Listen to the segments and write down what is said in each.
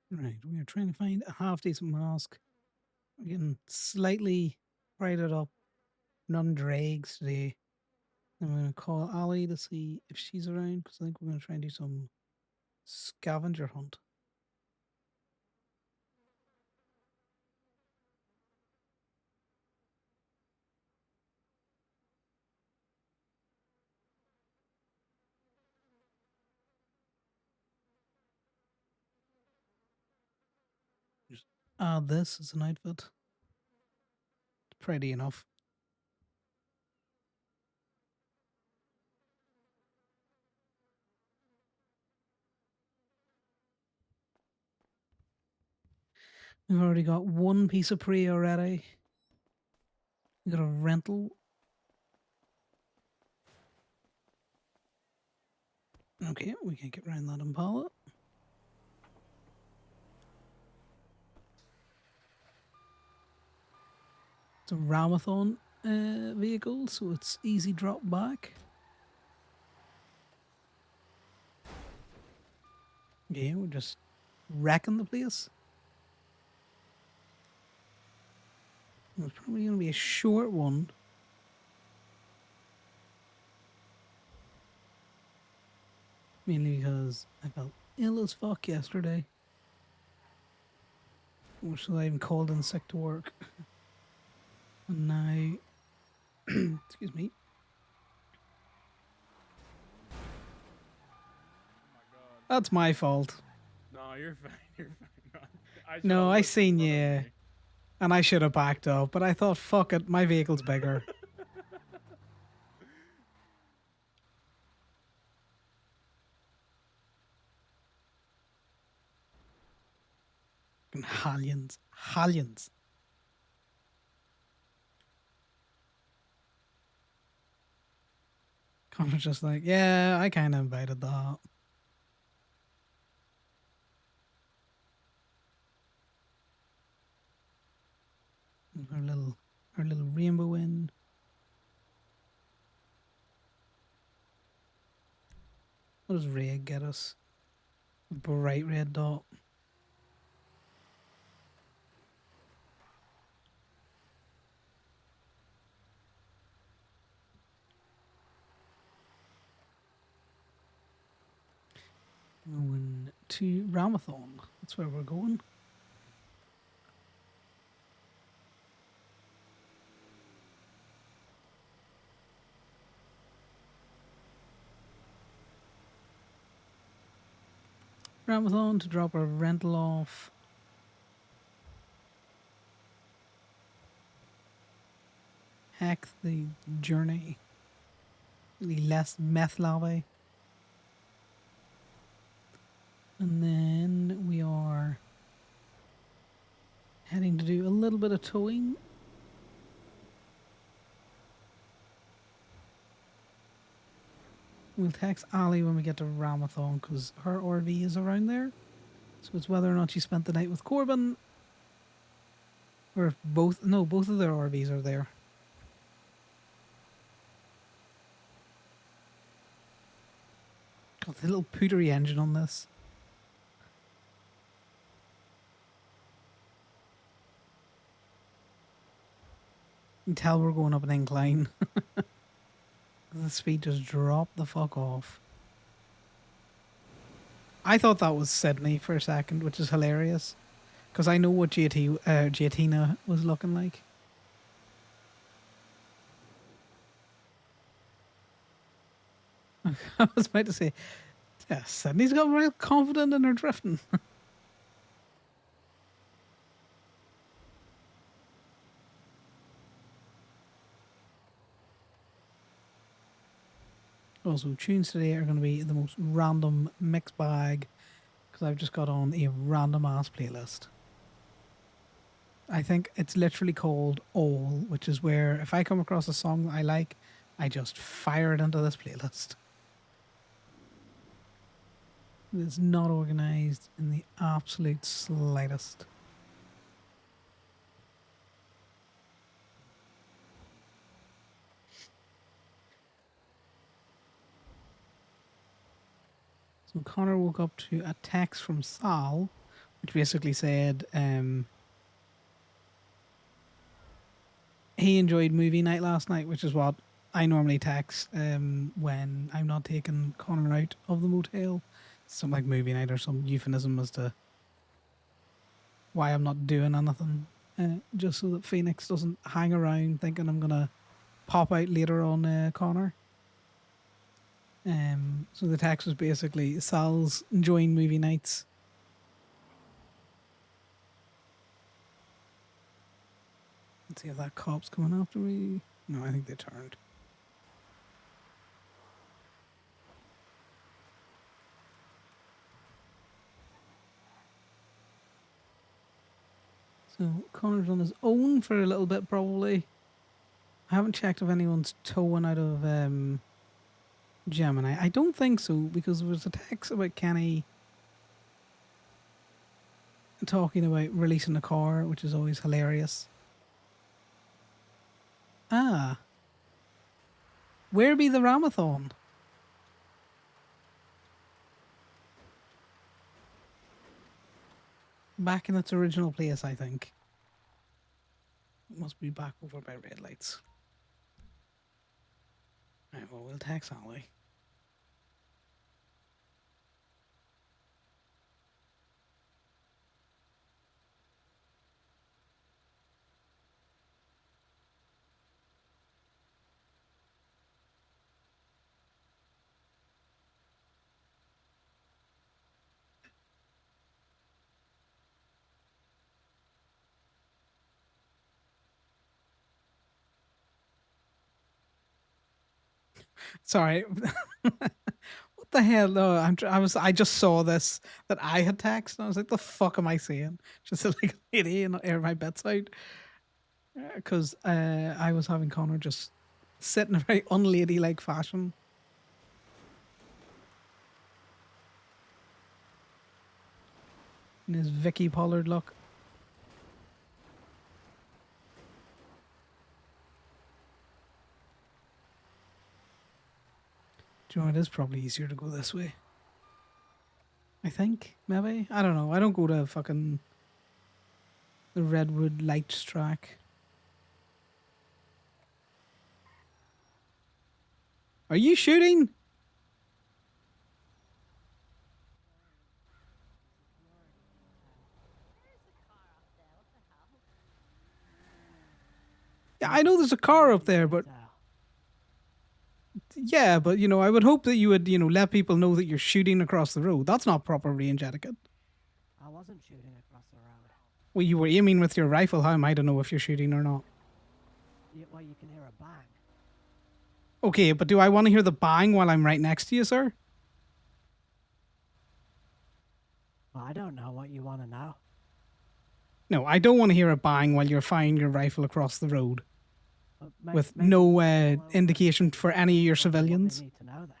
Right, we are trying to find a half decent mask. We're getting slightly prided up, none dregs today. I'm going to call Ali to see if she's around because I think we're going to try and do some scavenger hunt. Just add this as an outfit. Pretty enough. We've already got one piece of prey already. We got a rental. Okay, we can get around that Impala. It's a Ramathon vehicle, so it's easy drop back. Yeah, we're just wrecking the place. It's probably going to be a short one. Mainly because I felt ill as fuck yesterday. Which I even called in sick to work. And now, excuse me. That's my fault. No, you're fine. You're fine. I should No, have I looked in seen front of you. me. And I should have backed up, but I thought, fuck it, my vehicle's bigger. Hallions. Hallions. Connor's just like, yeah, I kind of invited that. Our little rainbow in. What does red get us? A bright red dot. Going to Ramathon. That's where we're going. Ramathon to drop our rental off. Hack the journey. Really less meth lobby. And then we are heading to do a little bit of towing. We'll text Ali when we get to Ramathon because her RV is around there. So it's whether or not she spent the night with Corbin or if both. No, both of their RVs are there. Got the little pootery engine on this. You can tell we're going up an incline. The speed just dropped the fuck off. I thought that was Sydney for a second, which is hilarious. Because I know what Giatina was looking like. I was about to say, yeah, Sydney's got real confident in her drifting. Also, tunes today are going to be the most random mix bag because I've just got on a random ass playlist. I think it's literally called All, which is where if I come across a song that I like, I just fire it into this playlist. It's not organized in the absolute slightest. So Connor woke up to a text from Sal which basically said he enjoyed movie night last night, which is what I normally text when I'm not taking Connor out of the motel. Something like movie night or some euphemism as to why I'm not doing anything. Just so that Phoenix doesn't hang around thinking I'm gonna pop out later on Connor. So the text was basically Sal's enjoying movie nights. Let's see if that cop's coming after me. No, I think they turned. So Connor's on his own for a little bit, probably. I haven't checked if anyone's towing out of Gemini. I don't think so, because there was a text about Kenny talking about releasing the car, which is always hilarious. Ah, where be the Ramathon? Back in its original place, I think. It must be back over by red lights. Right, well, we'll text Ali. Sorry. What the hell? No, I just saw this that I had text, and I was like, "The fuck am I saying?" Just like a lady and air my bits out, because I was having Connor just sit in a very unladylike fashion. In his Vicky Pollard look. Do you know, it is probably easier to go this way. I think, maybe. I don't know. I don't go to fucking the Redwood Lights track. Are you shooting? Yeah, I know there's a car up there, but yeah, but you know, I would hope that you would, let people know that you're shooting across the road. That's not proper range etiquette. I wasn't shooting across the road. Well, you were aiming with your rifle. How am I to know if you're shooting or not? Well, you can hear a bang. Okay, but do I want to hear the bang while I'm right next to you, sir? Well, I don't know what you want to know. No, I don't want to hear a bang while you're firing your rifle across the road with Maybe no pull over indication for any of your tell me what they civilians. need to know then.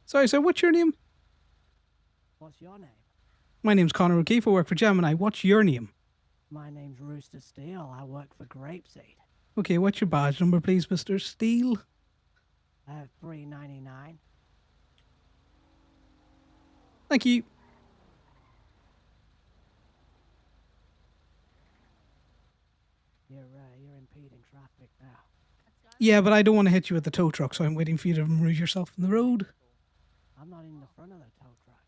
Sorry, sir, what's your name? What's your name? My name's Conor O'Keefe. I work for Gemini. What's your name? My name's Rooster Steele. I work for Grapeseed. Okay, what's your badge number, please, Mr. Steele? 399. Thank you. You're impeding traffic now. Yeah, but I don't want to hit you with the tow truck, so I'm waiting for you to remove yourself from the road. I'm not in the front of the tow truck.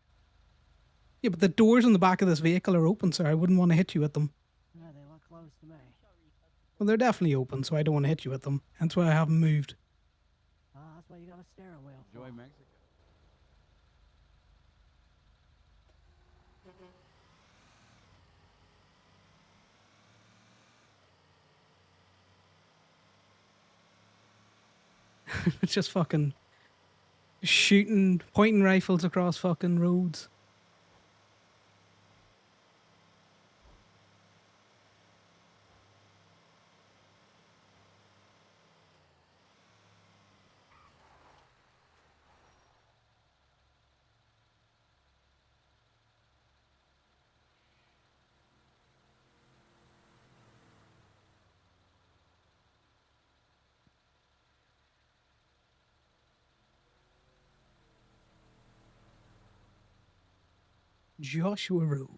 Yeah, but the doors on the back of this vehicle are open, sir. I wouldn't want to hit you with them. Yeah, they look closed to me. Well, they're definitely open, so I don't want to hit you with them. That's why I haven't moved. That's why you got a steering wheel for. Enjoy Mexico. It's just fucking shooting, pointing rifles across fucking roads. Joshua Road.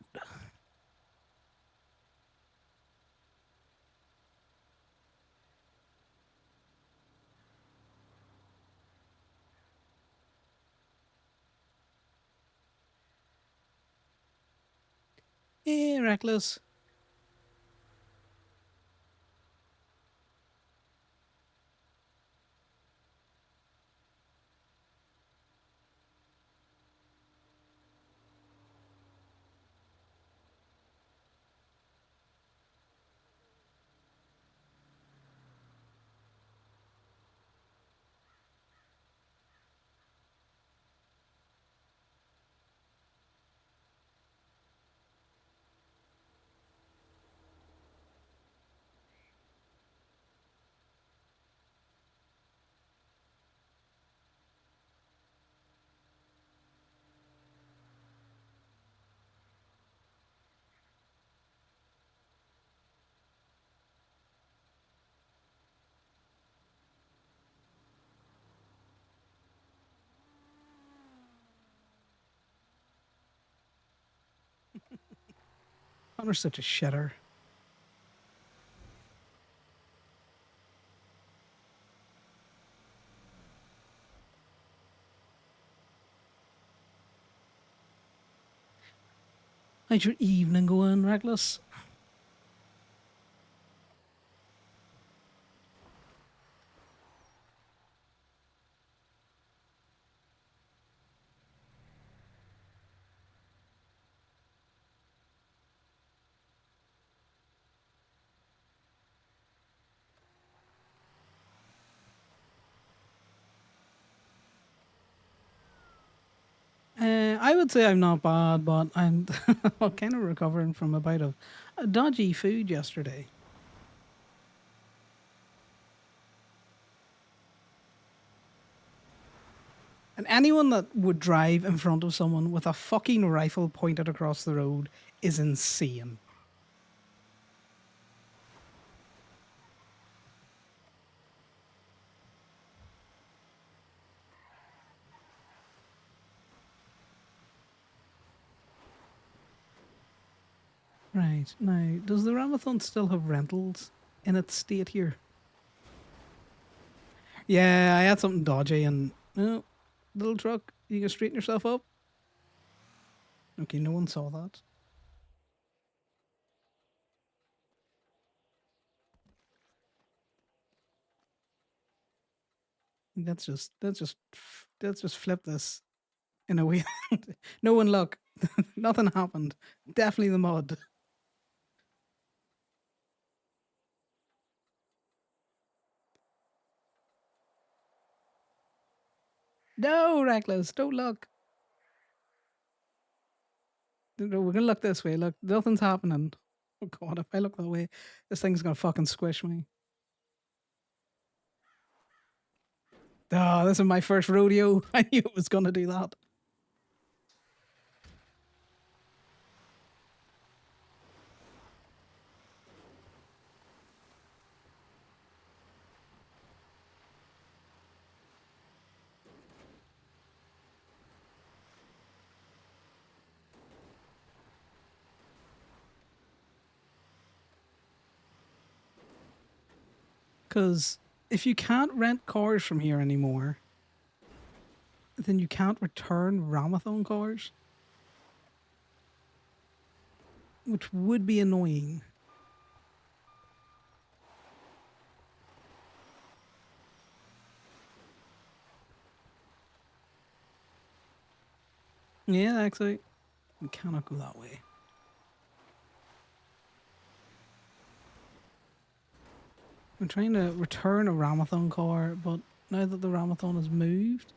Reckless. Connor's such a shitter. How's your evening going, Reckless? I would say I'm not bad, but I'm kind of recovering from a bite of dodgy food yesterday. And anyone that would drive in front of someone with a fucking rifle pointed across the road is insane. Right, now, does the Ramathon still have rentals in its state here? Yeah, I had something dodgy and... Oh, little truck, you can straighten yourself up? Okay, no one saw that. Let's just flip this in a way. No one look. Nothing happened. Definitely the mud. No, Reckless, don't look. No, we're gonna look this way. Look, nothing's happening. Oh god, if I look that way, this thing's gonna fucking squish me. Oh, this is my first rodeo. I knew it was gonna do that. Because if you can't rent cars from here anymore, then you can't return Ramathon cars, which would be annoying. Yeah, actually, we cannot go that way. I'm trying to return a Ramathon car, but now that the Ramathon has moved,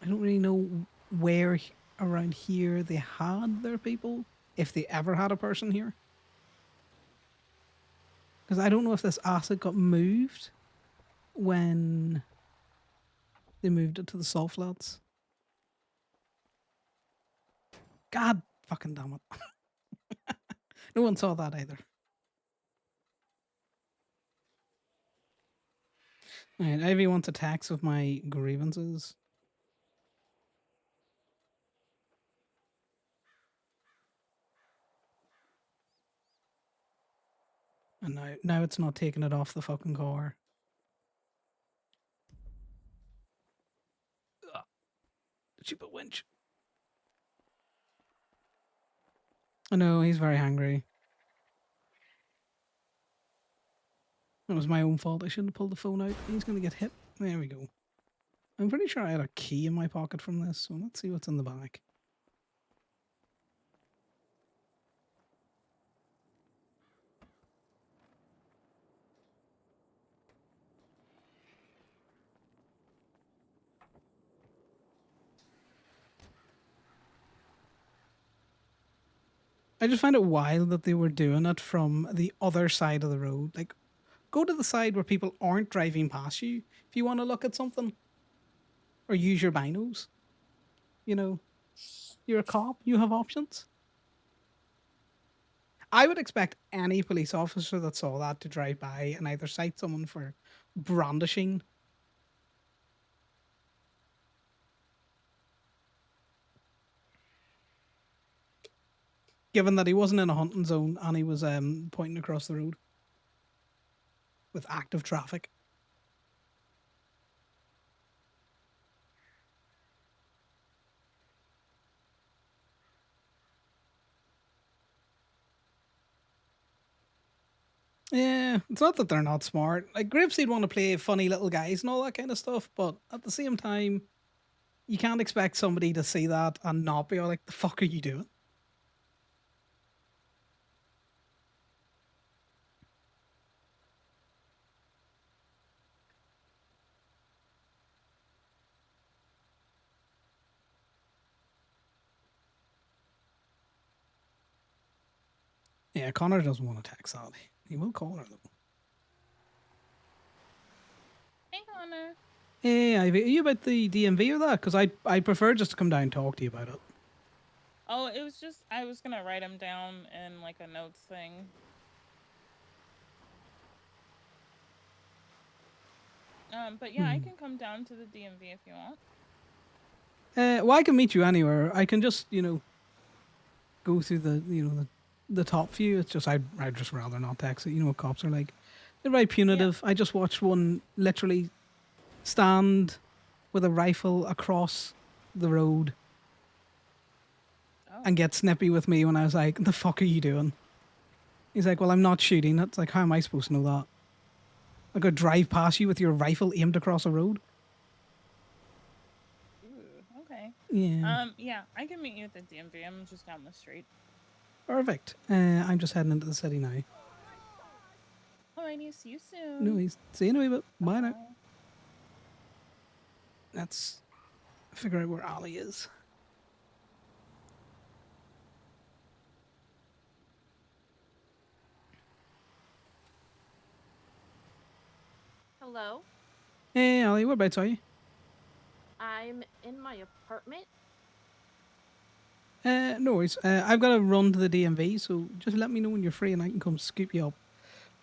I don't really know where around here they had their people, if they ever had a person here. Because I don't know if this asset got moved when they moved it to the salt flats. God fucking damn it. No one saw that either. Alright, Ivy wants a tax of my grievances. And now it's not taking it off the fucking car. Ugh. Stupid winch. I know, he's very hungry. It was my own fault. I shouldn't have pulled the phone out. He's going to get hit. There we go. I'm pretty sure I had a key in my pocket from this, so let's see what's in the back. I just find it wild that they were doing it from the other side of the road. Like, go to the side where people aren't driving past you if you want to look at something. Or use your binos. You know, you're a cop, you have options. I would expect any police officer that saw that to drive by and either cite someone for brandishing. Given that he wasn't in a hunting zone and he was pointing across the road with active traffic. Yeah, it's not that they're not smart. Like, Grapeseed want to play funny little guys and all that kind of stuff, but at the same time, you can't expect somebody to see that and not be all like, the fuck are you doing? Yeah, Connor doesn't want to text that. He will call her, though. Hey, Connor. Hey, Ivy, are you about the DMV or that? Because I prefer just to come down and talk to you about it. Oh, it was just, I was gonna write them down in like a notes thing. But yeah, I can come down to the DMV if you want. Well, I can meet you anywhere. I can just, go through the top view. It's just I'd just rather not text it. You know what cops are like. They're very punitive. I just watched one literally stand with a rifle across the road and get snippy with me when I was like, the fuck are you doing? He's like, well, I'm not shooting. It's like, how am I supposed to know that? I could drive past you with your rifle aimed across a road. Ooh, okay. Yeah. Yeah, I can meet you at the DMV. I'm just down the street. Perfect. I'm just heading into the city now. Alrighty, see you soon. No, he's see you in a wee bit. Bye now. Let's figure out where Ali is. Hello? Hey, Ali, whereabouts are you? I'm in my apartment. No worries. I've got to run to the DMV, so just let me know when you're free and I can come scoop you up.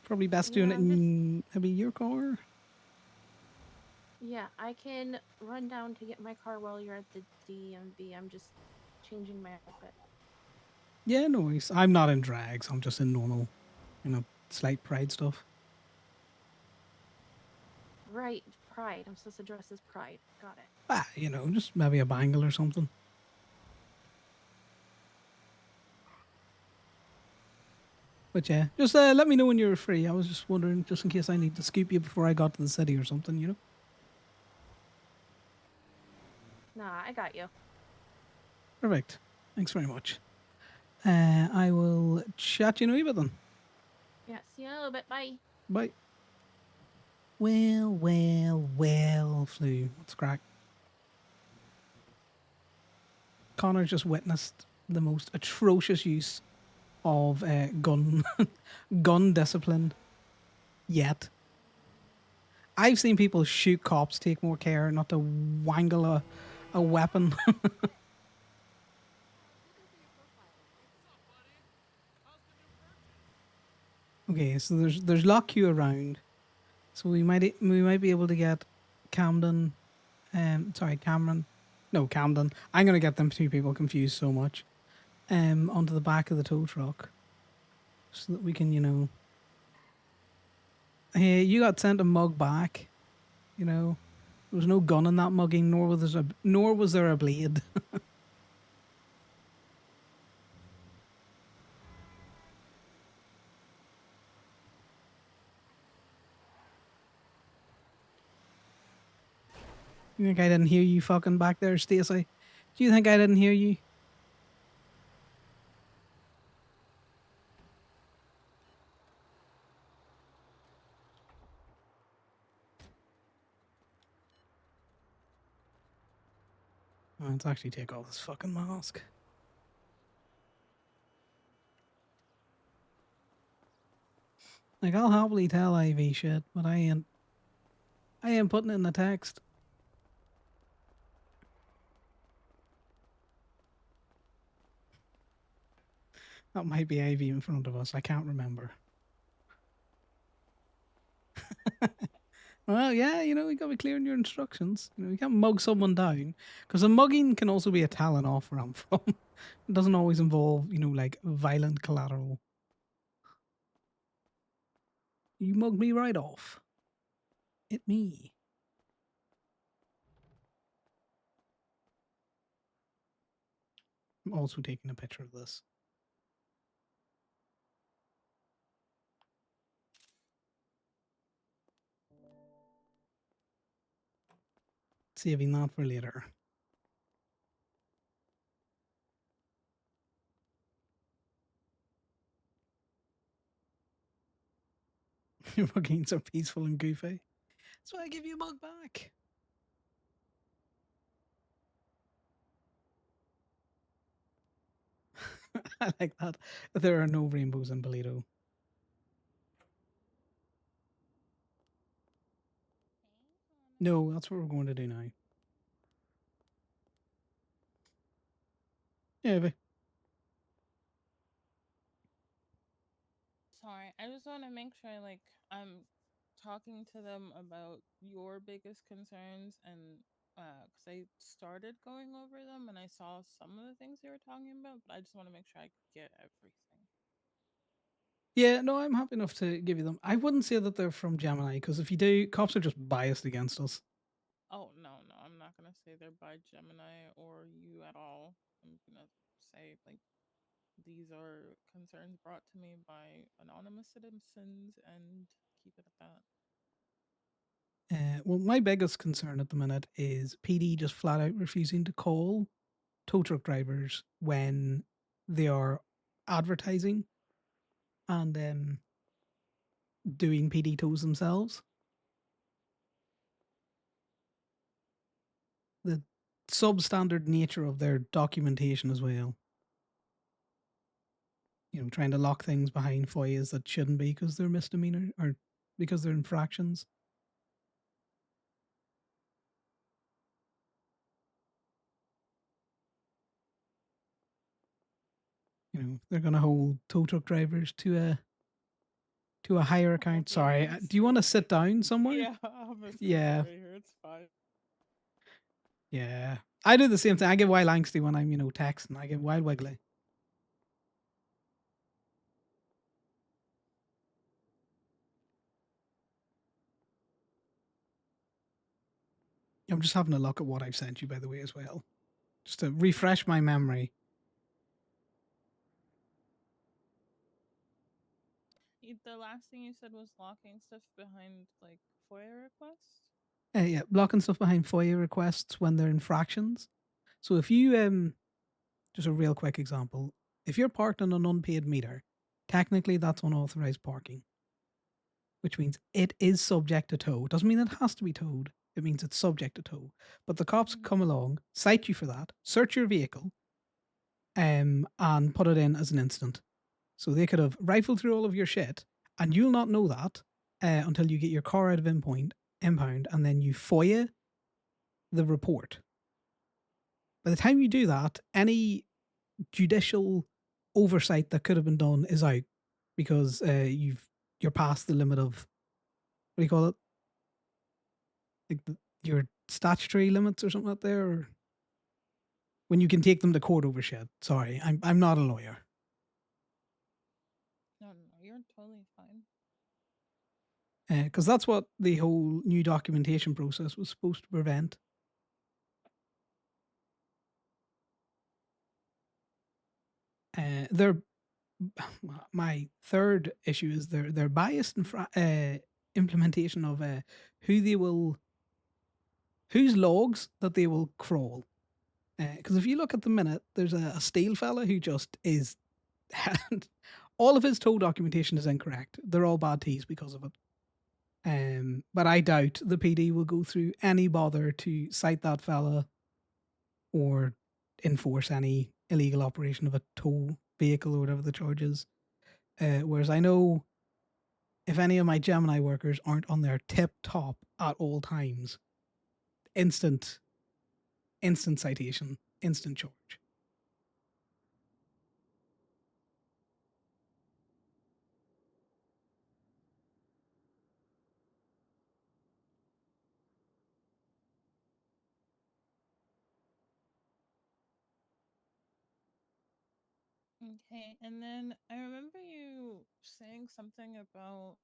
Probably best doing it in maybe your car. Yeah, I can run down to get my car while you're at the DMV. I'm just changing my outfit. Yeah, no worries. I'm not in drags. I'm just in normal, slight pride stuff. Right, Pride. I'm supposed to dress as Pride. Got it. Ah, just maybe a bangle or something. But yeah, just let me know when you're free. I was just wondering, just in case I need to scoop you before I got to the city or something, Nah, I got you. Perfect. Thanks very much. I will chat you in a wee bit then. Yeah, see you in a little bit. Bye. Bye. Well, Flu. What's crack? Connor just witnessed the most atrocious use of gun discipline yet. I've seen people shoot cops take more care not to wangle a weapon. Okay, so there's lock queue around, so we might be able to get Camden, Cameron, no Camden. I'm gonna get them two people confused so much, onto the back of the tow truck, so that we can Hey, you got sent a mug back. You know, there was no gun in that mugging, nor was there a blade. You think I didn't hear you fucking back there, Stacy? Do you think I didn't hear you? Oh, let's actually take off this fucking mask. Like, I'll happily tell Ivy shit, but I ain't putting it in the text. That might be Ivy in front of us. I can't remember. Well, yeah, you know, you gotta be clear in your instructions. You know, you can't mug someone down. Because a mugging can also be a talent off where I'm from. It doesn't always involve, you know, like violent collateral. You mugged me right off. It me. I'm also taking a picture of this. Saving that for later. Your muggings are peaceful and goofy. That's why I give you a mug back. I like that. There are no rainbows in Bolito. No, that's what we're going to do now. Yeah, but Sorry, I just want to make sure like I'm talking to them about your biggest concerns and because I started going over them and I saw some of the things they were talking about, but I just want to make sure I get everything. yeah, no, I'm happy enough to give you them. I wouldn't say that they're from Gemini because if you do, cops are just biased against us. Oh no, I'm not gonna say they're by Gemini or you at all. I'm gonna say like these are concerns brought to me by anonymous citizens and keep it at that. Well, my biggest concern at the minute is PD just flat out refusing to call tow truck drivers when they are advertising and doing PD tows themselves. The substandard nature of their documentation as well. You know, trying to lock things behind FOIAs that shouldn't be because they're misdemeanor or because they're infractions. You know, they're going to hold tow truck drivers to a higher account. Okay, Sorry, thanks. do you want to sit down somewhere? Yeah, I'm just gonna Yeah, sit right here. It's fine. yeah. I do the same thing. I get wild angsty when I'm, you know, texting. I get wild wiggly. I'm just having a look at what I've sent you, by the way, as well, just to refresh my memory. The last thing you said was locking stuff behind like FOIA requests. Yeah, blocking stuff behind FOIA requests when they're infractions. So if you just a real quick example, if you're parked on an unpaid meter, technically that's unauthorized parking, which means it is subject to tow. It doesn't mean it has to be towed. It means it's subject to tow. But the cops come along, cite you for that, search your vehicle, and put it in as an incident. So they could have rifled through all of your shit, and you'll not know that until you get your car out of impound, and then you FOIA the report. By the time you do that, any judicial oversight that could have been done is out because you're past the limit of what do you call it? Like your statutory limits or something like there. Or when you can take them to court over shit. Sorry, I'm not a lawyer. No, you're totally fine. because that's what the whole new documentation process was supposed to prevent. They're my third issue is their biased implementation of who they will whose logs that they will crawl. Because if you look at the minute, there's a steel fella who just is all of his tow documentation is incorrect. They're all bad teas because of it. But I doubt the PD will go through any bother to cite that fella or enforce any illegal operation of a tow vehicle or whatever the charge is. Whereas I know if any of my Gemini workers aren't on their tip top at all times, instant citation, instant charge. Okay, and then I remember you saying something about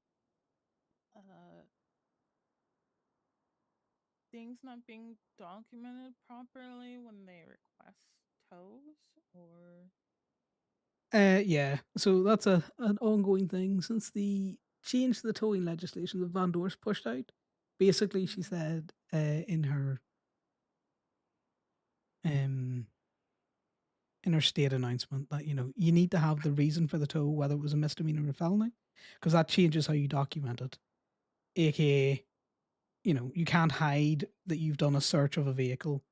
things not being documented properly when they request tows, or Yeah. So that's an ongoing thing since the change to the towing legislation that Van Dorst pushed out. Basically, she said um in her state announcement that you need to have the reason for the tow, whether it was a misdemeanor or a felony, because that changes how you document it. AKA, you can't hide that you've done a search of a vehicle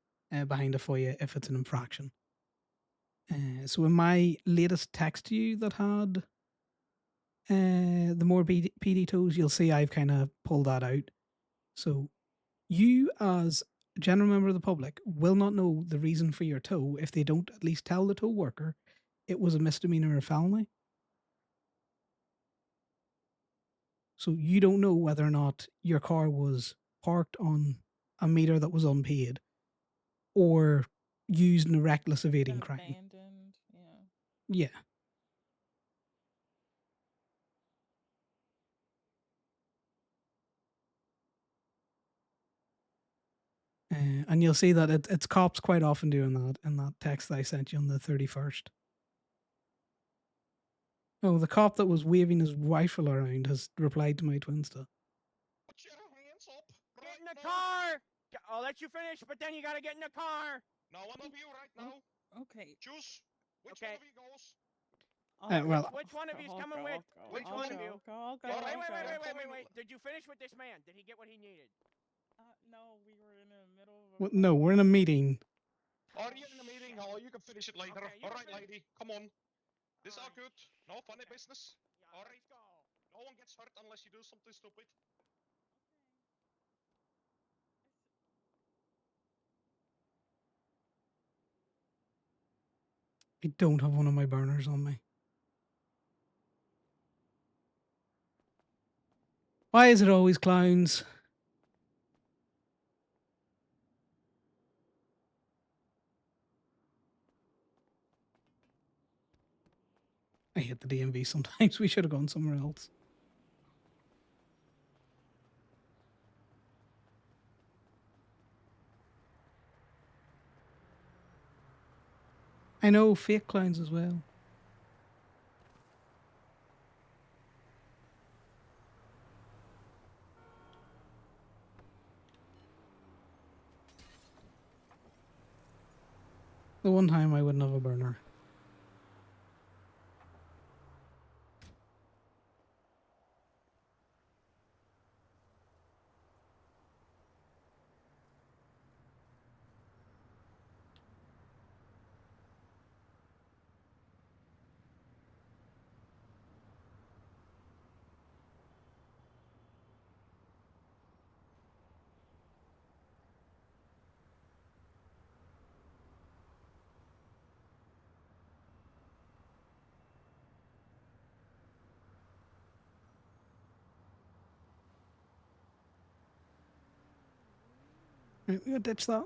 behind a FOIA if it's an infraction. So in my latest text to you that had the more PD tows, you'll see I've kind of pulled that out. So you, as a general member of the public, will not know the reason for your tow if they don't at least tell the tow worker it was a misdemeanor or felony. So you don't know whether or not your car was parked on a meter that was unpaid or used in a reckless evading crime. abandoned. Yeah. Yeah. And you'll see that it's cops quite often doing that in that text that I sent you on the 31st. Oh, the cop that was waving his rifle around has replied to my Twinsta. Put your hands up! Get Right in the now. car! I'll let you finish, but then you gotta get in the car! No one of you right now. Okay. Choose which Okay. one of you goes. Well, Which one of you's coming with? Which I'll one go. of you? All Wait, right, wait. Did you finish with this man? Did he get what he needed? No, we were in the middle of a no, we're in a meeting. Are you in the meeting? Oh, you can finish it later. Okay, you All can right, finish- lady, come on. This All are right. good. No funny Okay. business. Yeah, All let's right. go. No one gets hurt unless you do something stupid. I don't have one of my burners on me. Why is it always clowns? I hate the DMV sometimes. We should have gone somewhere else. I know, fake clowns as well. The one time I wouldn't have a burner. Right, we gotta ditch that.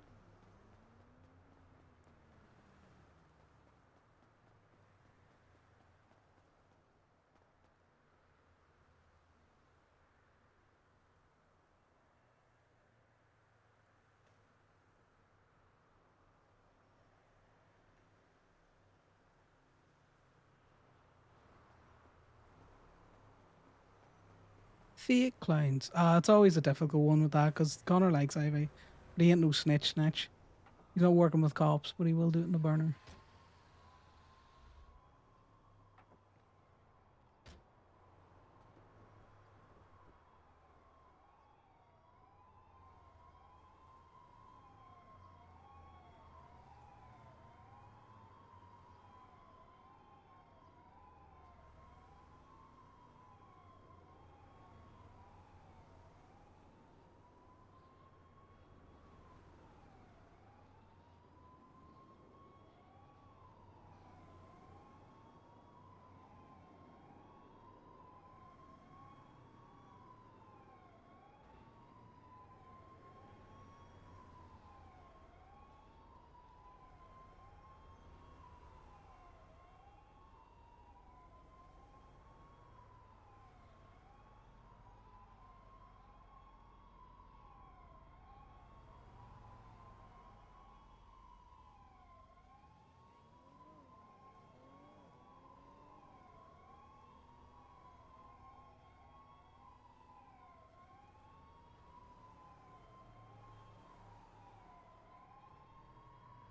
Fake clowns. It's always a difficult one with that because Connor likes Ivy, but he ain't no snitch. He's not working with cops, but he will do it in the burner.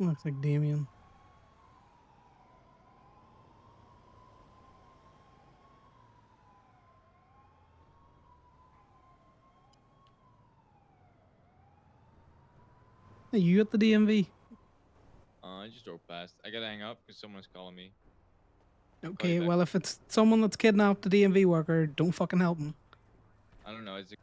Looks like Damien. Are you at the DMV? I just drove past. I gotta hang up because someone's calling me. Okay, back. well, if it's someone that's kidnapped the DMV worker, don't fucking help him. I don't know. It's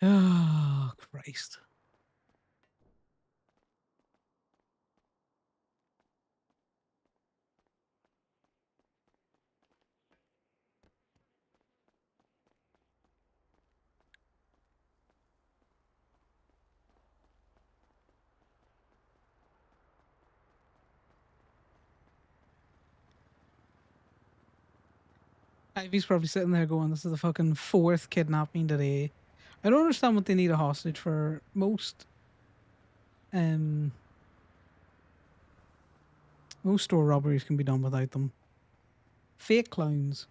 Oh, Christ. Ivy's probably sitting there going, this is the fucking 4th kidnapping today. I don't understand what they need a hostage for. Most store robberies can be done without them. Fake clowns.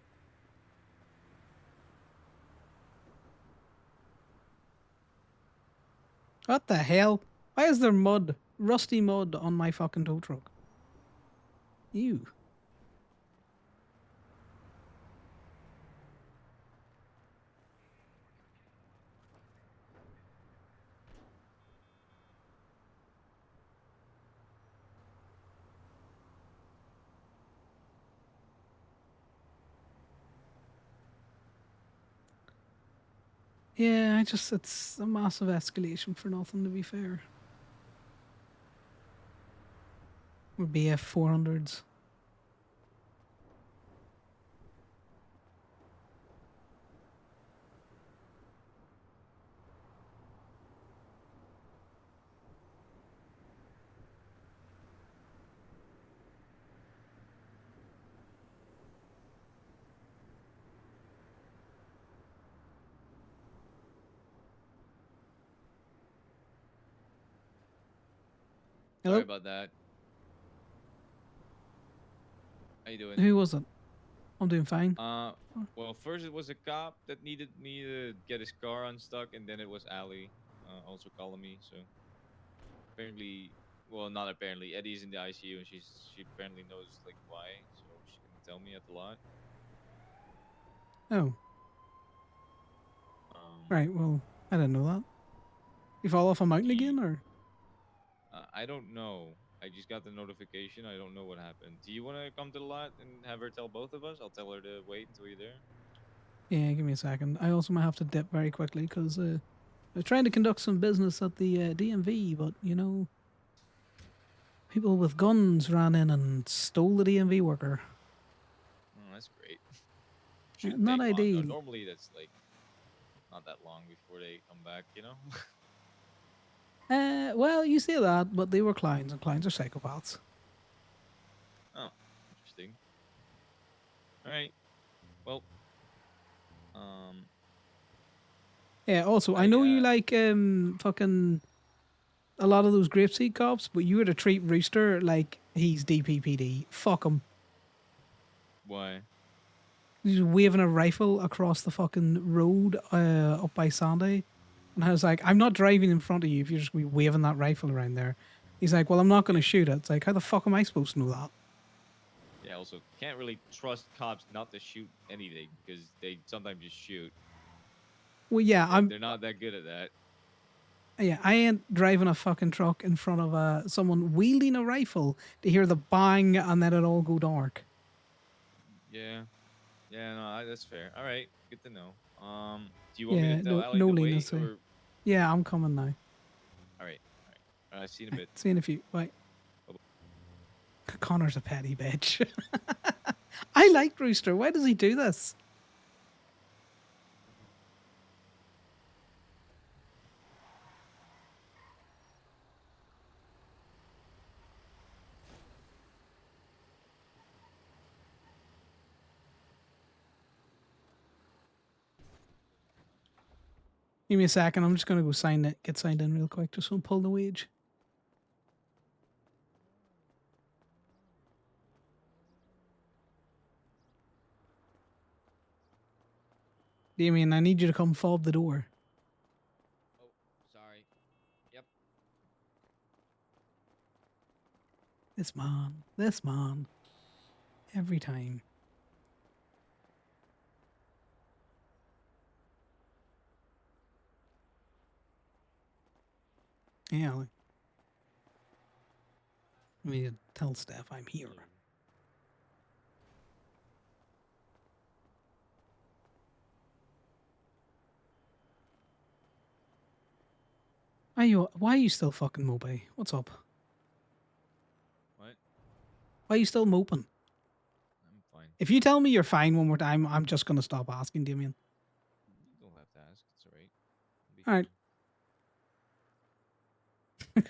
What the hell? Why is there mud? Rusty mud on my fucking tow truck. Ew. Yeah, it's a massive escalation for nothing, to be fair. Or BF 400s. Hello? sorry about that. How you doing? Who was it? I'm doing fine. Well, first it was a cop that needed me to get his car unstuck, and then it was Ali, also calling me. So apparently, well, not apparently, Eddie's in the ICU, and she apparently knows like why, so she can tell me at the lot. Oh, Um, right. Well, I didn't know that. You fall off a mountain He- again, or? I don't know. I just got the notification. I don't know what happened. Do you want to come to the lot and have her tell both of us? I'll tell her to wait until you're there. Yeah, give me a second. I also might have to dip very quickly because I was trying to conduct some business at the DMV, but you know, people with guns ran in and stole the DMV worker. Oh, that's great. Shouldn't Not take long though. ideal. Normally that's like not that long before they come back. You know. Well, you say that, but they were clowns, and clowns are psychopaths. Oh, interesting. All right. Well, um, Yeah. Also, I I know you like fucking a lot of those grapeseed cops, but you were to treat Rooster like he's DPPD. Fuck him. why? He's waving a rifle across the fucking road up by Sandy. And I was like, I'm not driving in front of you if you're just gonna be waving that rifle around there. He's like, well, I'm not going to shoot it. It's like, how the fuck am I supposed to know that? Yeah. Also, can't really trust cops not to shoot anything because they sometimes just shoot. Well, yeah, They're not that good at that. I ain't driving a fucking truck in front of someone wielding a rifle to hear the bang and then it all go dark. Yeah. Yeah. No, that's fair. All right. Good to know. Do you want me Yeah, to tell no, Ali no to wait leniency. or? Yeah, I'm coming now. All right. All right. See you in a bit. See you in a few. Bye. Bye-bye. Connor's a petty bitch. I like Rooster. Why does he do this? Give me a second. I'm just gonna go get signed in real quick, just so pull the wage. Damien, I need you to come fob the door. Oh, sorry. Yep. This man. Every time. Yeah, like, I mean, tell Steph I'm here. Why are you still fucking mopey? What's up? What? Why are you still moping? I'm fine. If you tell me you're fine one more time, I'm just gonna stop asking, Damien. You don't have to ask. It's all right. I'll be All right.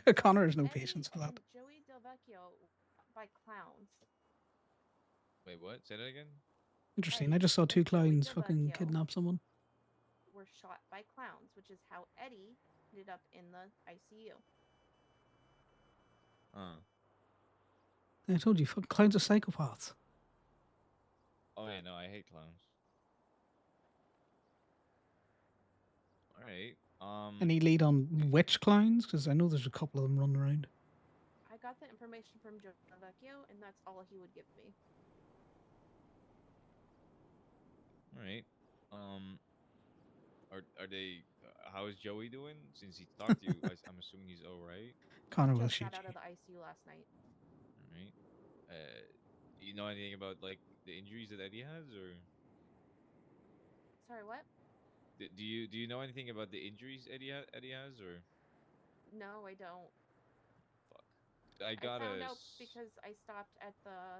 fine. Connor has no Eddie patience for that. and Joey Delvecchio by clowns. Wait, what? Say that again. Interesting. I Eddie just saw two and Joey clowns fucking Delvecchio kidnap someone. were shot by clowns, which is how Eddie ended up in the ICU. I told you, fucking clowns are psychopaths. Oh yeah, no, I hate clowns. All right. Any lead on which clowns? Because I know there's a couple of them running around. I got the information from Joey Delvecchio, and that's all he would give me. All right. Are they? How is Joey doing? Since he talked to you, I'm assuming he's all right. Connor He will just shoot got out you. of the ICU last night. All right. Do you know anything about like the injuries that Eddie has, or Sorry, what? do you know anything about the injuries Eddie has, or No, I don't. fuck? I I got found a. out because I stopped at the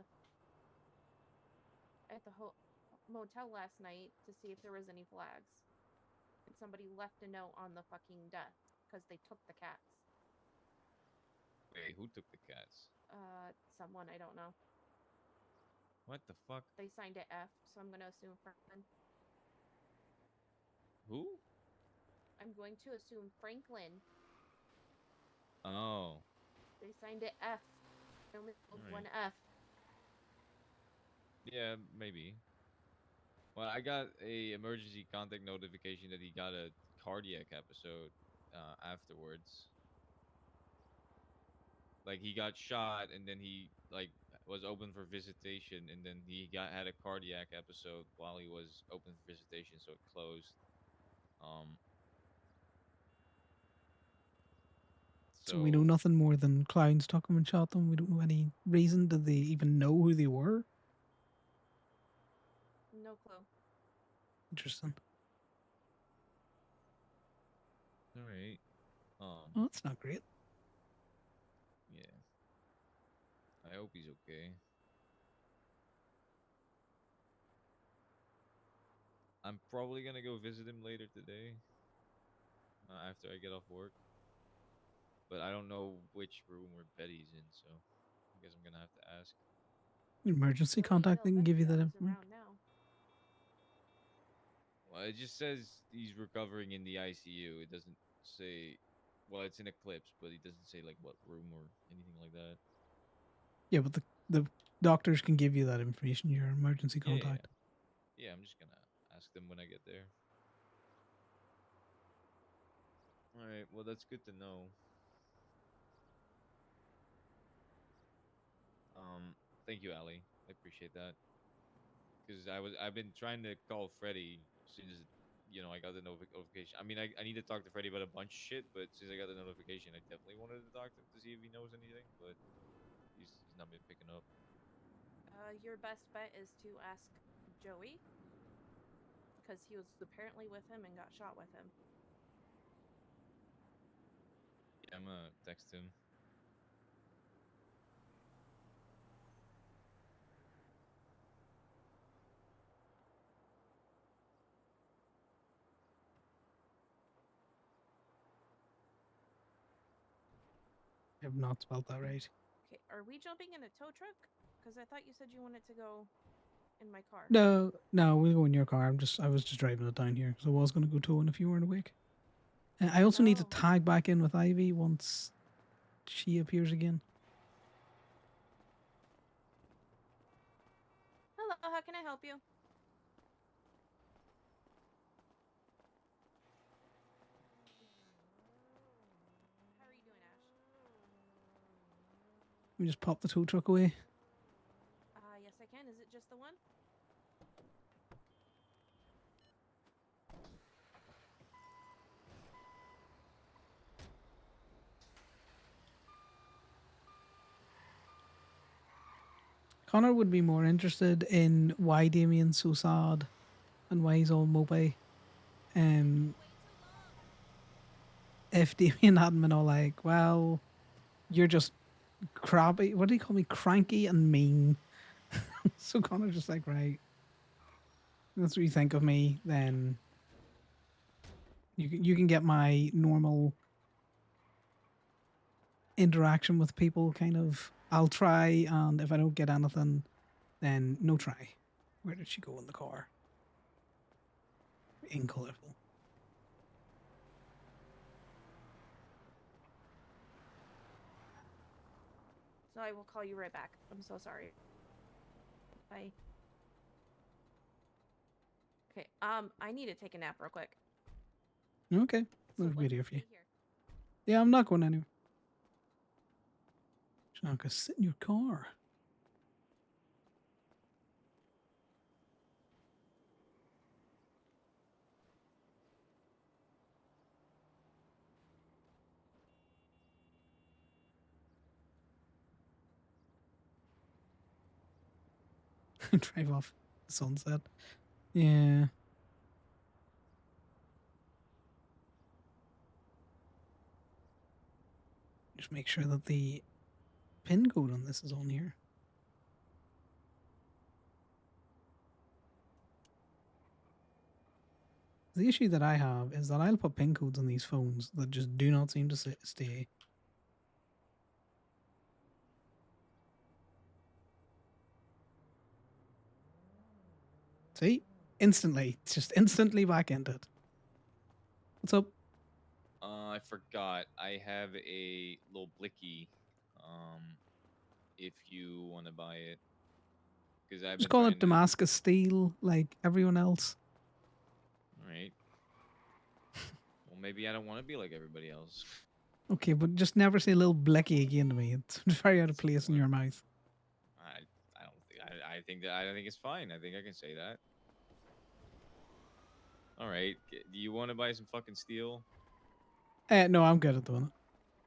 motel last night to see if there was any flags, and somebody left a note on the fucking death because they took the cats. Wait, who took the cats? Someone I don't know. What the fuck? They signed it F, so I'm gonna assume Franklin. Who? I'm going to assume Franklin. Oh. They signed it F. I only hold one F. Yeah, maybe. Well, I got a emergency contact notification that he got a cardiac episode afterwards. Like he got shot and then he like was open for visitation and then he had a cardiac episode while he was open for visitation, so it closed. Um So we know nothing more than clowns took them and shot them. We don't know any reason. Did they even know who they were? No clue. Interesting. All right. Oh, that's not great. Yeah. I hope he's okay. I'm probably gonna go visit him later today. After I get off work. But I don't know which room where Betty's in, so I guess I'm gonna have to ask. Emergency Well, contact, tell they can give you Betty that he's information. around now. Well, it just says he's recovering in the ICU. It doesn't say. Well, it's in Eclipse, but it doesn't say like what room or anything like that. Yeah, but the doctors can give you that information. Your emergency Yeah, contact. yeah. I'm just gonna ask them when I get there. All right. Well, that's good to know. Thank you, Ali. I appreciate that. Because I've been trying to call Freddy since I got the notification. I mean, I need to talk to Freddy about a bunch of shit, but since I got the notification, I definitely wanted to talk to him to see if he knows anything. But he's not been picking up. Your best bet is to ask Joey, because he was apparently with him and got shot with him. Yeah, I'm gonna text him. I have not spelled that right. Okay, are we jumping in a tow truck? Because I thought you said you wanted to go in my car. No, we'll go in your car. I was just driving it down here because I was going to go towing if you weren't awake. I also need to Oh. tag back in with Ivy once she appears again. Hello, how can I help you? How are you doing, Ash? We just pop the tow truck away. Yes I can. Is it just the one? Connor would be more interested in why Damien's so sad and why he's all mopey. If Damien hadn't been all like, well, you're just crabby. What do you call me? Cranky and mean. So Connor's just like, right. That's what you think of me, then you can get my normal interaction with people kind of. I'll try, and if I don't get anything, then no try. Where did she go in the car? Incolorable. So I will call you right back. I'm so sorry. Bye. Okay, I need to take a nap real quick. Okay, So we'll wait here let's for you. stay here. Yeah, I'm not going anywhere. Just not gonna sit in your car. Drive off the sunset. Yeah. Just make sure that the pin code on this is on here. The issue that I have is that I'll put pin codes on these phones that just do not seem to stay. See? Instantly. It's just instantly back into it. What's up? I forgot. I have a little blicky. If you want to buy it, because I've Just been call trying it to. Damascus Steel like everyone else. All right. Well, maybe I don't want to be like everybody else. Okay, but just never say little blicky again to me. It's very out of That's place in what- your mouth. I don't think I think it's fine. I think I can say that. All right. Do you want to buy some fucking steel? No, I'm good at doing it.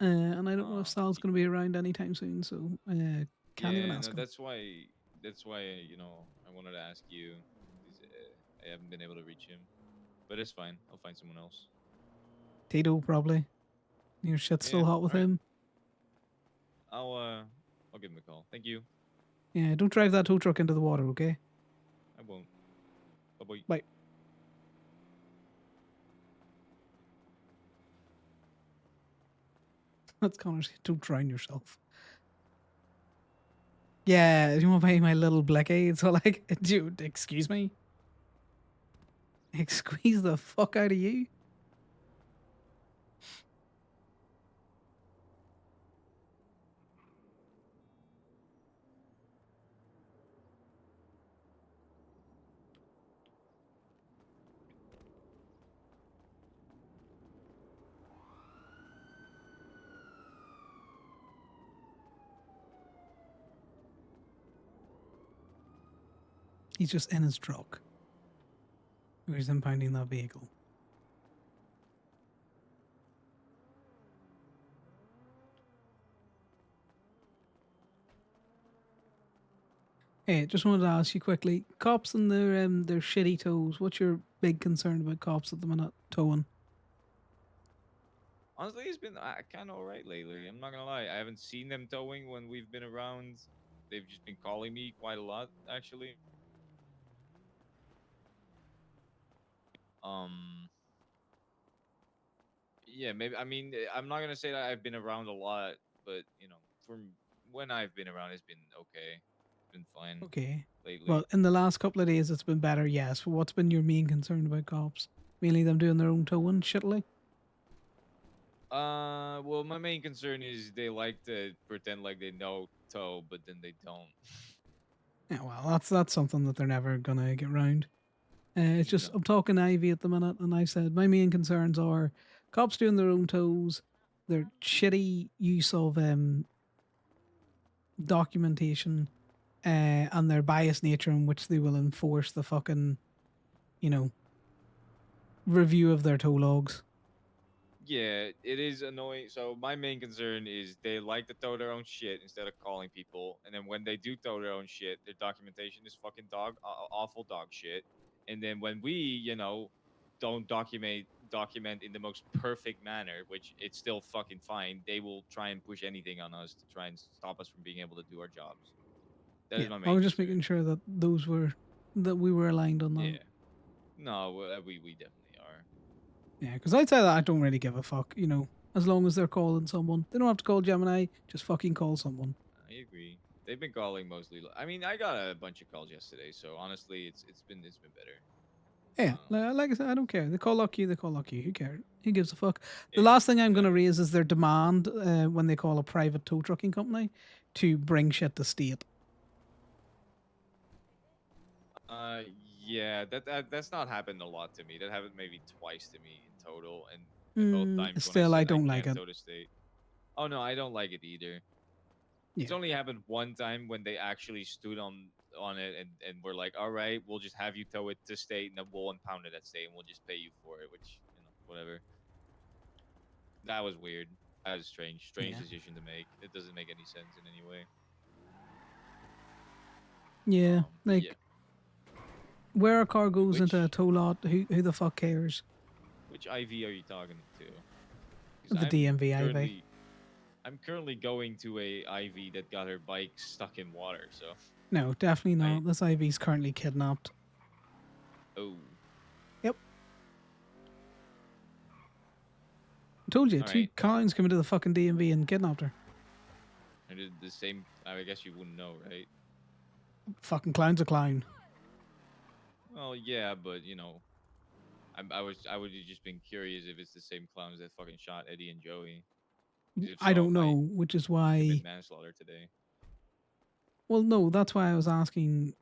And I don't know if Oh, Sal's going to be around anytime soon, so can't even yeah, ask no, him. that's why I wanted to ask you. 'Cause, I haven't been able to reach him, but it's fine. I'll find someone else. Tito, probably. Your shit's Yeah, still hot with all right. him. I'll give him a call. Thank you. Yeah, don't drive that tow truck into the water, okay? I won't. Bye bye. Bye. That's Connor's. Don't drown yourself. Yeah, you want to buy my little blicky? So like, dude, excuse me? Squeeze the fuck out of you? He's just in his truck. Where's impounding that vehicle? Hey, just wanted to ask you quickly. Cops and their shitty tows. What's your big concern about cops at the minute towing? Honestly, it's been kind of alright lately. I'm not gonna lie. I haven't seen them towing when we've been around. They've just been calling me quite a lot, actually. Um, yeah, maybe. I mean, I'm not gonna say that I've been around a lot, but from when I've been around, it's been okay. It's been fine Okay. Well, lately. in the last couple of days, it's been better, yes. But what's been your main concern about cops? Mainly them doing their own towing shittily? Well, my main concern is they like to pretend like they know tow, but then they don't. Yeah, well, that's something that they're never gonna get round. It's just No. I'm talking Ivy at the minute, and I said my main concerns are cops doing their own tows, their shitty use of documentation, and their biased nature in which they will enforce the fucking, you know, review of their tow logs. Yeah, it is annoying. So my main concern is they like to tow their own shit instead of calling people, and then when they do tow their own shit, their documentation is fucking awful dog shit. And then when we, don't document in the most perfect manner, which it's still fucking fine, they will try and push anything on us to try and stop us from being able to do our jobs. That Yeah, is my I main was just making concern. sure that that we were aligned on that. Yeah. No, we definitely are. Yeah, because I'd say that I don't really give a fuck, as long as they're calling someone. They don't have to call Gemini, just fucking call someone. I agree. They've been calling mostly. I mean, I got a bunch of calls yesterday, so honestly, it's been better. Yeah, Um, like I said, I don't care. They call lucky, they call lucky. Who cares? Who gives a fuck? The yeah, last thing I'm going to exactly. raise is their demand when they call a private tow trucking company to bring shit to state. Uh, yeah, that's not happened a lot to me. That happened maybe twice to me in total, and both times when I Still, I said I don't like can't it. tow the state. Oh no, I don't like it either. It's Yeah. only happened one time when they actually stood on it and were like, "All right, we'll just have you tow it to state, and then we'll impound it at state, and we'll just pay you for it." Which whatever. That was weird. That was strange Yeah. decision to make. It doesn't make any sense in any way. Yeah. But yeah. Like, where a car goes into a Which tow lot, who the fuck cares? which IV are you talking to? Because The DMV IV. I'm currently going to a IV that got her bike stuck in water. So No, definitely I not. This IV's currently kidnapped. oh Yep. I told you, all two right. clowns came into the fucking DMV and kidnapped her. I did the same. I guess you wouldn't know, right? Fucking clown's a clown. Well, yeah, but I would have just been curious if it's the same clowns that fucking shot Eddie and Joey. 'Cause if I so, don't it know, might which is commit why. manslaughter today. Well, no, that's why I was asking.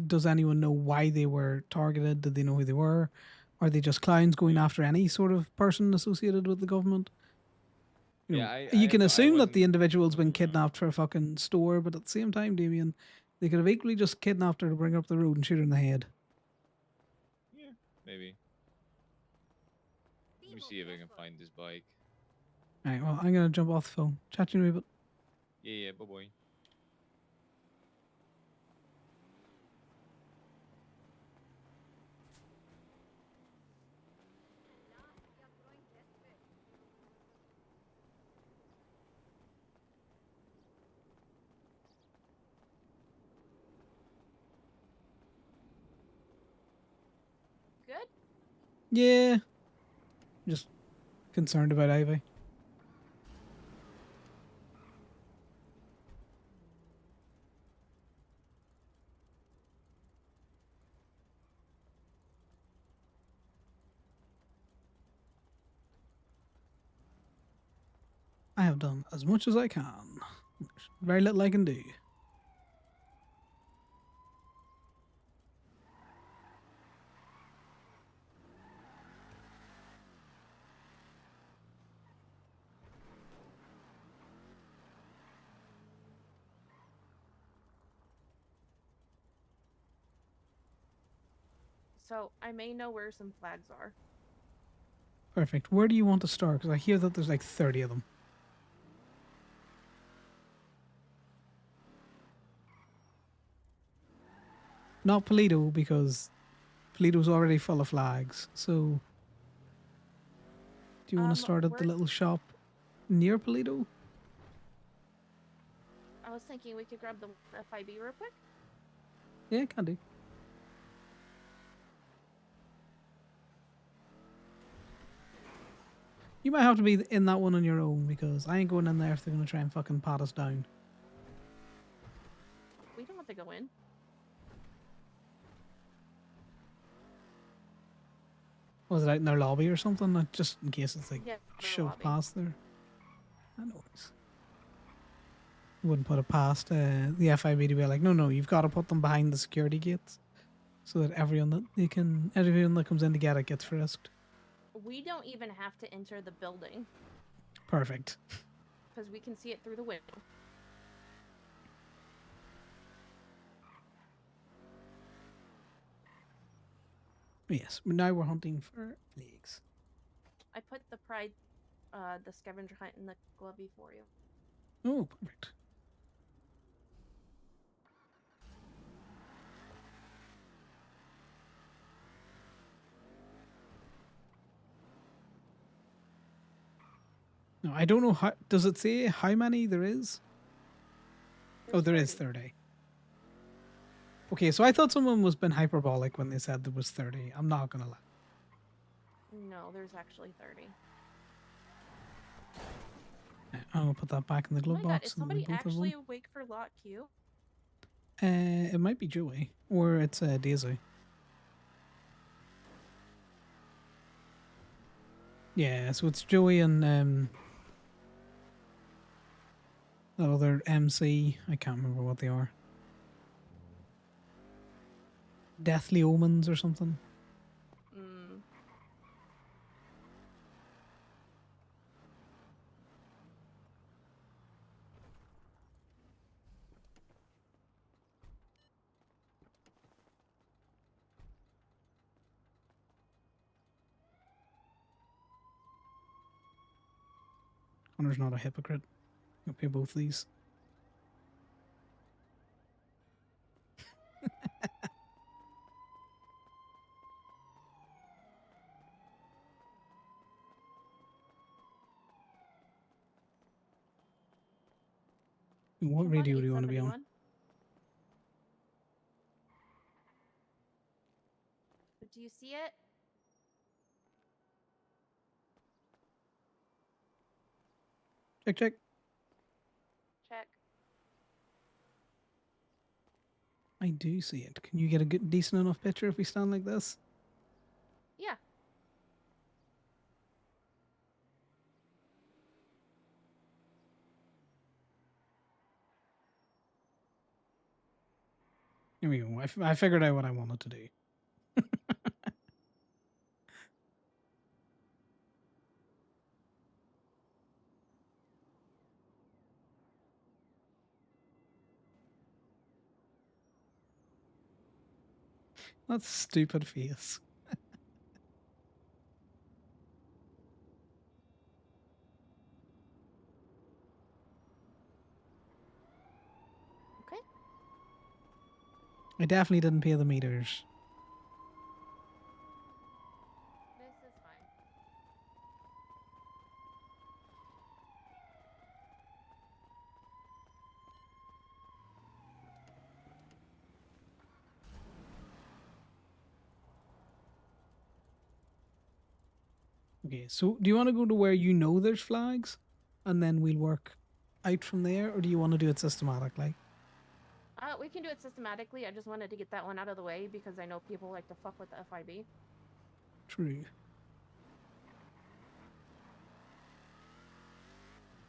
Does anyone know why they were targeted? Did they know who they were? Are they just clowns going Yeah, after any sort of person associated with the government? yeah. You can I assume that the wasn't. individual's been kidnapped for a fucking store, but at the same time, Damien, they could have equally just kidnapped her to bring her up the road and shoot her in the head. Yeah, maybe. Let me see if I can find this bike. Alright, well, I'm gonna jump off the phone. Chat to you in a wee bit. Yeah, bye bye. Good? Yeah. Just concerned about Ivy. I have done as much as I can. There's very little I can do. So I may know where some flags are. Perfect. Where do you want to start? Because I hear that there's like 30 of them. Not Polito, because Polito's already full of flags. So, do you want to start at the where- little shop near Polito? I was thinking we could grab the FIB real quick. Yeah, can do. You might have to be in that one on your own, because I ain't going in there if they're going to try and fucking pat us down. We don't have to go in. Was it out in their lobby or something? Like, just in case it's like Yeah, their shoved lobby. past there. I know. Wouldn't put it past the FIB to be like, no, you've got to put them behind the security gates, so that everyone that comes in to get it gets frisked. We don't even have to enter the building Perfect. because we can see it through the window. Yes, but now we're hunting for plagues. I put the pride, the scavenger hunt in the glovey for you. Oh, perfect. No, I don't know how. Does it say how many there is? Oh, there is 30. Okay, so I thought someone was being hyperbolic when they said there was 30. I'm not gonna lie. No, there's actually 30. I'm gonna put that back in the Oh glove my god, box. is And then we somebody both have actually one. awake for lot Q? It might be Joey, or it's Daisy. Yeah, so it's Joey and that other MC. I can't remember what they are. Deathly Omens or something. Mm. Connor's not a hypocrite. I'll pay both these. What Come radio do you want to be on? 871. Do you see it? Check. Check. I do see it. Can you get a good, decent enough picture if we stand like this? Yeah. Here we go. I figured out what I wanted to do. That stupid face. I definitely didn't pay the meters. This is fine. Okay, so do you want to go to where you know there's flags, and then we'll work out from there, or do you want to do it systematically? We can do it systematically. I just wanted to get that one out of the way because I know people like to fuck with the FIB. True.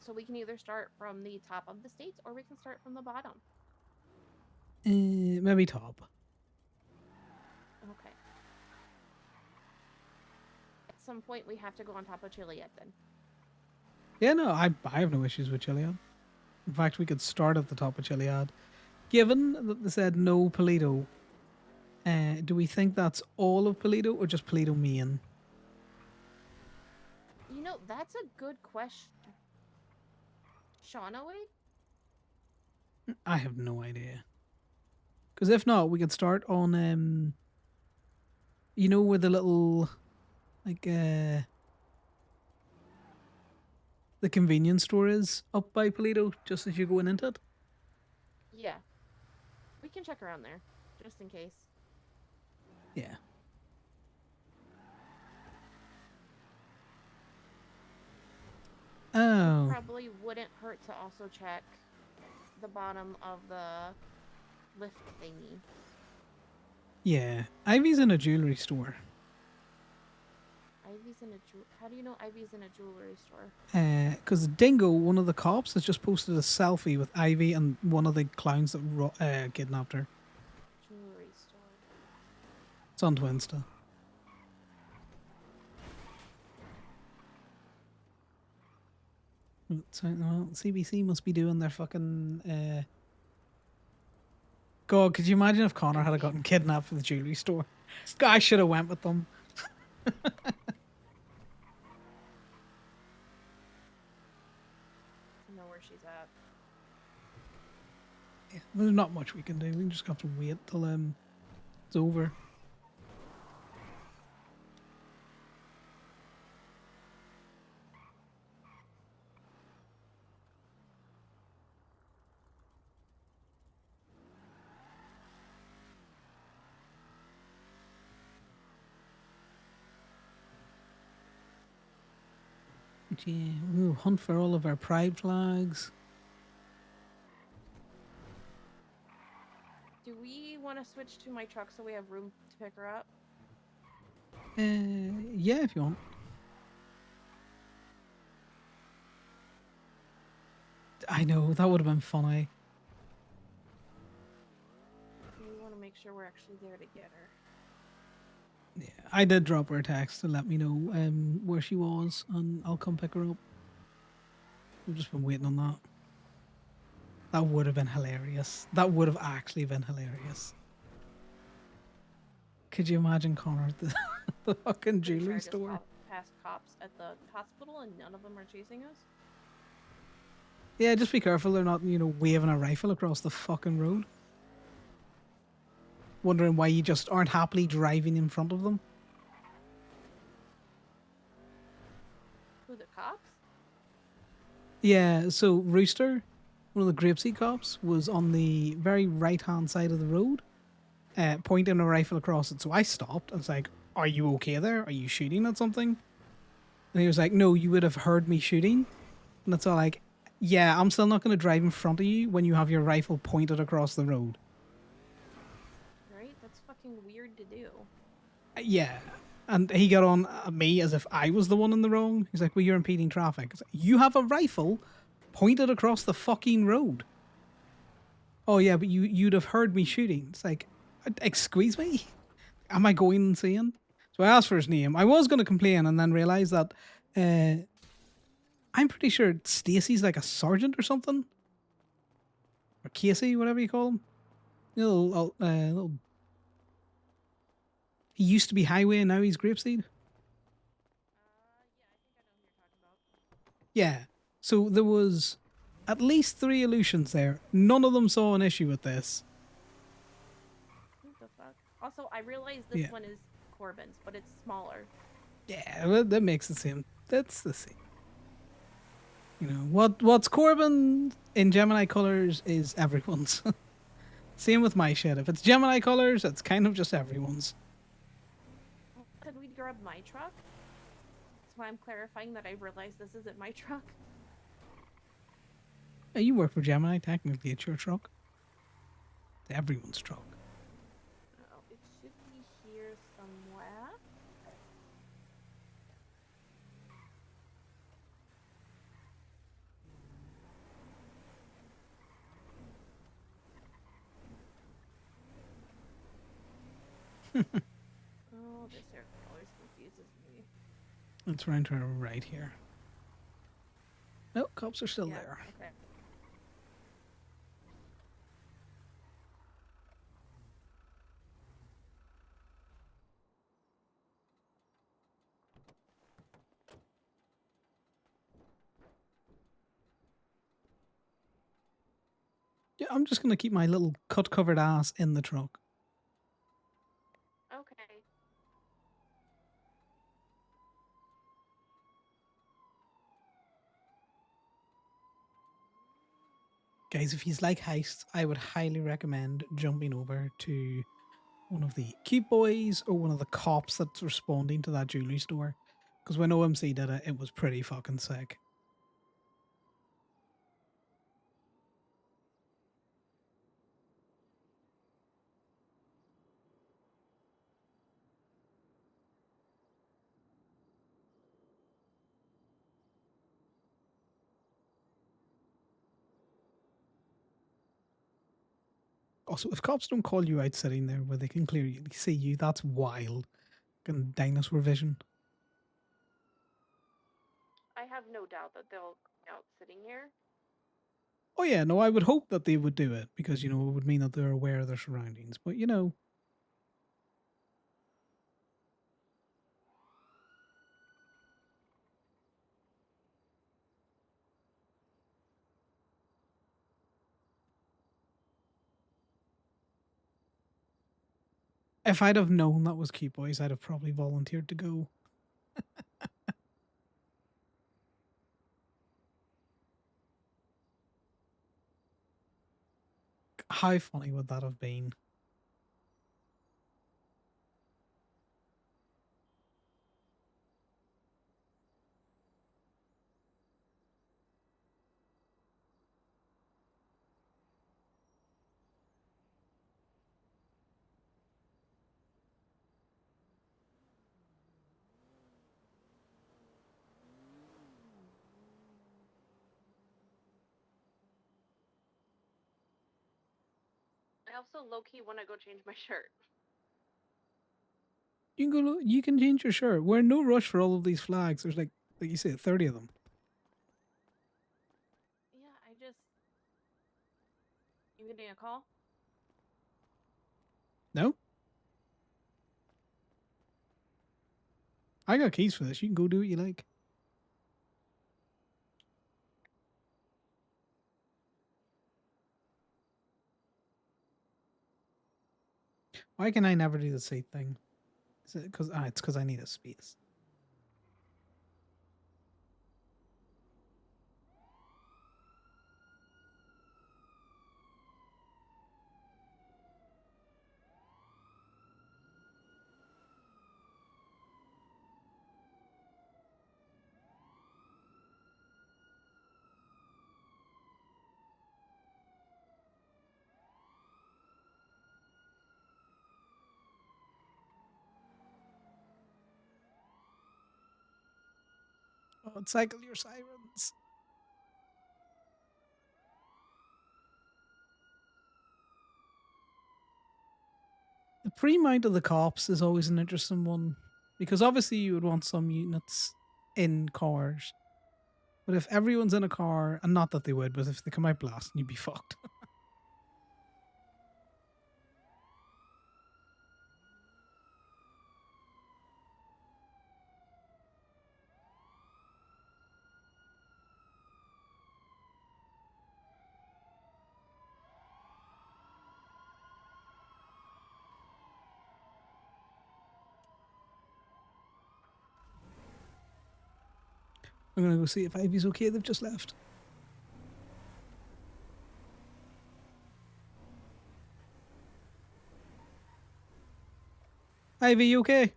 So we can either start from the top of the states or we can start from the bottom. Maybe top. Okay. At some point we have to go on top of Chiliad then. Yeah, no, I have no issues with Chiliad. In fact, we could start at the top of Chiliad. Given that they said no Polito, do we think that's all of Polito or just Polito main? You know, that's a good question. Shauna, wait? I have no idea. Because if not, we could start on you know where the little the convenience store is up by Polito, just as you're going into it. Yeah. We can check around there, just in case. Yeah. Oh. Probably wouldn't hurt to also check the bottom of the lift thingy. Yeah. Ivy's in a jewelry store. Ivy's in a how do you know Ivy's in a jewelry store? Because Dingo, one of the cops, has just posted a selfie with Ivy and one of the clowns that kidnapped her. Jewelry store. It's on Twinsta. Well, CBC must be doing their fucking. God, could you imagine if Connor had gotten kidnapped for the jewelry store? I should have went with them. I know where she's at. Yeah, there's not much we can do. We just have to wait till it's over. But yeah, we'll hunt for all of our pride flags. Do we want to switch to my truck so we have room to pick her up? Yeah, if you want. I know, that would have been funny. We want to make sure we're actually there to get her. Yeah, I did drop her a text to let me know where she was, and I'll come pick her up. I've just been waiting on that. That would have been hilarious. That would have actually been hilarious. Could you imagine Connor at the fucking Pretty sure I jewelry just store? passed cops at the hospital and none of them are chasing us. Yeah, just be careful they're not, waving a rifle across the fucking road. Wondering why you just aren't happily driving in front of them. Who, the cops? Yeah, so Rooster, one of the Grapeseed cops, was on the very right-hand side of the road, pointing a rifle across it. So I stopped. I was like, "Are you okay there? Are you shooting at something?" And he was like, "No, you would have heard me shooting." And it's all like, "Yeah, I'm still not going to drive in front of you when you have your rifle pointed across the road." Right? That's fucking weird to do. Yeah. And he got on me as if I was the one in the wrong. He's like, "Well, you're impeding traffic." It's like, you have a rifle pointed across the fucking road. Oh, yeah, but you'd have heard me shooting. It's like, excuse me? Am I going insane? So I asked for his name. I was going to complain and then realised that I'm pretty sure Stacy's like a sergeant or something. Or Casey, whatever you call him. Little he used to be Highway and now he's Grapeseed. Yeah. So there was at least 3 illusions there. None of them saw an issue with this. the fuck? Also, I realize this Yeah. one is Corbin's, but it's smaller. Yeah, well, that makes the same. That's the same. You know what's Corbin in Gemini colors is everyone's. Same with my shit. If it's Gemini colors, it's kind of just everyone's. Could we grab my truck? That's why I'm clarifying that I realize this isn't my truck. Yeah, you work for Gemini. Technically, it's your truck. It's everyone's truck. Oh, it should be here somewhere. Oh, this area always confuses me. It's round to our right here. No, cops are still Yeah, there. okay. Yeah, I'm just gonna keep my little cut-covered ass in the truck. Okay. Guys, if he's like heists, I would highly recommend jumping over to one of the Keep Boys or one of the cops that's responding to that jewelry store. Because when OMC did it, it was pretty fucking sick. Also, if cops don't call you out sitting there where they can clearly see you, that's wild. Fucking dinosaur vision. I have no doubt that they'll be out sitting here. Oh yeah, no, I would hope that they would do it because, you know, it would mean that they're aware of their surroundings. But, you know, if I'd have known that was Keep Boys, I'd have probably volunteered to go. How funny would that have been? I also low-key want to go change my shirt. You can go. You can change your shirt. We're in no rush for all of these flags. There's like you said, 30 of them. Yeah, I just... You getting a call? No, I got keys for this. You can go do what you like. Why can I never do the same thing? Is it because it's because I need a space. Oh, cycle your sirens. The pre-mount of the cops is always an interesting one because obviously you would want some units in cars, but if everyone's in a car, and not that they would, but if they come out blasting, you'd be fucked. I'm gonna go see if Ivy's okay. They've just left. Ivy, you okay?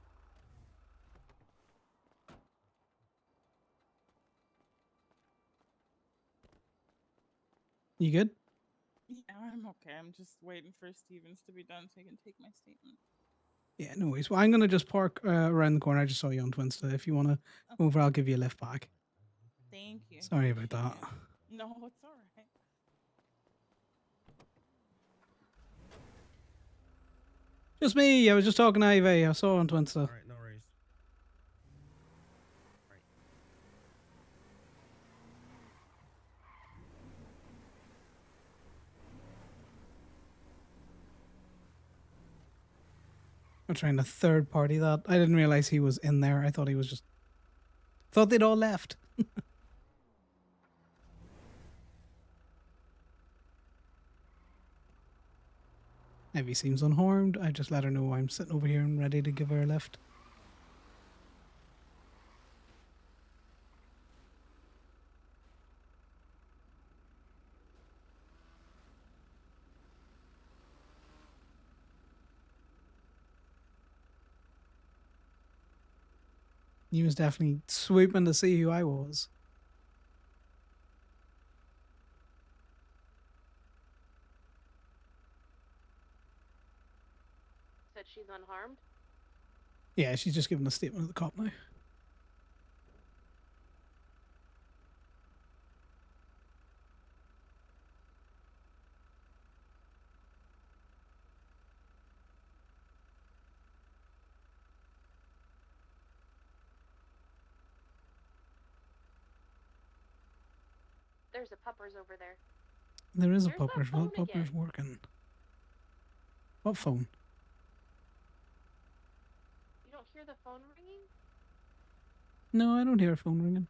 You good? Yeah, I'm okay. I'm just waiting for Stevens to be done so I can take my statement. Yeah, no worries. Well, I'm gonna just park around the corner. I just saw you on Twinsta. If you wanna Okay. over, I'll give you a lift back. Thank you. Sorry about appreciate that. it. No, it's all right. Just me. I was just talking to Ivy. I saw her on Twinsta. All right, no worries. Right. I'm trying to third party that. I didn't realize he was in there. I thought he was just. Thought they'd all left. Ivy seems unharmed. I just let her know I'm sitting over here and ready to give her a lift. He was definitely swooping to see who I was. Said she's unharmed. Yeah, she's just giving a statement to the cop now. There's a puppers over there. There is a There's that puppers. phone What puppers again. working? What phone? You don't hear the phone ringing? No, I don't hear a phone ringing.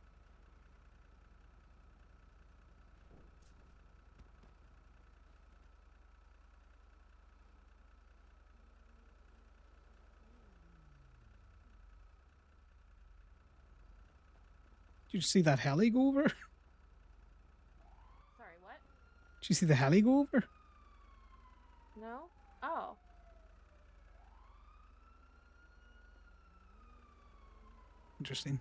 Did you see that heli go over? Did Sorry, what? you see the heli go over? No? Oh. Interesting.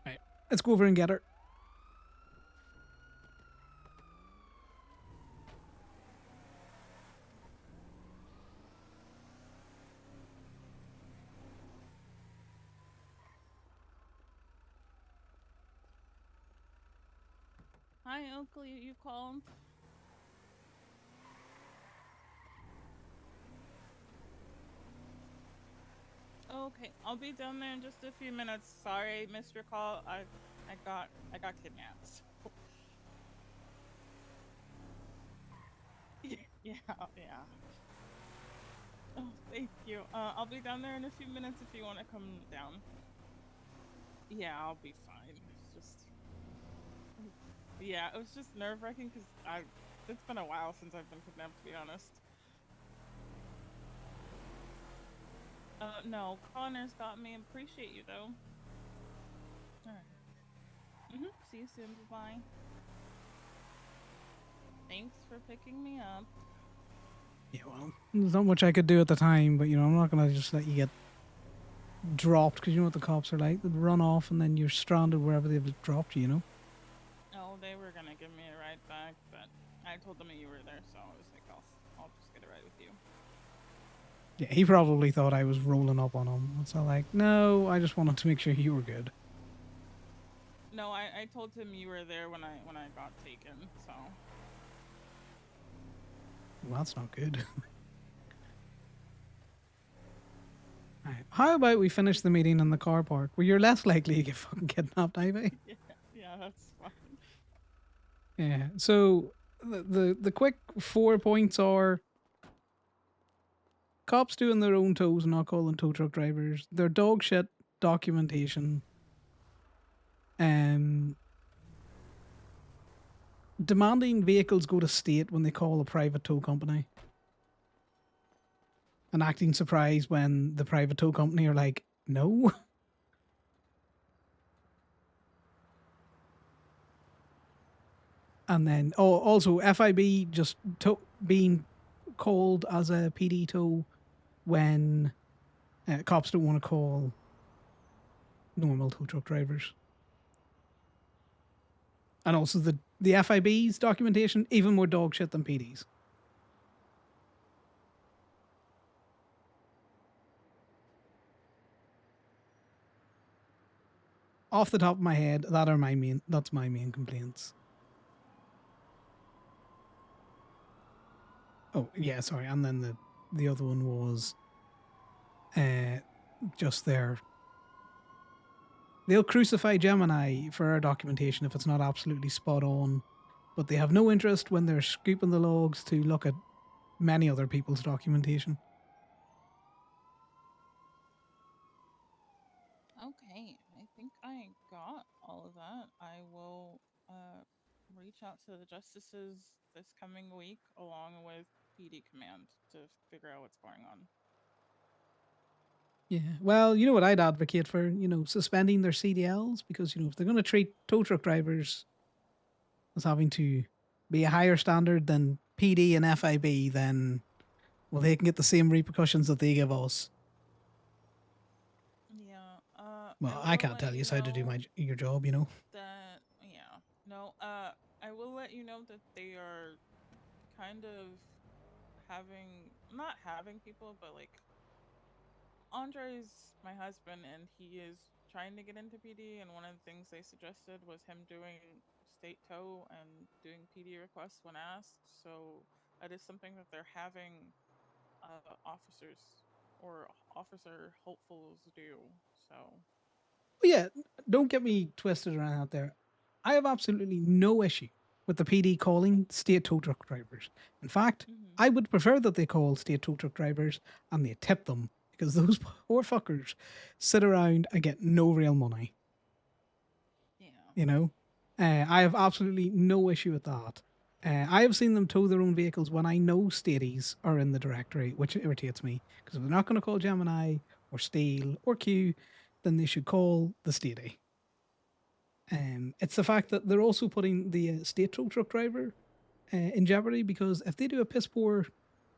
Right, let's go over and get her. Hi, Uncle. You called? Okay, I'll be down there in just a few minutes. Sorry, missed your call. I got kidnapped. So. Yeah. Oh, thank you. I'll be down there in a few minutes if you want to come down. Yeah, I'll be fine. It's just, yeah, it was just nerve-wracking because it's been a while since I've been kidnapped, to be honest. No, Connor's got me. Appreciate you though. Alright. See you soon. Bye. Thanks for picking me up. Yeah, well, there's not much I could do at the time, but you know, I'm not gonna just let you get dropped because you know what the cops are like. They'd run off and then you're stranded wherever they've dropped you, you know? Oh, they were gonna give me a ride back, but I told them you were there, so I was like, I'll just get a ride with you. Yeah, he probably thought I was rolling up on him. It's all like, no, I just wanted to make sure you were good. No, I told him you were there when I got taken, so. Well, that's not good. Right. How about we finish the meeting in the car park where you're less likely to get fucking kidnapped, Ivy? Yeah, that's fine. Yeah. So the quick 4 points are cops doing their own tows and not calling tow truck drivers. Their dog shit documentation. Demanding vehicles go to state when they call a private tow company. and acting surprised when the private tow company are like, no. And then, also FIB just being called as a PD tow when cops don't want to call normal tow truck drivers. And also the FIB's documentation, even more dog shit than PD's. Off the top of my head, that's my main complaints. Oh, yeah, sorry. And then the other one was just their... They'll crucify Gemini for our documentation if it's not absolutely spot on, but they have no interest when they're scooping the logs to look at many other people's documentation. Okay, I think I got all of that. I will reach out to the justices this coming week along with PD command to figure out what's going on. Yeah, well, you know what I'd advocate for, suspending their CDLs, because, if they're going to treat tow truck drivers as having to be a higher standard than PD and FIB, then, well, they can get the same repercussions that they give us. Yeah. Well, I can't tell you how to do your job, That no. I will let you know that they are kind of not having people, but like Andre's my husband, and he is trying to get into PD. And one of the things they suggested was him doing state tow and doing PD requests when asked. So that is something that they're having officers or officer hopefuls do. So But yeah, don't get me twisted around out there. I have absolutely no issue with the PD calling state tow truck drivers. In fact, I would prefer that they call state tow truck drivers and they tip them, because those poor fuckers sit around and get no real money. Yeah. I have absolutely no issue with that. I have seen them tow their own vehicles when I know staties are in the directory, which irritates me, because if they're not going to call Gemini or Steel or Q, then they should call the statey. It's the fact that they're also putting the state tow truck driver in jeopardy, because if they do a piss poor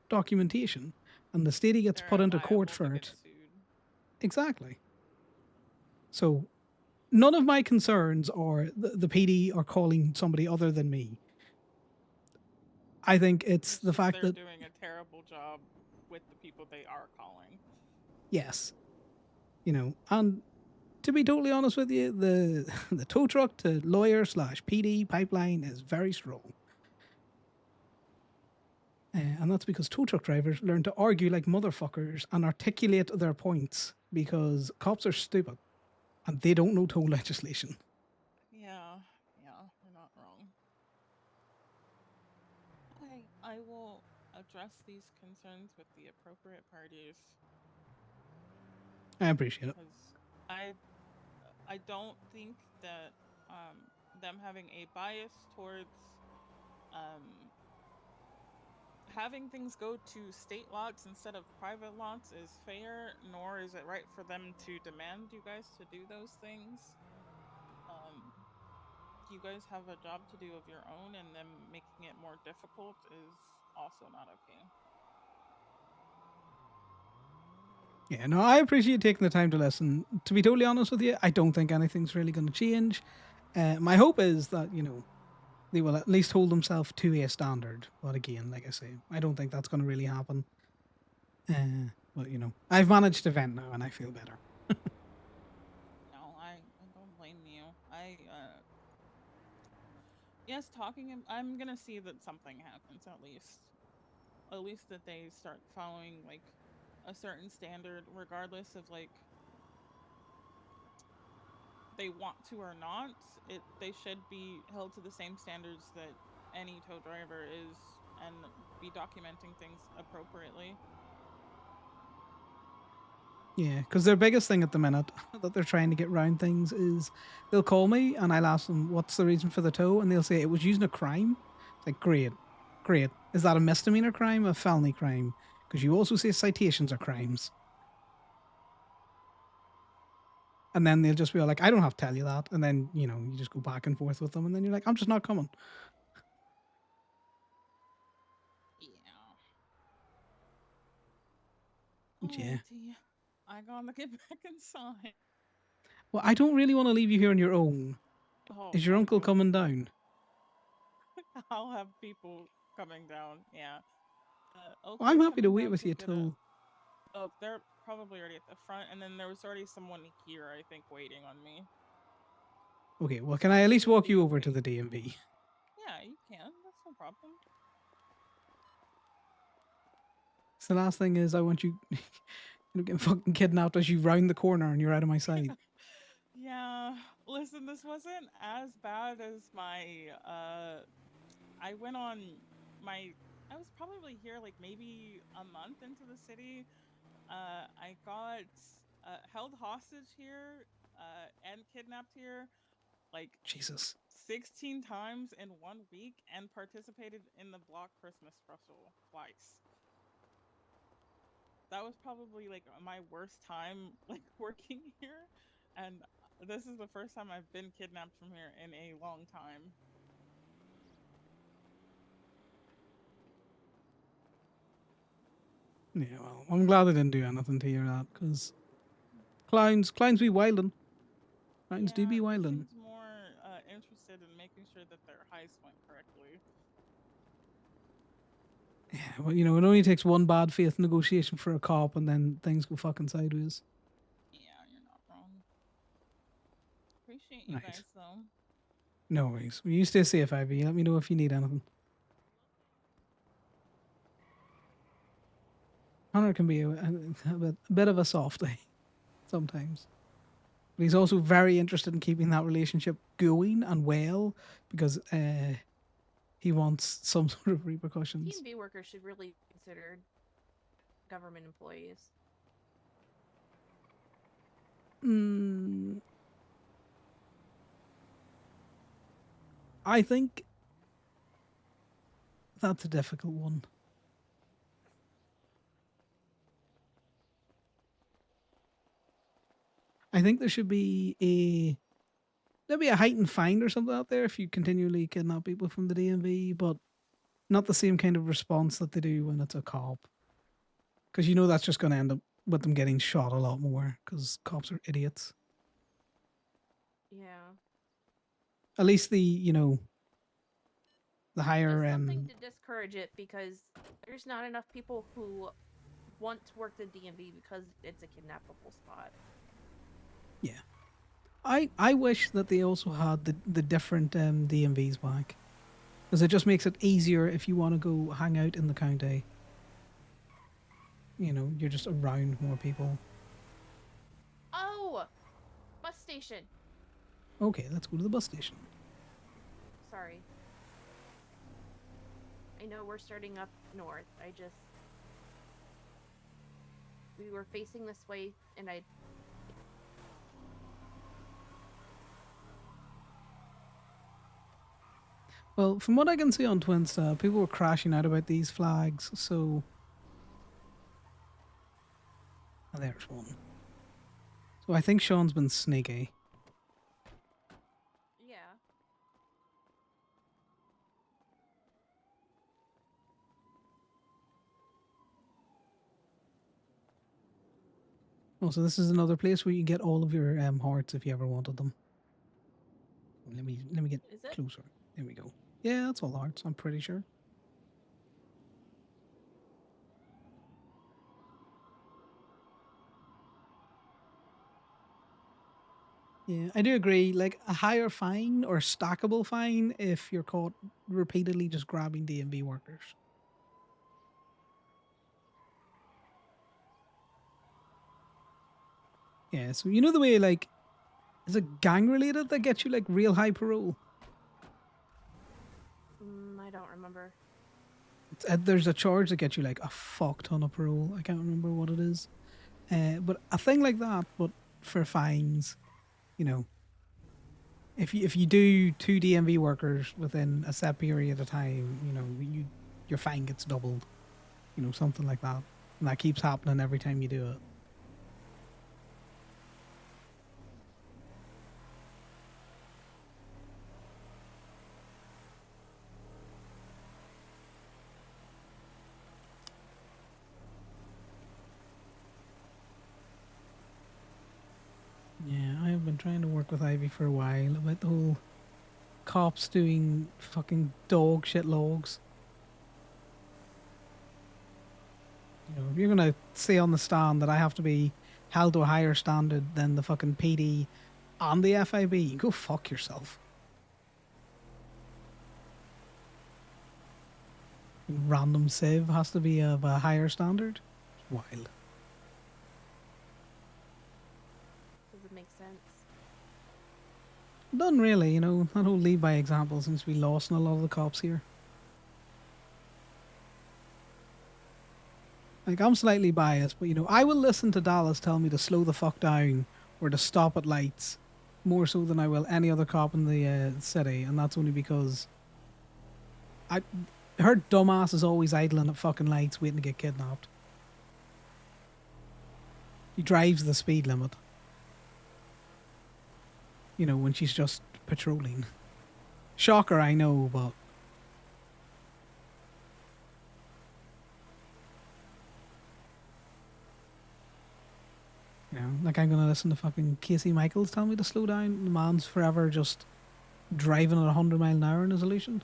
documentation and the statey gets put into court for it, exactly. So none of my concerns are the PD are calling somebody other than me. I think it's the fact that they're doing a terrible job with the people they are calling. Yes, and to be totally honest with you, the tow truck to lawyer / PD pipeline is very strong. And that's because tow truck drivers learn to argue like motherfuckers and articulate their points, because cops are stupid and they don't know tow legislation. Yeah, you're not wrong. I will address these concerns with the appropriate parties. I appreciate it. Because I don't think that them having a bias towards having things go to state lots instead of private lots is fair, nor is it right for them to demand you guys to do those things. You guys have a job to do of your own, and them making it more difficult is also not okay. Yeah, no, I appreciate taking the time to listen. To be totally honest with you, I don't think anything's really going to change. My hope is that, they will at least hold themselves to a standard. But again, like I say, I don't think that's going to really happen. But, I've managed to vent now and I feel better. No, I don't blame you. Yes, I'm gonna see that something happens at least. At least that they start following like a certain standard, regardless of like they want to or not. They should be held to the same standards that any tow driver is, and be documenting things appropriately. Yeah, because their biggest thing at the minute that they're trying to get around things is they'll call me and I'll ask them, what's the reason for the tow? And they'll say, it was using a crime. It's like, great. Is that a misdemeanor crime, a felony crime? Because you also say citations are crimes. And then they'll just be like, I don't have to tell you that. And then, you know, you just go back and forth with them. And then you're like, I'm just not coming. Yeah. Yeah. Alrighty. I gotta get back inside. Well, I don't really want to leave you here on your own. Oh, Is your no, uncle no. coming down? I'll have people coming down. Yeah. Well, I'm Oakley's happy to coming wait down with to you get till... Oh, they're probably already at the front, and then there was already someone here, I think, waiting on me. Okay, well, can I at least walk you over to the DMV? Yeah, you can. That's no problem. So the last thing is I want you getting fucking kidnapped as you round the corner and you're out of my sight. Yeah. Listen, this wasn't as bad as my I went on my I was probably here like maybe a month into the city. I got held hostage here and kidnapped here like Jesus. 16 times in 1 week and participated in the Block Christmas special twice. That was probably like my worst time like working here, and this is the first time I've been kidnapped from here in a long time. Yeah, well, I'm glad they didn't do anything to hear that, because clowns be wildin'. Clowns do be They wildin'. seemed more interested in making sure that their heist went correctly. Yeah, well, you know, it only takes one bad faith negotiation for a cop and then things go fucking sideways. Yeah, you're not wrong. Appreciate you Right. guys though. No worries. Well, you stay safe, Ivy. Let me know if you need anything. Connor can be a bit of a softie sometimes. But he's also very interested in keeping that relationship going and well because he wants some sort of repercussions. DMV workers should really be considered government employees. I think that's a difficult one. I think there should be there'll be a heightened fine or something out there if you continually kidnap people from the DMV, but not the same kind of response that they do when it's a cop. Because you know that's just going to end up with them getting shot a lot more because cops are idiots. Yeah. At least the higher Just something to discourage it, because there's not enough people who want to work the DMV because it's a kidnappable spot. Yeah. I wish that they also had the different DMVs back. Because it just makes it easier if you want to go hang out in the county. You know, you're just around more people. Oh! Bus station! Okay, let's go to the bus station. Sorry. I know we're starting up north. We were facing this way, and Well, from what I can see on Twinstar, people were crashing out about these flags, so... Oh, there's one. So I think Sean's been sneaky. Yeah. Oh, so this is another place where you get all of your hearts if you ever wanted them. Let me get Is it? closer. There we go. Yeah, that's all hearts, I'm pretty sure. Yeah, I do agree. Like a higher fine or stackable fine if you're caught repeatedly just grabbing DMV workers. Yeah, so you know the way like is it gang related that gets you like real high parole? I don't remember. There's a charge that gets you like a fuck ton of parole. I can't remember what it is. But a thing like that, but for fines, you know, if you do 2 DMV workers within a set period of time, you know, your fine gets doubled. You know, something like that. And that keeps happening every time you do it. Yeah, I've been trying to work with Ivy for a while about the whole cops doing fucking dog shit logs. You know, if you're gonna say on the stand that I have to be held to a higher standard than the fucking PD and the FIB, go fuck yourself. Random civ has to be of a higher standard. It's wild. Does it make sense? Done really, you know, that whole lead by example seems to be lost in a lot of the cops here. Like, I'm slightly biased, but you know, I will listen to Dallas tell me to slow the fuck down or to stop at lights more so than I will any other cop in the city, and that's only because her dumbass is always idling at fucking lights waiting to get kidnapped. He drives the speed limit. You know, when she's just patrolling. Shocker, I know, but you know, like I'm gonna listen to fucking Casey Michaels tell me to slow down. The man's forever just driving at 100 mile an hour in his illusion.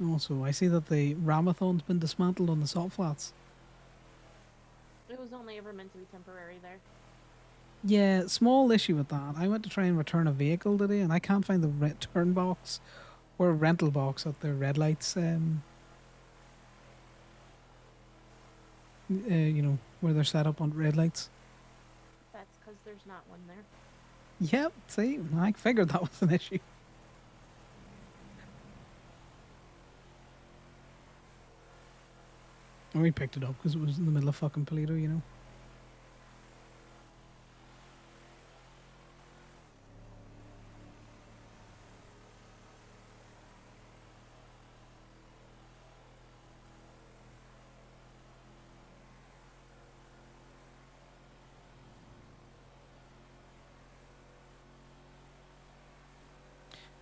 Also, I see that the Ramathon's been dismantled on the salt flats. It was only ever meant to be temporary there. Yeah, small issue with that. I went to try and return a vehicle today, and I can't find the return box or rental box at the red lights. You know, where they're set up on red lights. That's because there's not one there. Yep. See, I figured that was an issue. And we picked it up because it was in the middle of fucking Toledo, you know.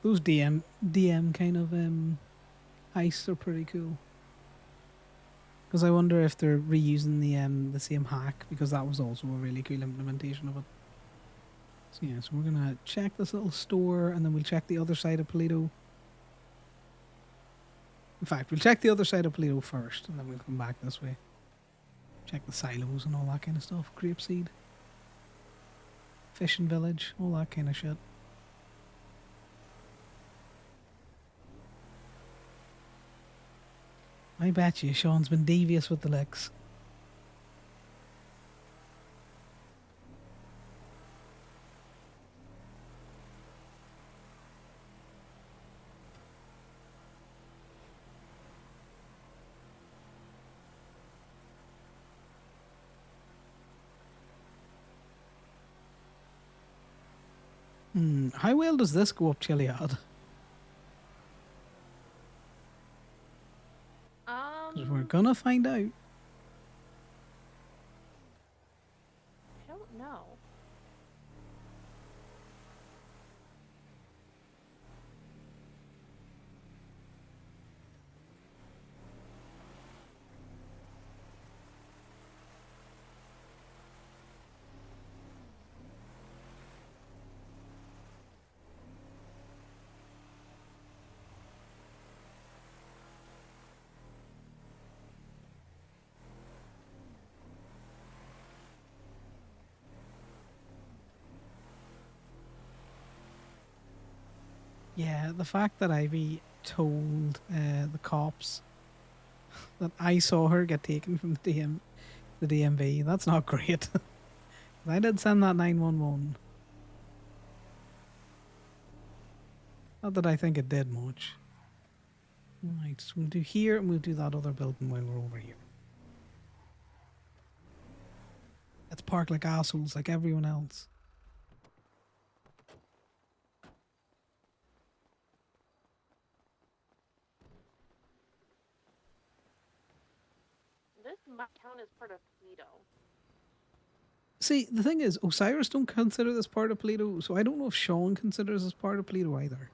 Those DM kind of heists are pretty cool. Because I wonder if they're reusing the same hack, because that was also a really cool implementation of it. So yeah, so we're gonna check this little store, and then we'll check the other side of Toledo. In fact, we'll check the other side of Toledo first, and then we'll come back this way. Check the silos and all that kind of stuff. Grapeseed, fishing village, all that kind of shit. I bet you Sean's been devious with the licks. How well does this go up Chiliad? Because we're gonna find out. I don't know. Yeah, the fact that Ivy told the cops that I saw her get taken from the DMV, that's not great. I did send that 911. Not that I think it did much. Right, so we'll do here and we'll do that other building while we're over here. park like assholes like everyone else. This might count as part of Pluto. See, the thing is, Osiris don't consider this part of Pluto, so I don't know if Sean considers this part of Pluto either.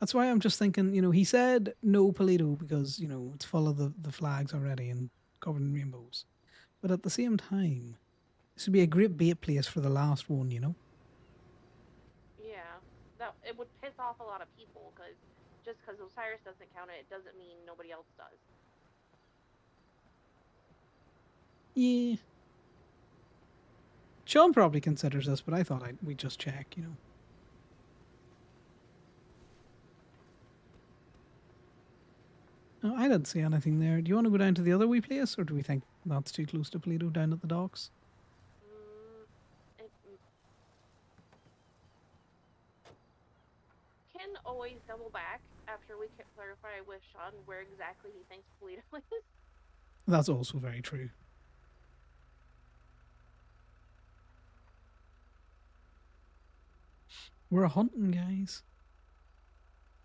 That's why I'm just thinking, he said no Polito because, it's full of the flags already and covered in rainbows. But at the same time, this would be a great bait place for the last one, Yeah, that it would piss off a lot of people because just because Osiris doesn't count it doesn't mean nobody else does. Yeah. Sean probably considers this, but I thought we'd just check, No, I didn't see anything there. Do you want to go down to the other wee place, or do we think that's too close to Polito down at the docks? Can always double back after we clarify with Sean where exactly he thinks Polito is. That's also very true. We're hunting, guys.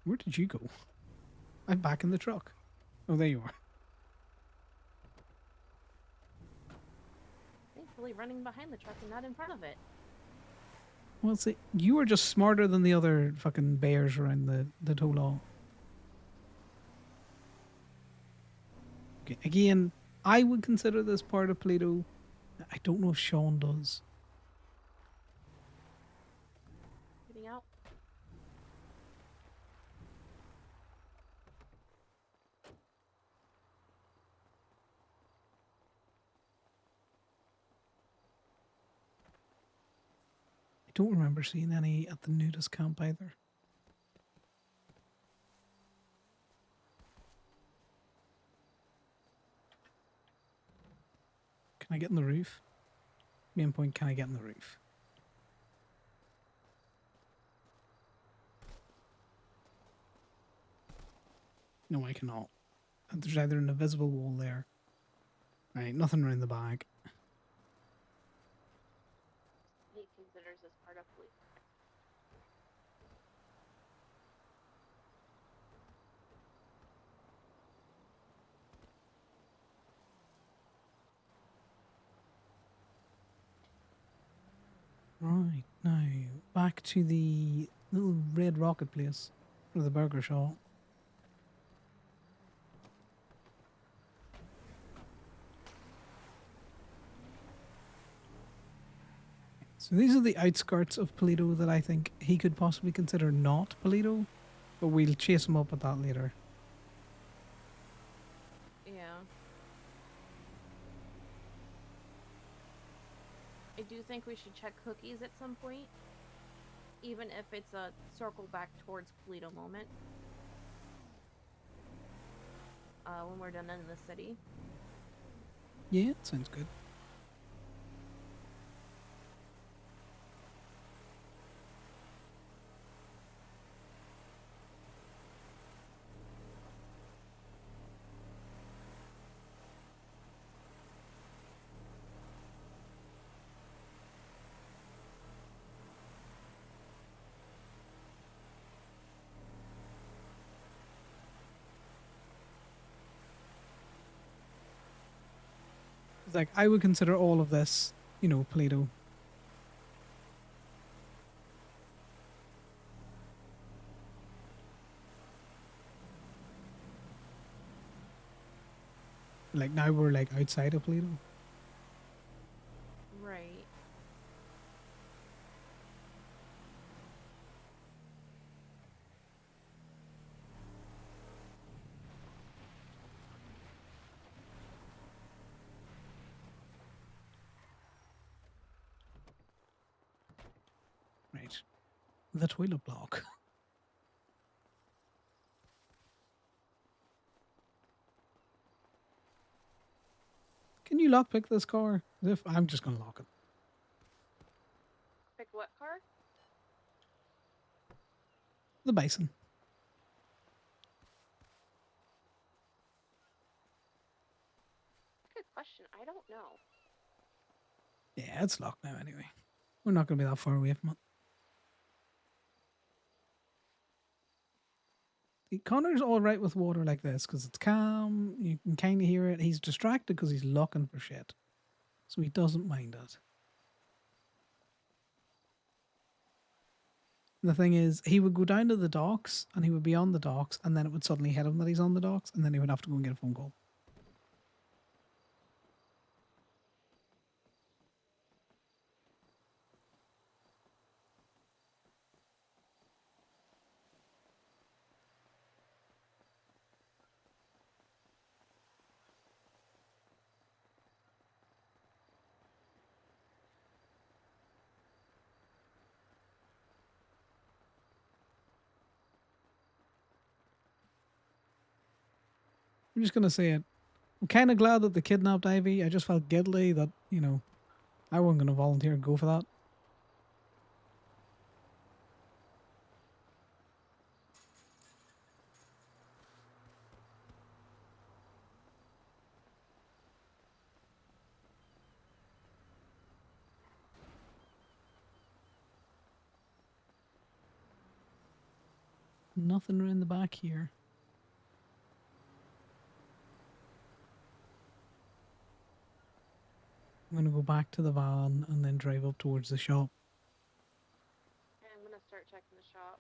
Where did you go? I'm back in the truck. Oh, there you are. Thankfully running behind the truck and not in front of it. Well, see, you were just smarter than the other fucking bears around the toll. Okay, again, I would consider this part of Pluto. I don't know if Sean does. Getting out. I don't remember seeing any at the nudist camp either. Can I get in the roof? Main point, can I get in the roof? No, I cannot. There's either an invisible wall there. Right, nothing around the bag. He considers this part of Pluto. Right, now, back to the little red rocket place. Or the burger shop. So these are the outskirts of Polito that I think he could possibly consider not Polito. But we'll chase him up at that later. Yeah. I do think we should check cookies at some point. Even if it's a circle back towards Polito moment. When we're done in the city. Yeah, sounds good. It's like, I would consider all of this, Polito. Like, now we're, like, outside of Polito. Right. Right. The toilet block. Can you lockpick this car? As if I'm just gonna lock it. Pick what car? The bison. Good question. I don't know. Yeah, it's locked now anyway. We're not going to be that far away from it. See, Connor's all right with water like this because it's calm. You can kind of hear it. He's distracted because he's looking for shit. So he doesn't mind it. The thing is, he would go down to the docks and he would be on the docks and then it would suddenly hit him that he's on the docks and then he would have to go and get a phone call. I'm just going to say it. I'm kind of glad that they kidnapped Ivy. I just felt guilty that, you know, I wasn't going to volunteer and go for that. Nothing around the back here. I'm going to go back to the van and then drive up towards the shop. And I'm gonna start checking the shop.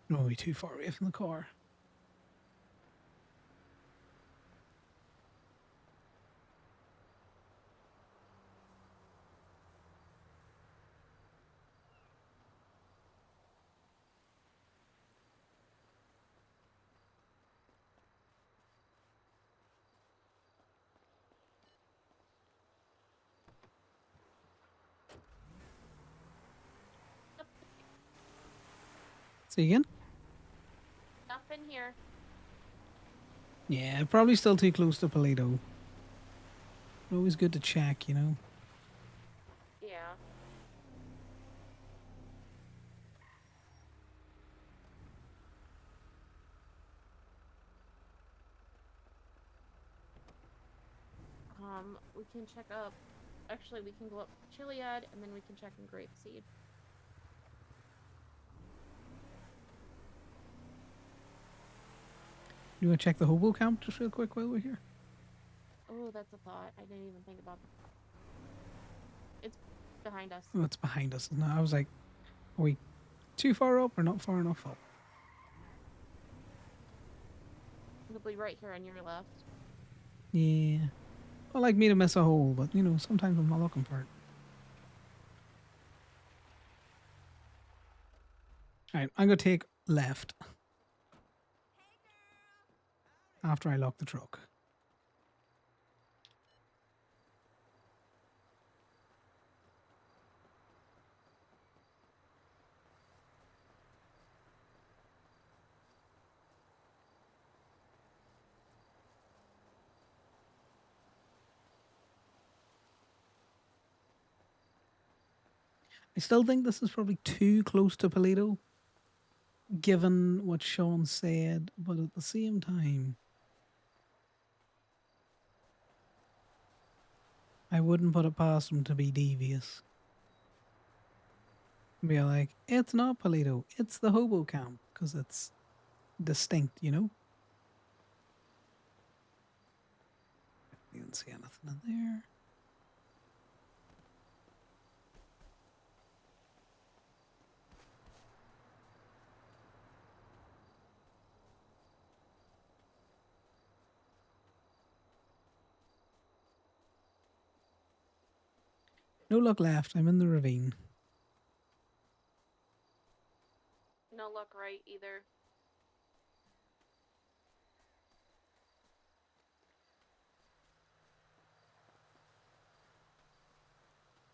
Don't want to be too far away from the car. See again? Nothing here. Yeah, probably still too close to Paleto. Always good to check, you know. Yeah. We can check up. Actually, we can go up Chiliad and then we can check in Grapeseed. You want to check the hobo camp just real quick while we're here? Oh, that's a thought. I didn't even think about. It's behind us. Oh, it's behind us. No, I was like, are we too far up or not far enough up? It'll be right here on your left. Yeah. I like me to miss a hole, but you know, sometimes I'm not looking for it. Alright, I'm gonna take left. After I lock the truck. I still think this is probably too close to Paleto, given what Sean said, but at the same time, I wouldn't put it past him to be devious. Be like, it's not Paleto, it's the hobo camp, because it's distinct, you know? You didn't see anything in there. No luck left. I'm in the ravine. No luck right either.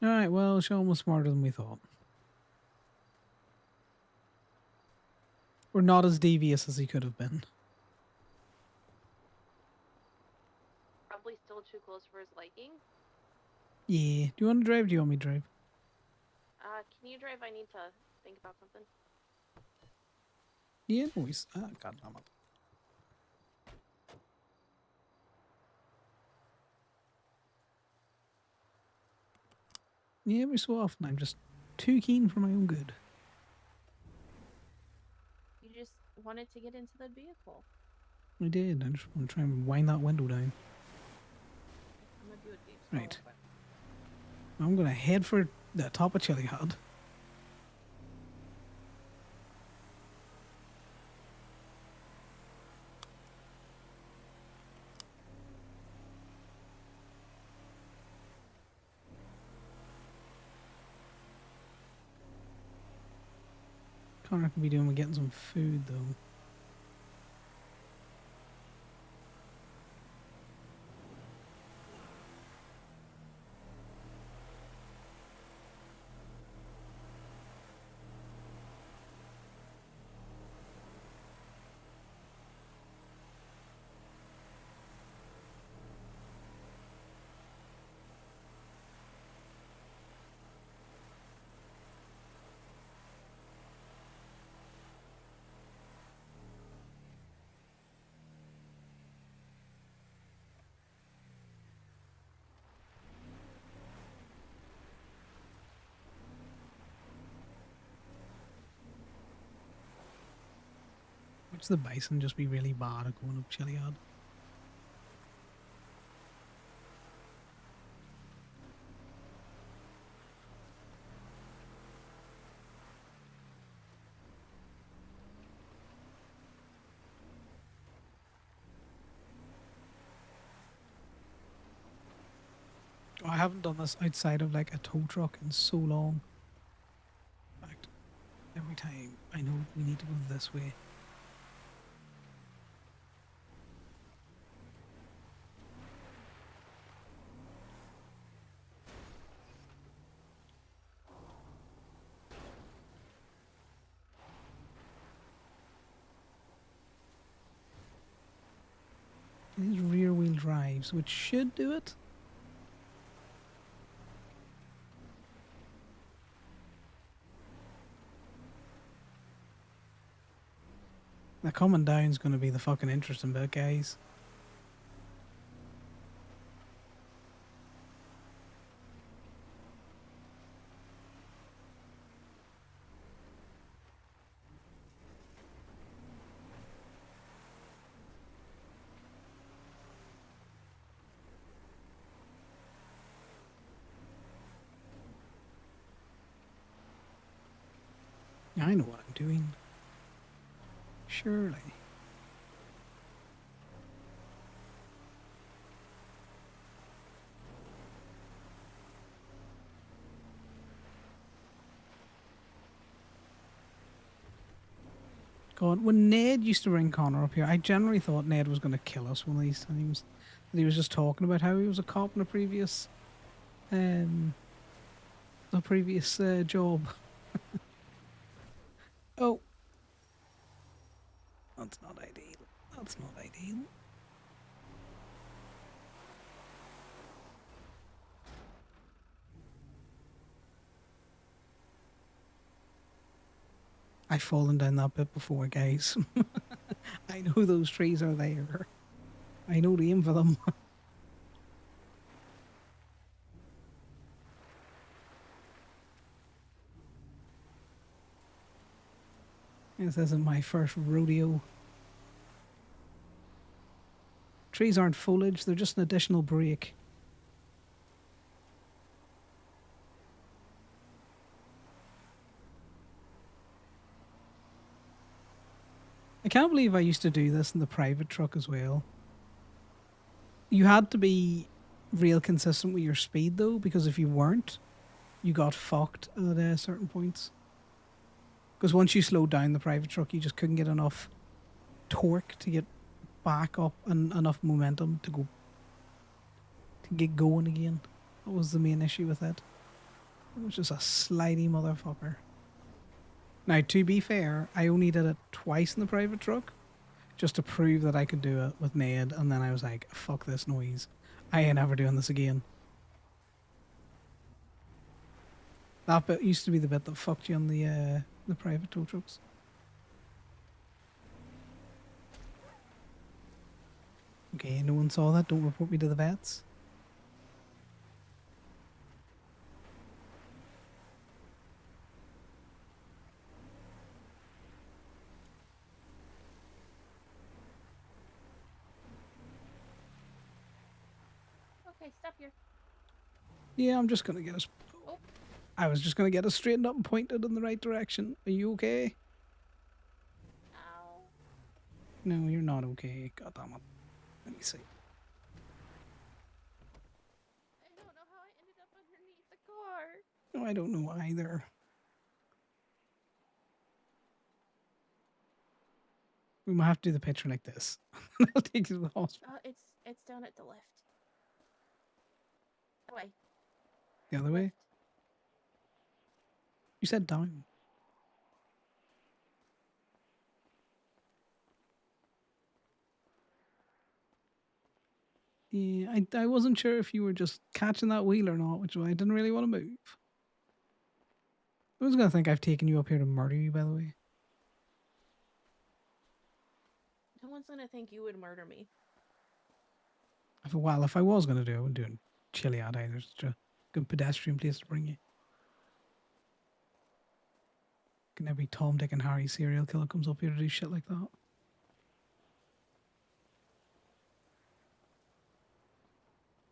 Alright, well, Sean was smarter than we thought. Or not as devious as he could have been. too close for his liking. Yeah. Do you want to drive? Do you want me to drive? Can you drive? I need to think about something. Yeah, boys. Ah, God damn it. Yeah, every so often I'm just too keen for my own good. You just wanted to get into the vehicle. I did. I just want to try and wind that window down. I'm gonna do a deep scroll. Right. I'm going to head for the top of Chili Hut. Connor could be doing with getting some food, though. Watch the bison just be really bad at going up Chili Hut. Oh, I haven't done this outside of like a tow truck in so long. In fact, every time I know we need to go this way. These rear wheel drives, which should do it. The coming down's going to be the fucking interesting bit, guys. I know what I'm doing. Surely. God, when Ned used to bring Connor up here, I generally thought Ned was going to kill us one of these times. That he was just talking about how he was a cop in a previous, job. Oh, that's not ideal. That's not ideal. I've fallen down that bit before, guys. I know those trees are there. I know the aim for them. This isn't my first rodeo. Trees aren't foliage, they're just an additional break. I can't believe I used to do this in the private truck as well. You had to be real consistent with your speed though, because if you weren't, you got fucked at certain points. Because once you slowed down the private truck, you just couldn't get enough torque to get back up and enough momentum to get going again. That was the main issue with it. It was just a slidey motherfucker. Now, to be fair, I only did it twice in the private truck, just to prove that I could do it with Ned, and then I was like, fuck this noise. I ain't ever doing this again. That bit used to be the bit that fucked you on the private tow trucks. Okay, no one saw that. Don't report me to the vets. Okay, stop here. Yeah, I'm just gonna get us. Oh. I was just gonna get us straightened up and pointed in the right direction. Are you okay? Ow. No, you're not okay. God damn it. Let me see. I don't know how I ended up underneath the car. No, I don't know either. We might have to do the picture like this. I'll take you to the hospital. It's down at the left. That way. The other way? Left. You said down. Yeah, I wasn't sure if you were just catching that wheel or not, which is why I didn't really want to move. I was gonna think I've taken you up here to murder you, by the way. No one's gonna think you would murder me. Well, if I was gonna do it, I wouldn't do it in Chiliad either. It's such a good pedestrian place to bring you. And every Tom, Dick, and Harry serial killer comes up here to do shit like that.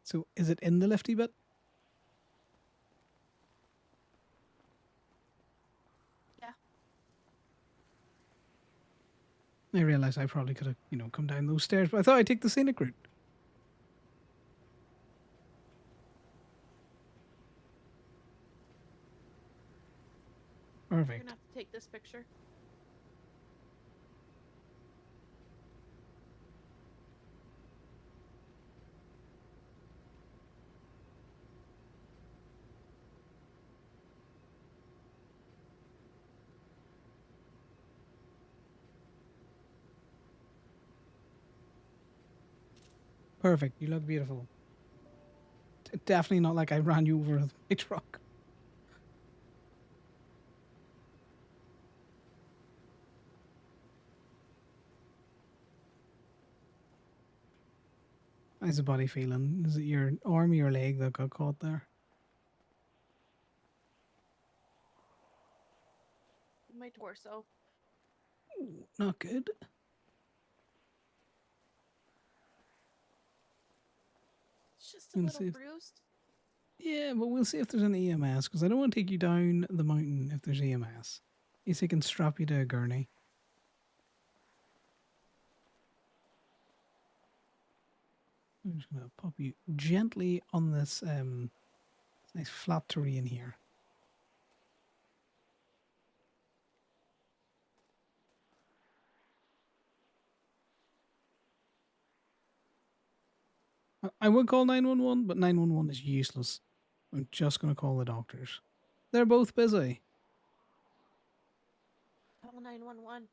So, is it in the lifty bit? Yeah. I realised I probably could have, come down those stairs, but I thought I'd take the scenic route. You're Perfect. gonna have to take this picture. Perfect. You look beautiful. Definitely not like I ran you over with my truck. How's the body feeling? Is it your arm or your leg that got caught there? My torso. Ooh, not good. It's just a We'll little see if- bruised. Yeah, but we'll see if there's an EMS, because I don't want to take you down the mountain if there's EMS. Yes, they can strap you to a gurney. I'm just going to pop you gently on this nice flat terrain here. I would call 911, but 911 is useless. I'm just going to call the doctors. They're both busy. Call 911.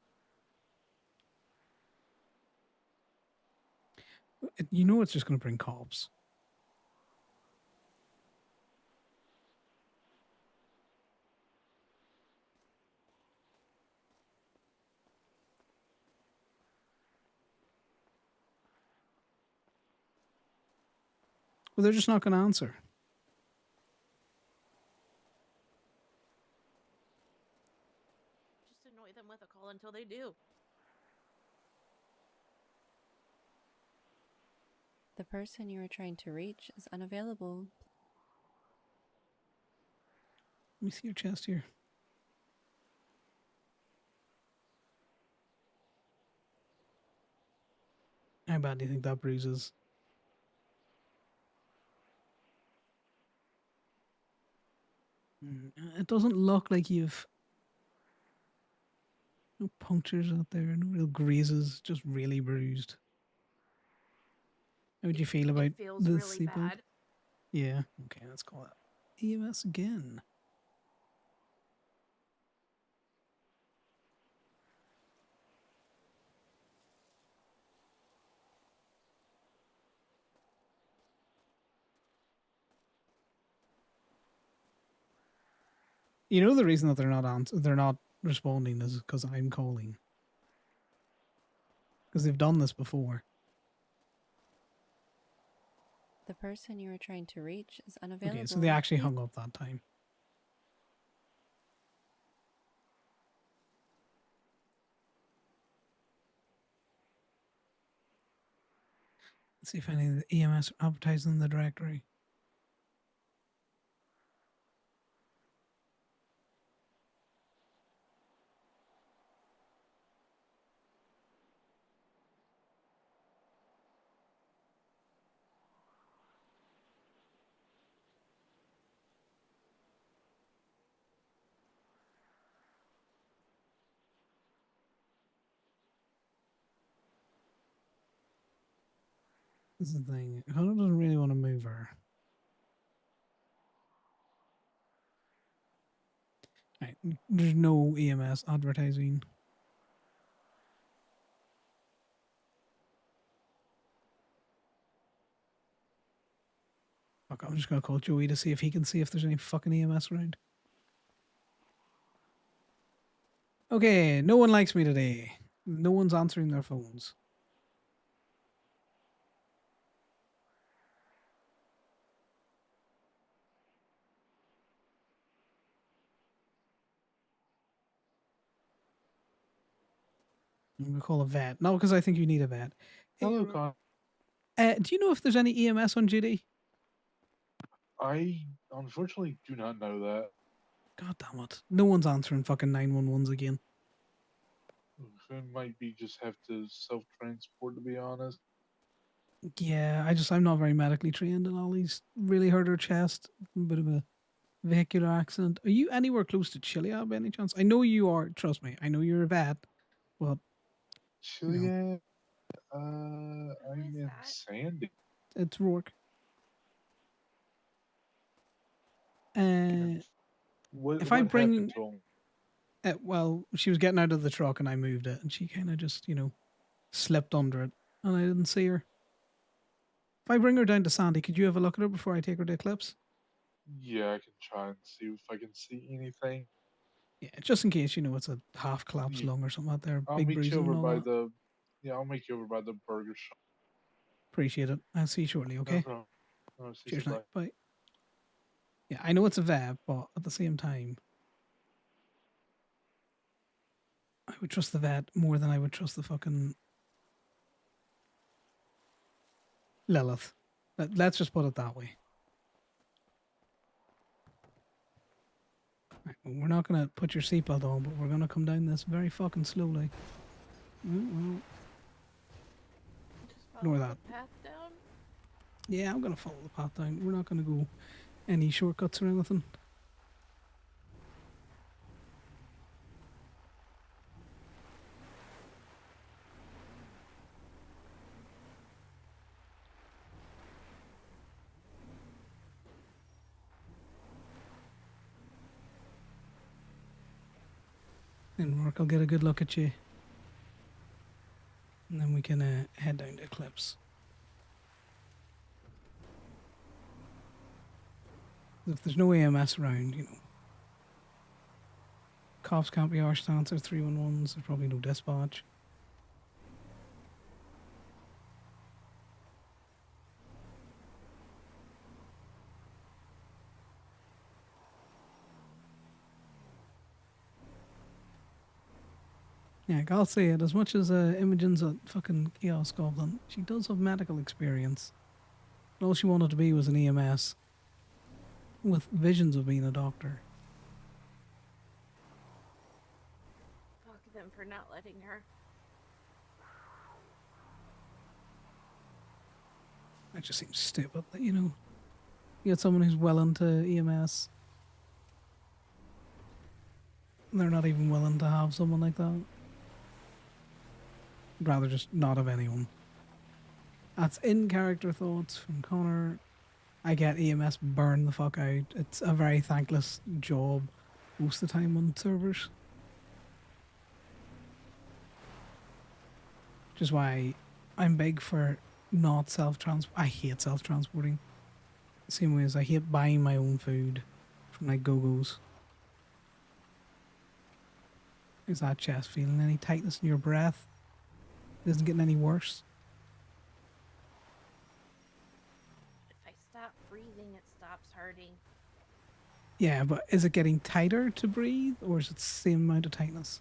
You know it's just going to bring cops. Well, they're just not going to answer. Just annoy them with a call until they do. The person you are trying to reach is unavailable. Let me see your chest here. How bad do you think that bruises? It doesn't look like you've no punctures out there, no real grazes, just really bruised. How would you feel about It feels the really seatbelt? bad. Yeah. Okay, let's call it EMS again. You know the reason that they're not responding is because I'm calling. Because they've done this before. The person you are trying to reach is unavailable. Okay, so they actually Please- hung up that time. Let's see if any of the EMS are advertising in the directory. This is the thing. Connor doesn't really want to move her. Right. There's no EMS advertising. Fuck, I'm just gonna call Joey to see if he can see if there's any fucking EMS around. Okay, no one likes me today. No one's answering their phones. I'm gonna call a vet. Not because I think you need a vet. Hello, Con. Do you know if there's any EMS on duty? I unfortunately do not know that. God damn it. No one's answering fucking 911s again. It might be just have to self-transport, to be honest. Yeah, I'm not very medically trained, and Ollie's really hurt her chest. A bit of a vehicular accident. Are you anywhere close to Chiliad by any chance? I know you are. Trust me. I know you're a vet, but Chiliad? Who I'm is in that? Sandy. it's Rourke. What If I happened bring, to him? well, she was getting out of the truck and I moved it, and she kind of just, slipped under it, and I didn't see her. If I bring her down to Sandy, could you have a look at her before I take her to Eclipse? Yeah, I can try and see if I can see anything. Yeah, just in case, it's a half collapsed Yeah. lung or something out there, I'll big meet you bruising over and all by that. the. Yeah, I'll meet you over by the burger shop. Appreciate it. I'll see you shortly, No okay? problem. No, see you, Cheers, bye. night. Bye. Yeah, I know it's a vet, but at the same time, I would trust the vet more than I would trust the fucking Lilith. Let's just put it that way. Right, well, we're not going to put your seatbelt on, but we're going to come down this very fucking slowly. Well, Just Ignore follow that. the path down. yeah, I'm going to follow the path down. We're not going to go any shortcuts or anything. And Mark will get a good look at you. And then we can head down to Eclipse. If there's no AMS around, cops can't be arsed to answer 311s. There's probably no dispatch. Yeah, I'll say it. As much as Imogen's a fucking Chaos Goblin, she does have medical experience. And all she wanted to be was an EMS with visions of being a doctor. Fuck them for not letting her. That just seems stupid that, you get someone who's well into EMS. And they're not even willing to have someone like that. I'd rather just not have anyone. That's in character thoughts from Connor. I get EMS burn the fuck out. It's a very thankless job most of the time on servers. Which is why I'm big for not self-transport. I hate self-transporting. Same way as I hate buying my own food from like Go-Go's. Is that chest feeling any tightness in your breath? It isn't getting any worse. If I stop breathing, it stops hurting. Yeah, but is it getting tighter to breathe, or is it the same amount of tightness?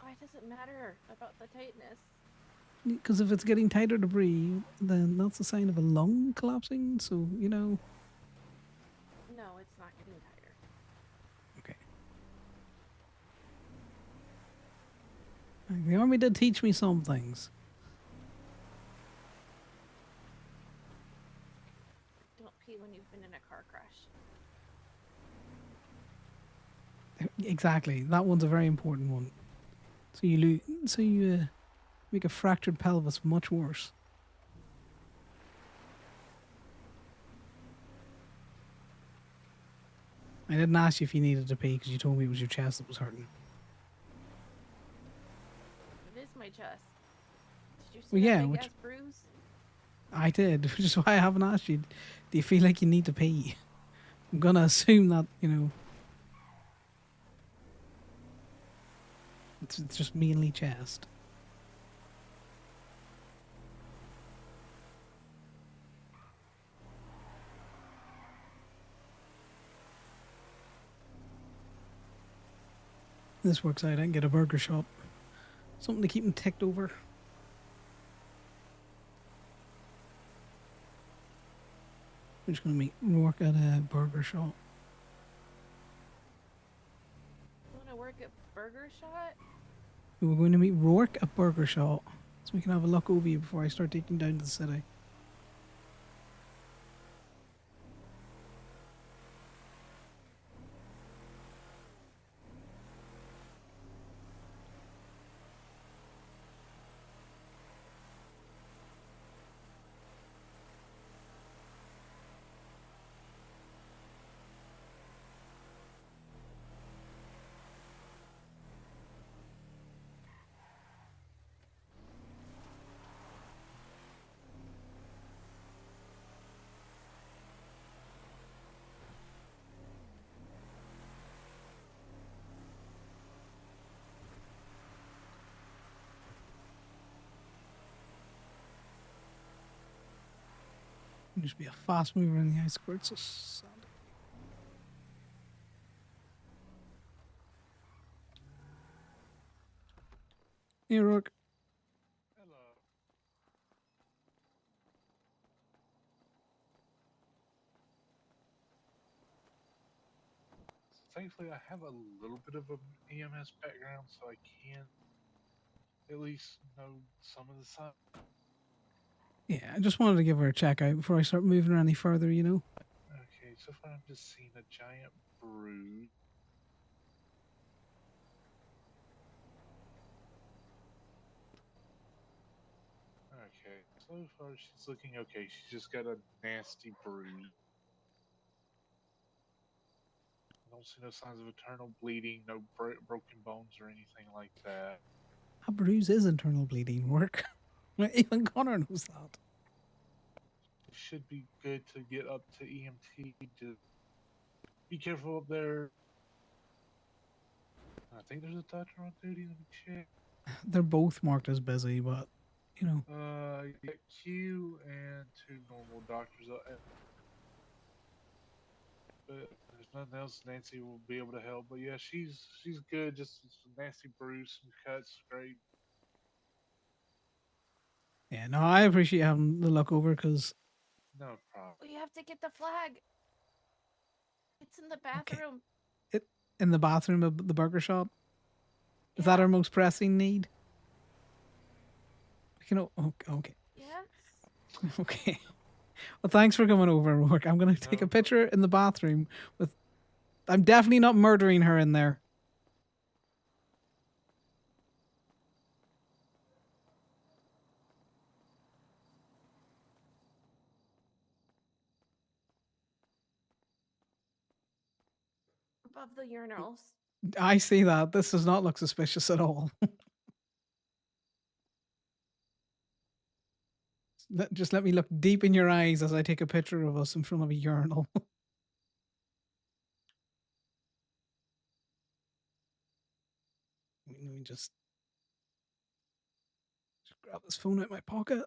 Why does it matter about the tightness? Because if it's getting tighter to breathe, then that's a sign of a lung collapsing. So, you know. No, it's not getting tighter. Okay. The army did teach me some things. Don't pee when you've been in a car crash. Exactly. That one's a very important one. So you make a fractured pelvis much worse. I didn't ask you if you needed to pee because you told me it was your chest that was hurting. It is my chest. Did you see Well, that yeah, big which ass bruise? I did, which is why I haven't asked you. Do you feel like you need to pee? I'm gonna assume that, you know, it's just mainly chest. This works out. I can get a burger shop. Something to keep him ticked over. I'm just gonna meet Rourke at a burger shop. You want to work at Burger Shot? We're going to meet Rourke at burger shop, so we can have a look over you before I start taking down to the city. Just be a fast mover in the outskirts of Sandy. Hey, Rourke. Hello. Thankfully, I have a little bit of an EMS background, so I can at least know some of the signs. Yeah, I just wanted to give her a check out before I start moving her any further, you know? Okay, so far I'm just seeing a giant bruise. Okay, so far she's looking okay. She's just got a nasty bruise. I don't see no signs of internal bleeding, no broken bones or anything like that. A bruise is internal bleeding, Rourke. Even Connor knows that. It should be good to get up to EMT. Just be careful up there. I think there's a doctor on duty. Let me check. They're both marked as busy, but, you know. You got Q and two normal doctors. But if there's nothing else, Nancy will be able to help. But yeah, she's good. Just some nasty bruise, some cuts, great. Yeah, no, I appreciate having the look over because, No problem. We have to get the flag. It's in the okay, bathroom. it in the bathroom of the burger shop. Is that Yeah. our most pressing need? You know, okay, Yes. okay. Well, thanks for coming over, Rourke. I'm gonna take No a picture in the bathroom with. I'm definitely not murdering her in there. Above the urinals. I see that. This does not look suspicious at all. Just let me look deep in your eyes as I take a picture of us in front of a urinal. me just grab this phone out of my pocket.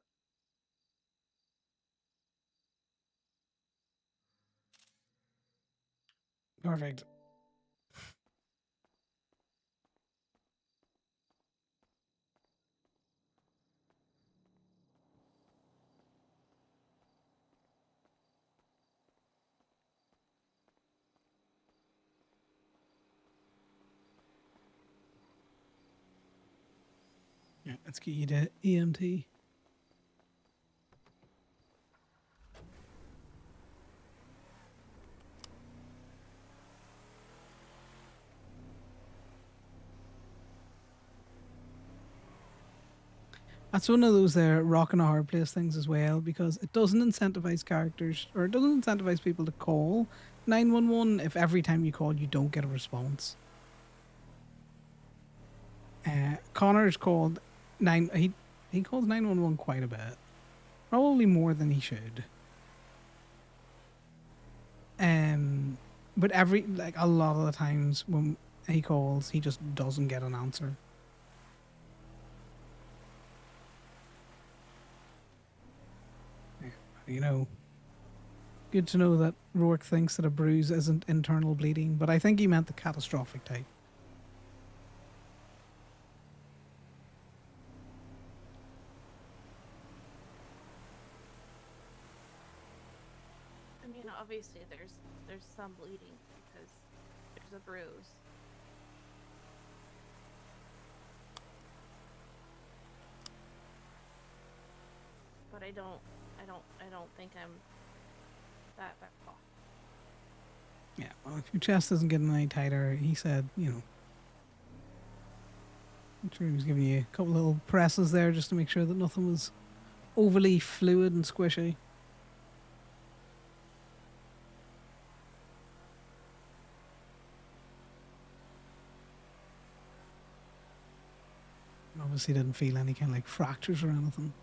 Perfect. Yeah, let's get you to EMT. That's one of those rock and a hard place things as well, because it doesn't incentivize characters, or it doesn't incentivize people to call 911 if every time you call you don't get a response. Connor's called he calls 911 quite a bit, probably more than he should. But a lot of the times when he calls, he just doesn't get an answer. You know, good to know that Rourke thinks that a bruise isn't internal bleeding, but I think he meant the catastrophic type. I mean, obviously there's some bleeding because there's a bruise. But I don't think I'm that bad off. Yeah, well, if your chest isn't getting any tighter, he said, you know. I'm sure he was giving you a couple little presses there just to make sure that nothing was overly fluid and squishy. Obviously didn't feel any kind of like fractures or anything.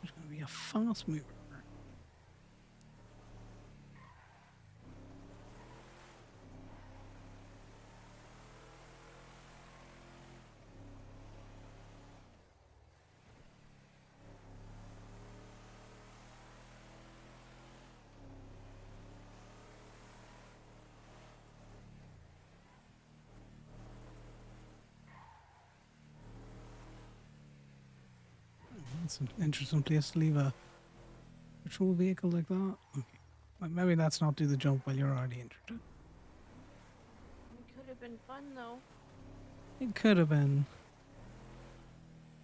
There's going to be a fast mover. That's an interesting place to leave a patrol vehicle like that. Okay. Well, maybe let's not do the jump while you're already injured. It could have been fun though. It could have been.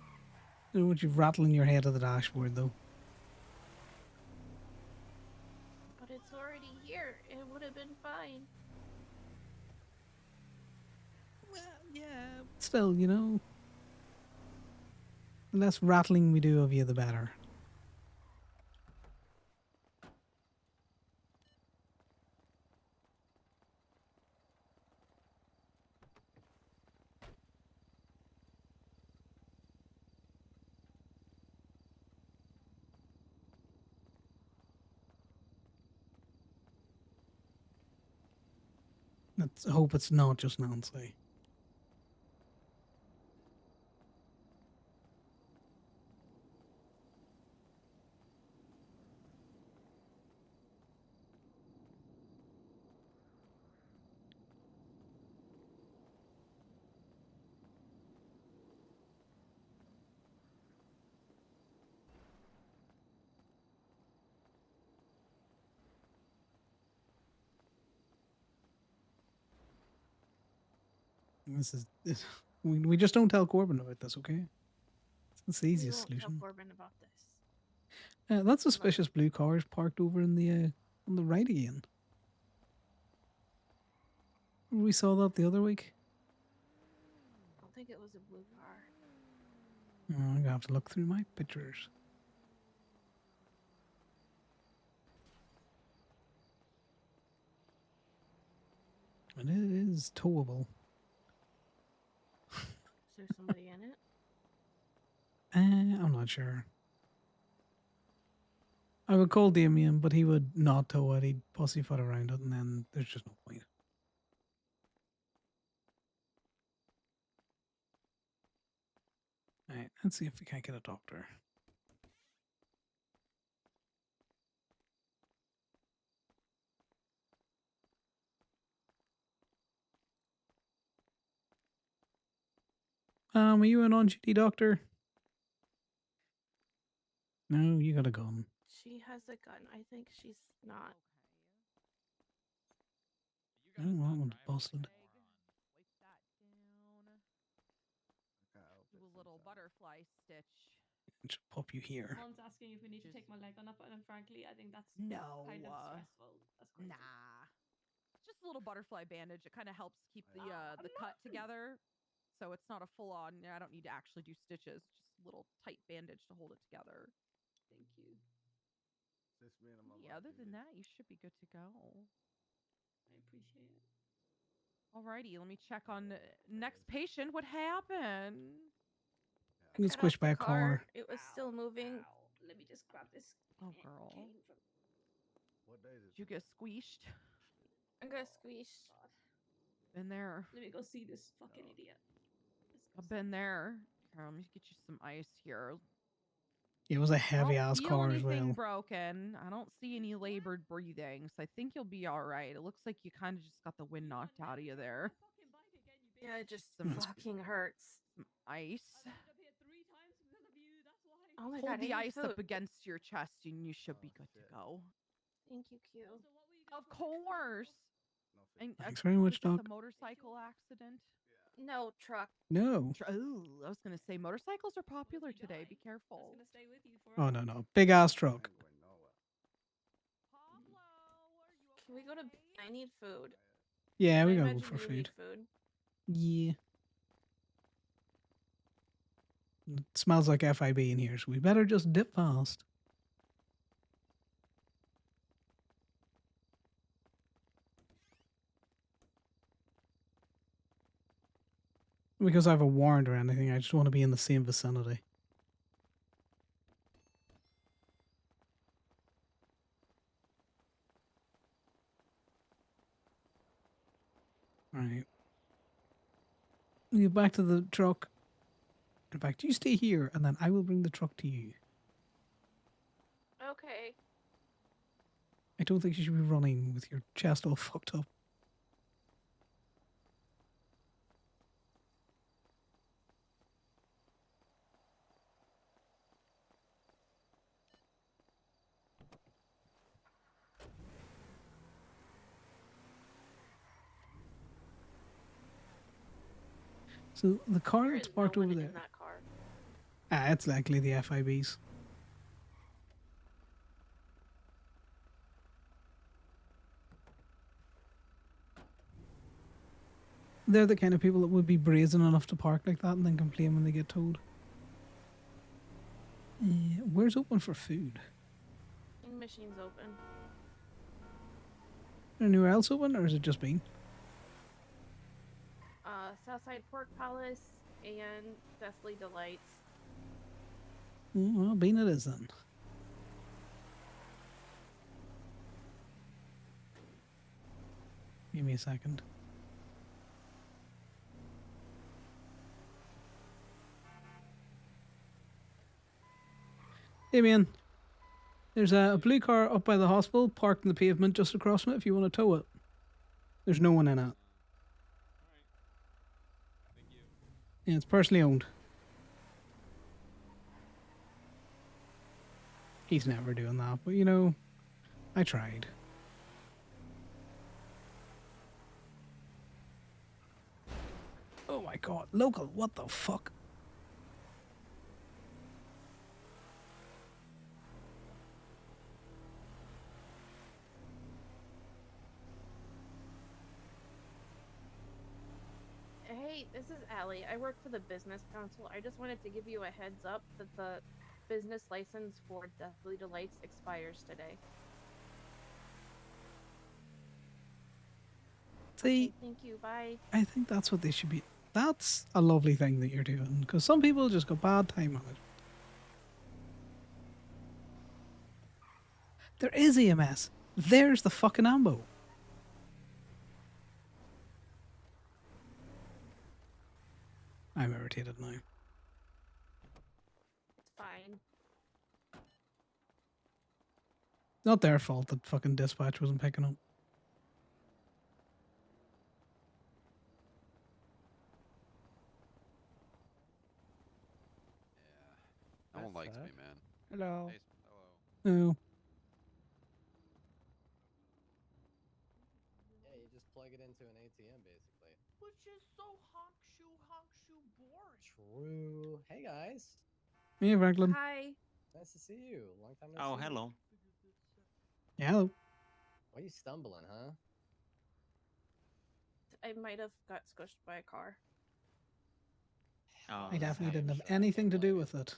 I don't want you rattling your head at the dashboard though. But it's already here. It would have been fine. Well, yeah, but still, you know. The less rattling we do of you, the better. Let's hope it's not just Nancy. This is we just don't tell Corbin about this, okay? It's the We easiest won't tell solution. Corbin about this. That suspicious blue car is parked over in the on the right again. We saw that the other week. I don't think it was a blue car. Oh, I'm gonna have to look through my pictures. And it is towable. Is there somebody in it? I'm not sure. I would call Damien, but he would not tow it. He'd pussyfoot around it, and then there's just no point. Alright, let's see if we can't get a doctor. Are you an on-duty doctor? No, you got a gun. She has a gun. I think she's not. Oh, that one's busted. Wipe that down. Do a little butterfly stitch. Should pop you here. Mom's asking if we need to take my leg on up, and frankly, I think that's No. kind of stressful. That's crazy. Nah. Just a little butterfly bandage. It kind of helps keep the cut nothing. together. So it's not a full on, I don't need to actually do stitches. Just a little tight bandage to hold it together. Thank you. Yeah, other than that, you should be good to go. I appreciate it. Alrighty, let me check on next patient. What happened? I Let's got push off the by a car. It was still moving. Ow. Let me just grab this. Oh, girl. cane from- Did you get squeezed? I'm gonna squeeze. God. Been there. Let me go see this fucking idiot. I've been there. Here, let me get you some ice here. It was a I heavy don't ass feel car as anything well. broken. I don't see any labored breathing, so I think you'll be all right. It looks like you kind of just got the wind knocked out of you there. Yeah, it just Some fucking hurts. ice. Oh my Hold god, the I need ice food. up against your chest, and you should be good to go. Thank you, Q. Of course. And, Thanks very much, was this Doc. a motorcycle accident? No, truck. No. Oh, I was gonna say motorcycles are popular today. Be careful. Gonna stay with you for Oh no. Big ass truck. Can we go to... I need food. Yeah, And we I gotta go imagine for you need food. food. Yeah. It smells like FIB in here, so we better just dip fast. Because I have a warrant or anything, I just want to be in the same vicinity. Alright. We get back to the truck. In fact, you stay here, and then I will bring the truck to you. Okay. I don't think you should be running with your chest all fucked up. So the car There that's is no parked one over in there. that car. It's likely the FIBs. They're the kind of people that would be brazen enough to park like that and then complain when they get told. Where's open for food? Machine's open. Anywhere else open, or is it just been? Southside Pork Palace and Deathly Delights. Well, bean it is then. Give me a second. Hey man, there's a blue car up by the hospital parked in the pavement just across from it if you want to tow it. There's no one in it. Yeah, it's personally owned. He's never doing that, but you know, I tried. my god, local, what the fuck? Hey, this is Allie. I work for the Business Council. I just wanted to give you a heads up that the business license for Deathly Delights expires today. See, Okay, thank you. Bye. I think that's what they should be. That's a lovely thing that you're doing, because some people just got bad time on it. There is EMS. There's the fucking ambo. I'm irritated now. It's fine. Not their fault that fucking dispatch wasn't picking up. No one likes me, man. Hello. Hey, hello. Oh. Yeah, you just plug it into an ATM basically. Which is so honk shoe boring. True. Hey guys. Hey, Franklin. Hi. Nice to see you. Long time no Oh, see. hello. Yeah, hello. Why you stumbling, huh? I might have got squished by a car. Oh, I definitely didn't have sure, I anything can't to do blame with it.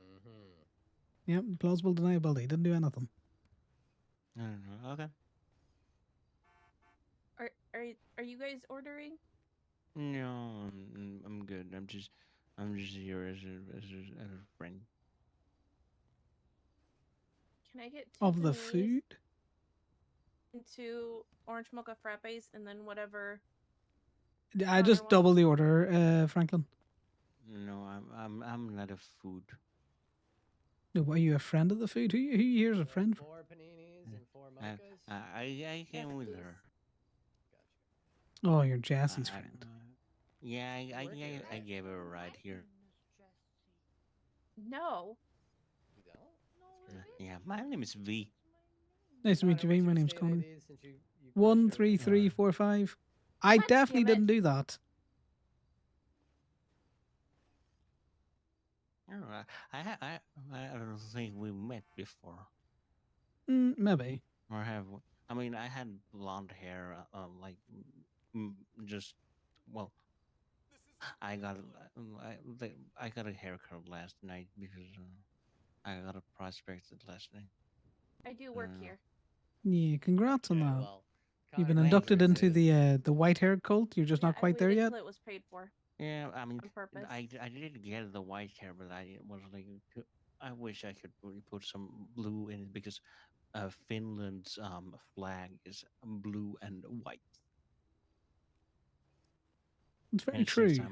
Mm-hmm. Yep, plausible deniability. Didn't do anything. Okay. Are you guys ordering? No, I'm good. I'm just here as a friend. Can I get Of the Tiffany's food? and 2 orange mocha frappes and then whatever? I just Connor double wants? the order, Franklin. No, I'm not a food. No, are you a friend of the food? Who here's a friend? 4 paninis and 4 I mochas. I came with her. Oh, you're Jesse's I- friend. Yeah, work here, I right? gave her a ride here. No. You don't? Yeah, my name is V. Nice to meet you, Connor, V. what's My your name's state Connor. ID since you crashed over here? 13345. I God definitely damn it. didn't do that. I don't think we met before. Maybe. Or have I mean I had blonde hair, like just well, I got I got a haircut last night because I got a prospected last night. I do I work don't know. here. Yeah, congrats on Okay, that. well, You've Connor, been thanks inducted for into saying- the white hair cult. You're just Yeah, not I quite there waited yet. till it was paid for Yeah, I mean on purpose. I did get the white hair, but I was like I wish I could really put some blue in it because Finland's flag is blue and white. It's very And true. since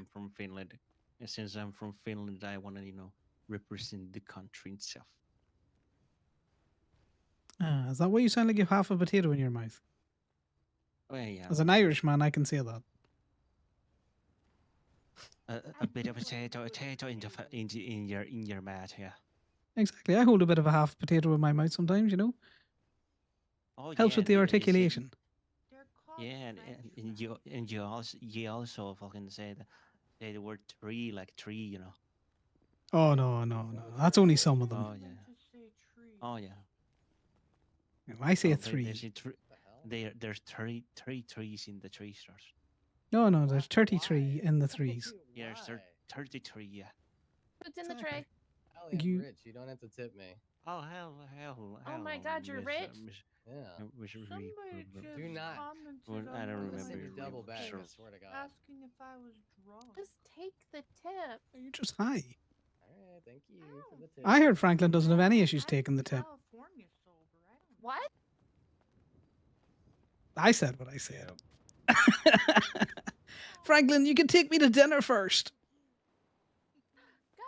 I'm from Finland, I want to represent the country itself. Is that why you sound like you have half a potato in your mouth? Well, yeah, As an Irishman, I can say that. a bit of potato in your mouth, yeah. Exactly. I hold a bit of a half potato in my mouth sometimes, you know? Oh Helps yeah, with the you articulation. yeah, and you also fucking say the word tree like tree, you know. Oh, no. That's only some of them. Oh yeah. Oh yeah. I say Well, three. There's three trees in the tree stars. No, there's 33 in the threes. Yeah, there's 33. Yeah. What's in the tray? Allie, I'm You- rich. You don't have to tip me. Oh hell. Oh my God, you're rich. Yeah. Somebody just Do not. commented I on don't my remember Listen, your you double name, back. sure. I swear to God. asking if I was drunk. Just take the tip. You're just high. All right, thank you for the tip. I heard Franklin doesn't have any issues taking the tip. California sober. I don't What? I said what I said. Franklin, you can take me to dinner first. Gus.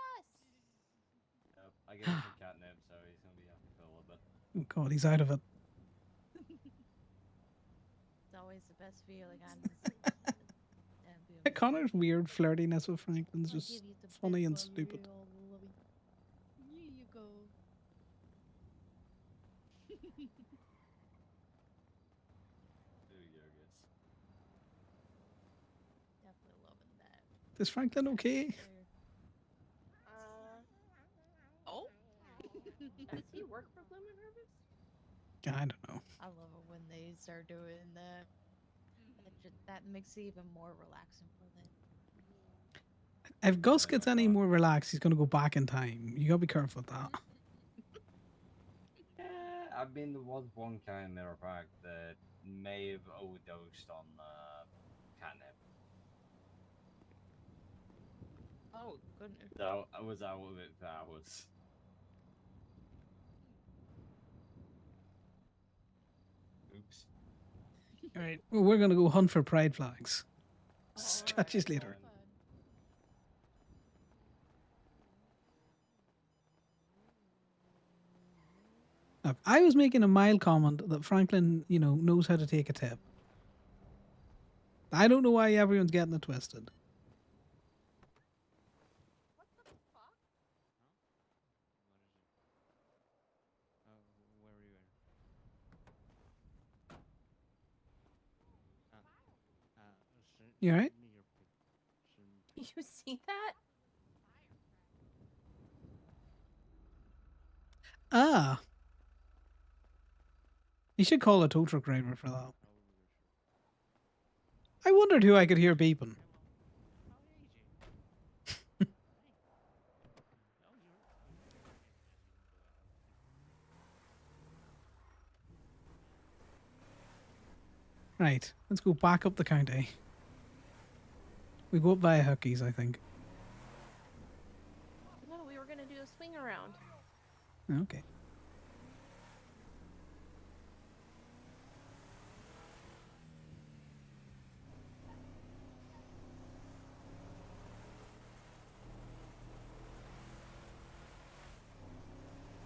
Yep, I gave him some catnip, so he's gonna be happy for a little bit. Oh, God, he's out of it. It's always the best feeling on Connor's weird flirtiness with Franklin's just funny and stupid. Here you go. Ooh, yogurts. Definitely loving Is Franklin okay? Oh. Does he work for Bloomin' Harvest? I don't know. I love it when they start doing that. That makes it even more relaxing for them. If Gus gets any more relaxed, he's going to go back in time. You got to be careful with that. I mean, there was one guy in Mirror Park that may have overdosed on catnip. Oh goodness. So I was out of it for hours. Oops. All right. Well, we're going to go hunt for pride flags. Chat you later. Look, I was making a mild comment that Franklin, knows how to take a tip. I don't know why everyone's getting it twisted. Where are you in? You all right? You see that? Ah. You should call a tow truck driver for that. I wondered who I could hear beeping. Right, let's go back up the county. We go up via Hookies, I think. No, we were gonna do a swing around. Okay.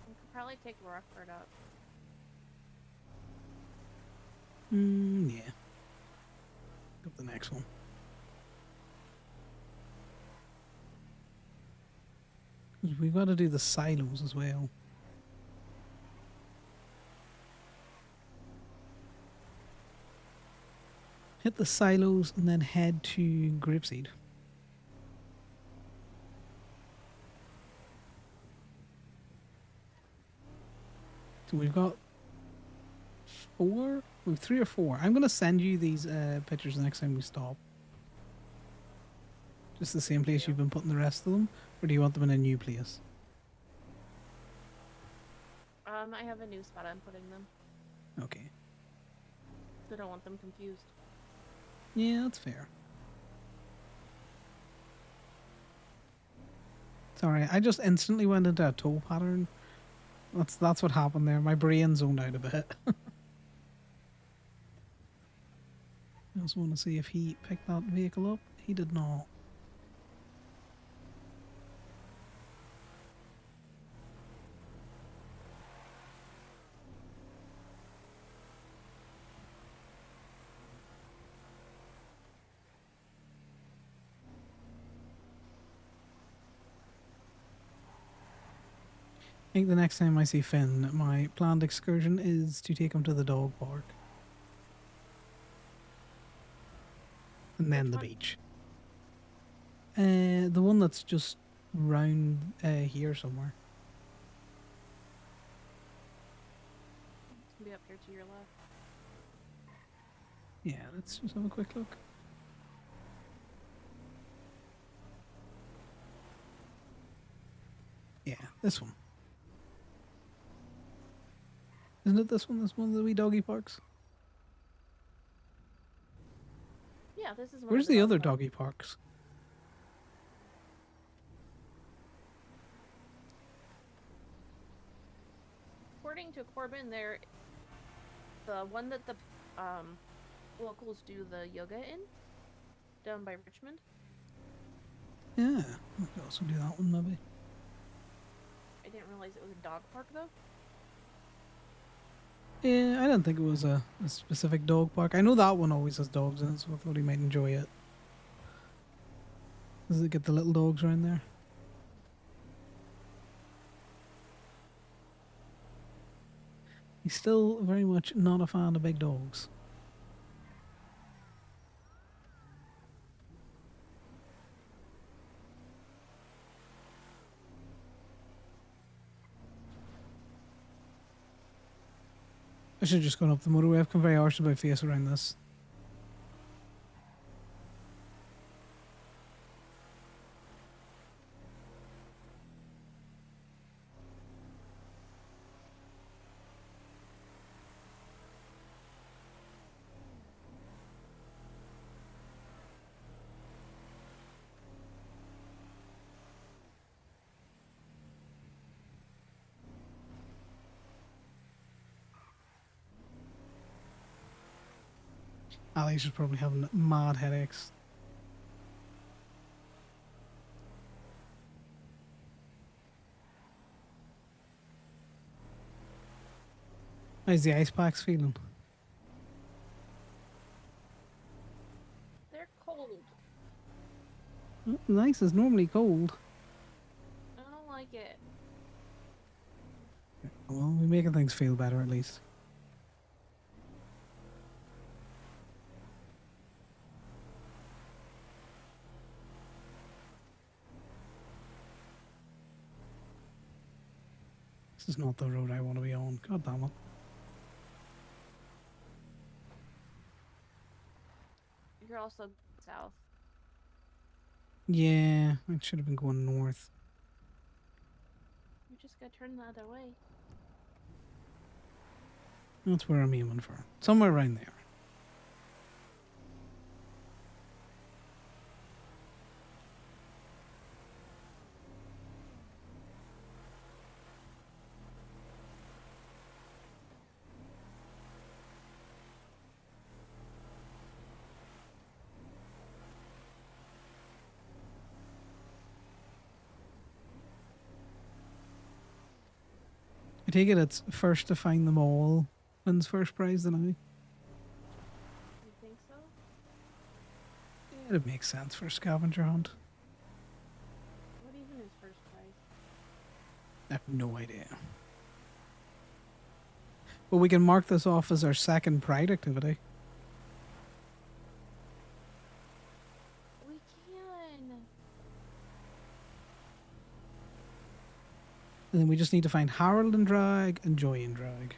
We could probably take Rockford up. Yeah. Up the next one. We've got to do the silos as well. Hit the silos and then head to Grapeseed. So we've got 4? We've 3 or 4. I'm going to send you these pictures the next time we stop. Just the same place you've been putting the rest of them? Or do you want them in a new place? I have a new spot I'm putting them. Okay. So I don't want them confused. Yeah, that's fair. Sorry, I just instantly went into a tow pattern. That's what happened there. My brain zoned out a bit. I also want to see if he picked that vehicle up. He did not. I think the next time I see Finn, my planned excursion is to take him to the dog park. And then the beach. The one that's just round here somewhere. It's gonna be up here to your left. Yeah, let's just have a quick look. Yeah, this one. Isn't it this one? This one of the wee doggy parks? Yeah, this is one. Where's the other doggy parks? According to Corbin, the one that the locals do the yoga in, down by Richmond. Yeah, we could also do that one maybe. I didn't realize it was a dog park though. Yeah, I didn't think it was a specific dog park. I know that one always has dogs in it, so I thought he might enjoy it. Does it get the little dogs around there? He's still very much not a fan of big dogs. I should have just gone up the motorway. I've come very harsh about face around this. Ali's just probably having mad headaches. How's the ice packs feeling? They're cold. Nice, it's normally cold. I don't like it. Well, we're making things feel better at least. This is not the road I want to be on. God damn it. You're also south. Yeah, I should have been going north. You just gotta turn the other way. That's where I'm aiming for. Somewhere around there. I take it it's first to find them all wins first prize than I. You think so? It'd make sense for a scavenger hunt. What even is first prize? I have no idea. Well, we can mark this off as our second pride activity. We can. And then we just need to find Harold and drag and Joy and drag.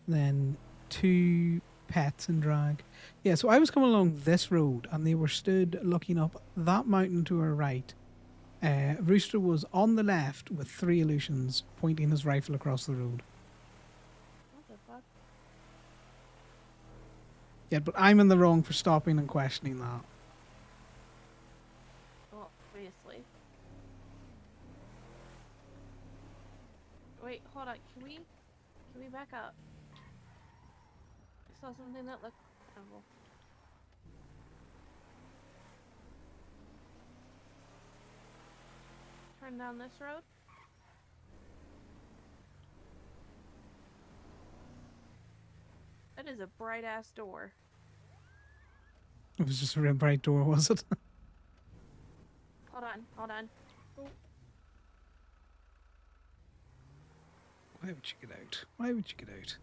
Then 2 pets and drag. Yeah, so I was coming along this road and they were stood looking up that mountain to our right. Rooster was on the left with 3 illusions pointing his rifle across the road. What the fuck? Yeah, but I'm in the wrong for stopping and questioning that. Well, obviously. Wait, hold on. Can we back up? I saw something that looked terrible. Turn down this road. That is a bright ass door. It was just a real bright door, was it? Hold on, hold on. Oh, Why would you get out? Why would you get out?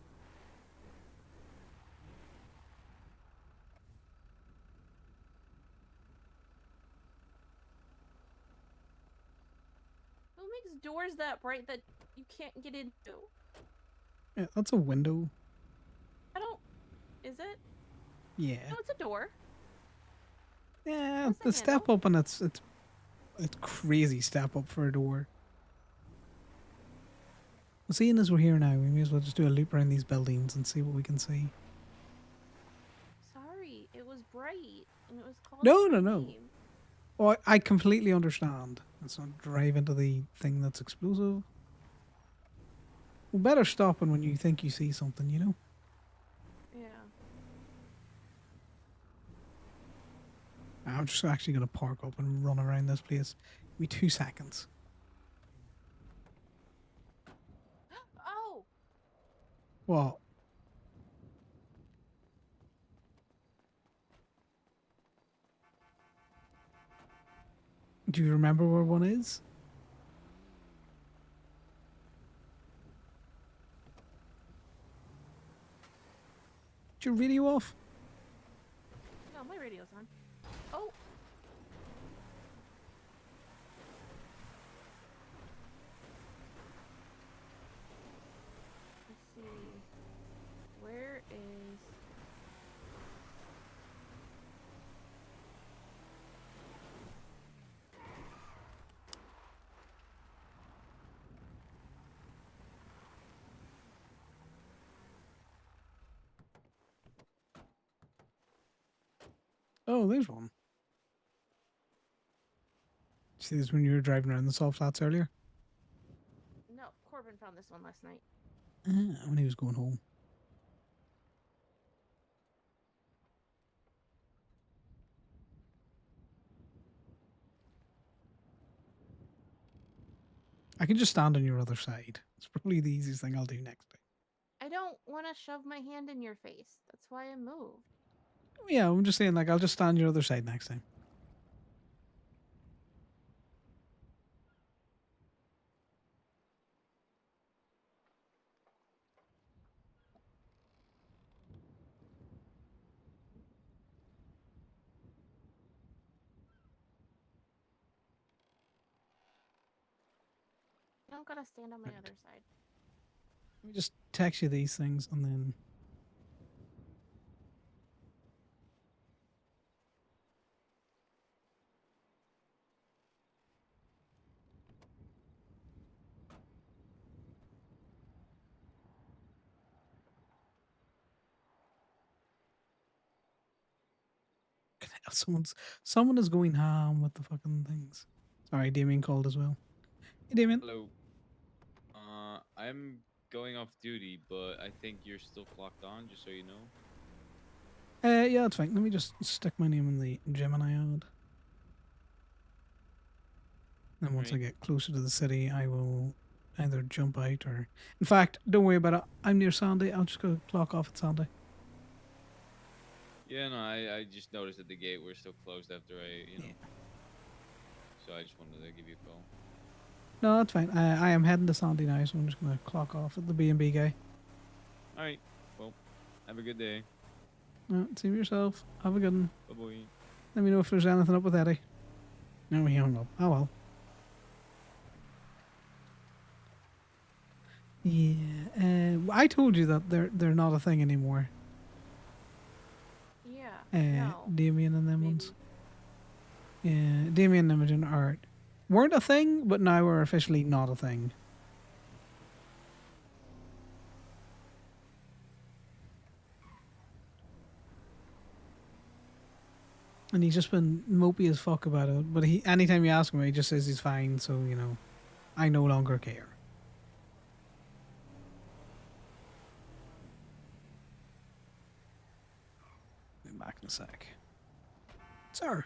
who makes doors that bright that you can't get into? Yeah, that's a window. I don't. Is it? Yeah. No, it's a door. Yeah, What's the the step up and it's crazy step up for a door. Well, seeing as we're here now, we may as well just do a loop around these buildings and see what we can see. Sorry, it was bright and it was called. No, by no, no. name. Oh, I completely understand. Let's not drive into the thing that's explosive. Well, better stopping when you think you see something, you know? Yeah. I'm just actually going to park up and run around this place. Give me 2 seconds. Oh. What? Do you remember where one is? Is your radio off? No, my radio's on. Oh. Let's see. Oh, there's one. See this when you were driving around the salt flats earlier? No, Corbin found this one last night. When he was going home. I can just stand on your other side. It's probably the easiest thing I'll do next time. I don't want to shove my hand in your face. That's why I moved. Yeah, I'm just saying, like, I'll just stand on your other side next time. I don't gotta stand on my other side. Let me just text you these things and then. Someone is going ham with the fucking things. Sorry, Damien called as well. Hey, Damien. Hello. I'm going off duty, but I think you're still clocked on, just so you know. Yeah, that's fine. Let me just stick my name in the Gemini ad. Then once I get closer to the city, I will either jump out or... In fact, don't worry about it. I'm near Sandy. I'll just go clock off at Sandy. Yeah, no, I just noticed that the gate were still closed after I, So I just wanted to give you a call. No, that's fine. I am heading to Sandy now, so I'm just going to clock off at the B&B guy. All right. Well, have a good day. See yourself. Have a good one. Bye-bye. Let me know if there's anything up with Eddie. No, he hung up. Oh, well. Yeah. I told you that they're not a thing anymore. Yeah. No, Damien and them ones. Yeah, Damien and Imogen weren't a thing, but now are officially not a thing. And he's just been mopey as fuck about it. But anytime you ask him, he just says he's fine. So I no longer care. Be back in a sec, sir.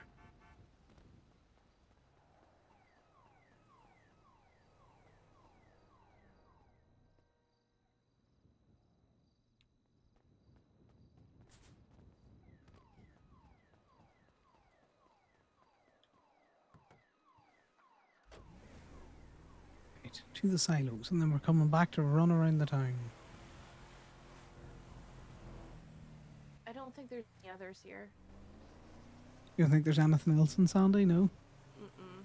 To the silos, and then we're coming back to run around the town. I don't think there's any others here. You don't think there's anything else in Sandy? No? Mm-mm.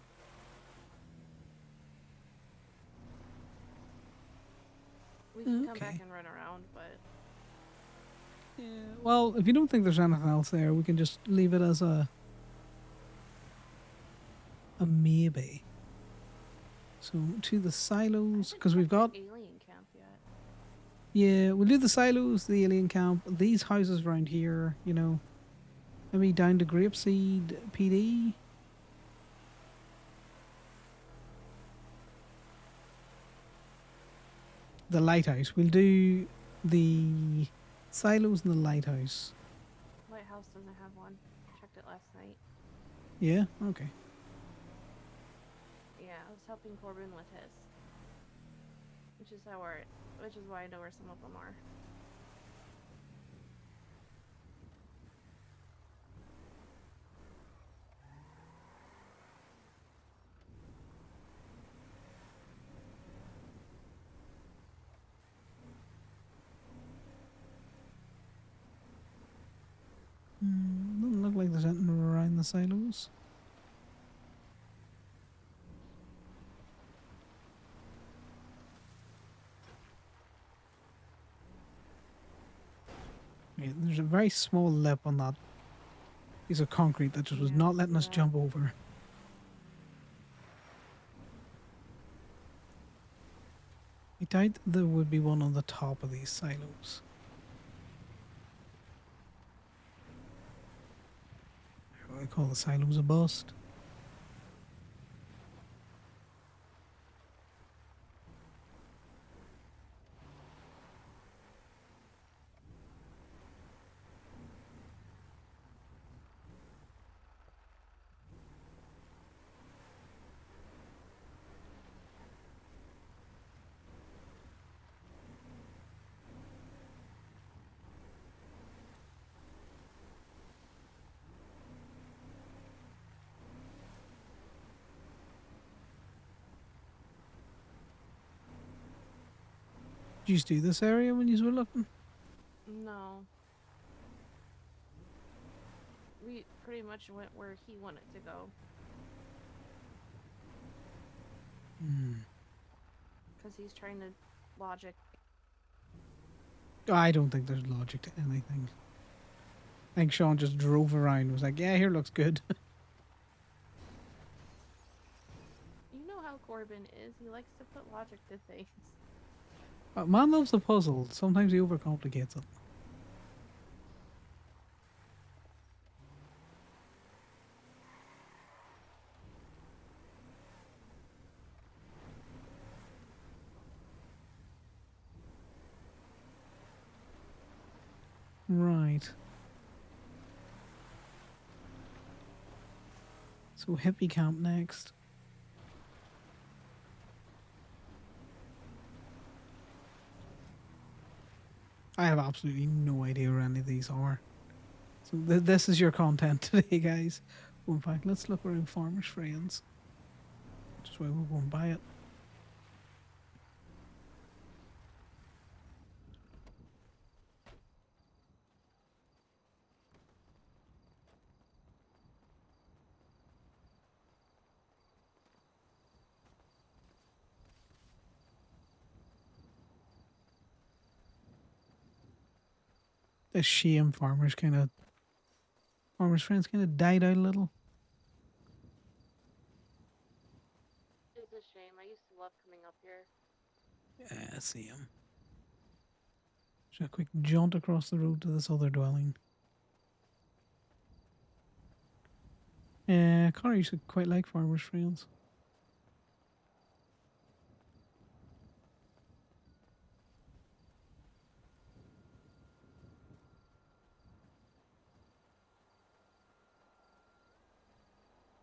We can come back and run around, but... Yeah, well, if you don't think there's anything else there, we can just leave it as a maybe. So, to the silos, because we've got... alien camp yet. Yeah, we'll do the silos, the alien camp, these houses around here, maybe down to Grapeseed PD. The lighthouse. We'll do the silos and the lighthouse. Lighthouse doesn't have one. Checked it last night. Yeah? Okay. Yeah, I was helping Corbin with his. Which is why I know where some of them are. Doesn't look like there's anything around the silos. Yeah, there's a very small lip on that piece of concrete that just was not letting us jump over. I doubt there would be one on the top of these silos. I call the silos a bust. Did you do this area when you were looking? No. We pretty much went where he wanted to go. Because he's trying to logic. I don't think there's logic to anything. I think Sean just drove around and was like, yeah, here looks good. You know how Corbin is. He likes to put logic to things. Man loves a puzzle. Sometimes he overcomplicates it. Right. So hippie camp next. I have absolutely no idea where any of these are. So this is your content today, guys. Well, in fact, let's look around Farmers Friends. Which is why we're going to buy it. This shame Farmers Friends kind of died out a little. It's a shame. I used to love coming up here. Yeah, I see him. Just a quick jaunt across the road to this other dwelling. Connor used to quite like Farmers Friends.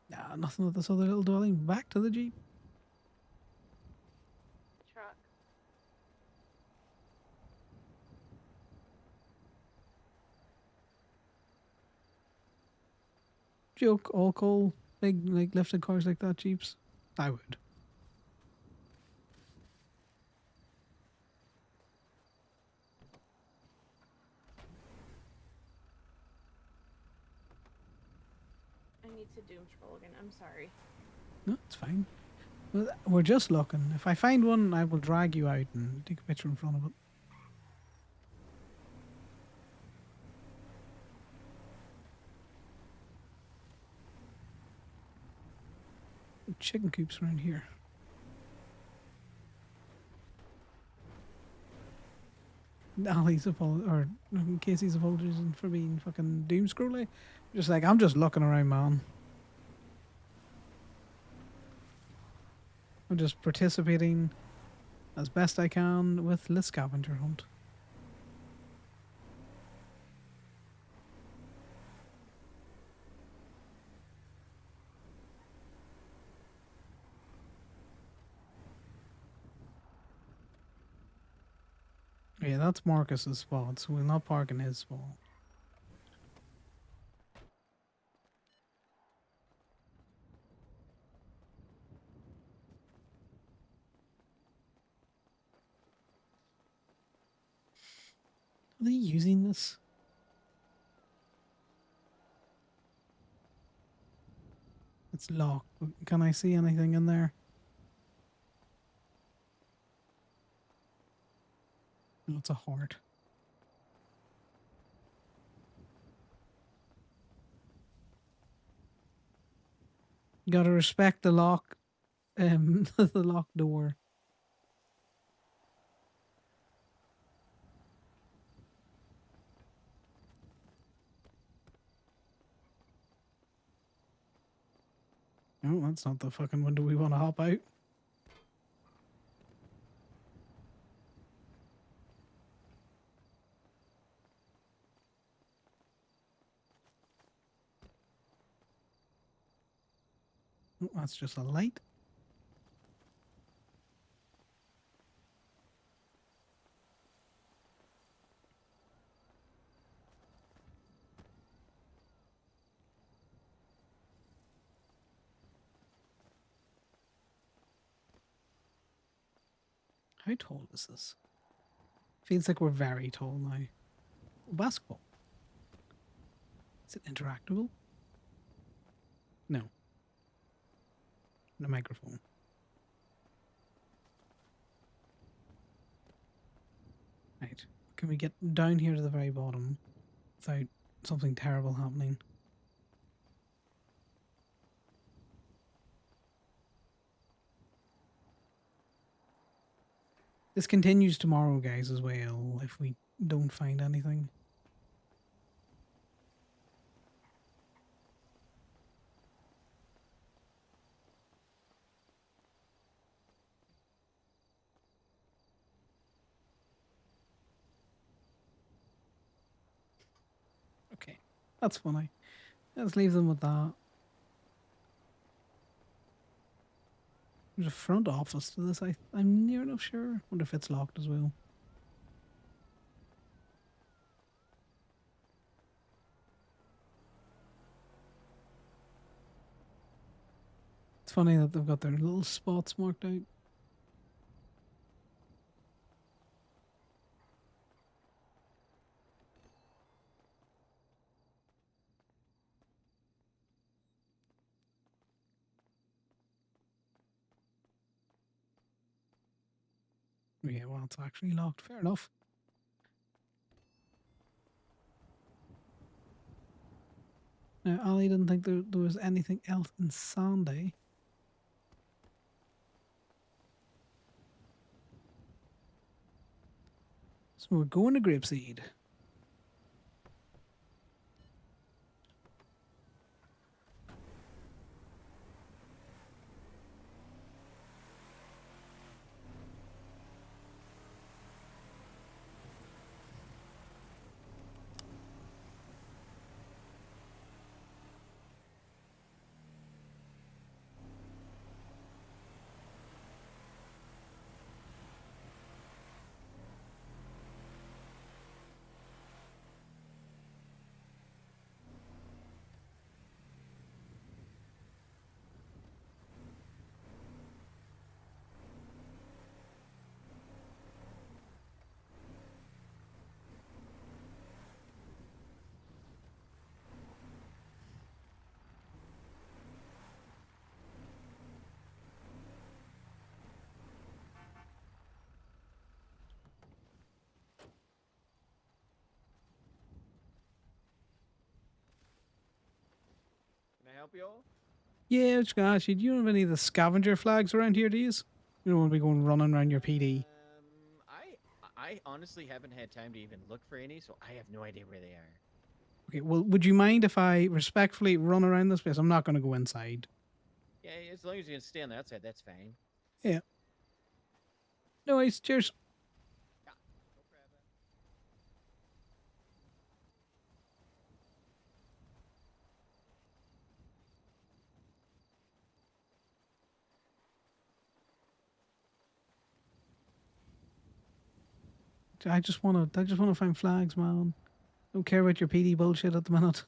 Nah, nothing at this other little dwelling. Back to the Jeep. Truck. Joke, all coal, big like lifted cars like that, Jeeps. I would. I need to doom scroll again. I'm sorry. No, it's fine. We're just looking. If I find one, I will drag you out and take a picture in front of it. Chicken coops around here. Ali's or Casey's apologizing for being fucking doom scrolly. Just like, I'm just looking around, man. I'm just participating as best I can with the scavenger hunt. Yeah, that's Marcus's spot, so we'll not park in his spot. Are they using this? It's locked. Can I see anything in there? No, it's a heart. Gotta respect the lock, the locked door. Oh, that's not the fucking window we want to hop out. Oh, that's just a light. How tall is this? Feels like we're very tall now. Basketball. Is it interactable? No. The microphone. Right. Can we get down here to the very bottom without something terrible happening? This continues tomorrow, guys, as well, if we don't find anything. Okay, that's funny. Let's leave them with that. There's a front office to this. I'm near enough sure. Wonder if it's locked as well. It's funny that they've got their little spots marked out. Yeah, well, it's actually locked. Fair enough. Now, Ali didn't think there was anything else in Sandy. So we're going to Grapeseed. Can I help you all? Yeah, just gonna ask you, do you have any of the scavenger flags around here, do you? You don't want to be going running around your PD. I honestly haven't had time to even look for any, so I have no idea where they are. Okay, well, would you mind if I respectfully run around this place? I'm not going to go inside. Yeah, as long as you can stay on the outside, that's fine. Yeah. No worries, cheers. I just want to find flags, man. Don't care about your PD bullshit at the minute.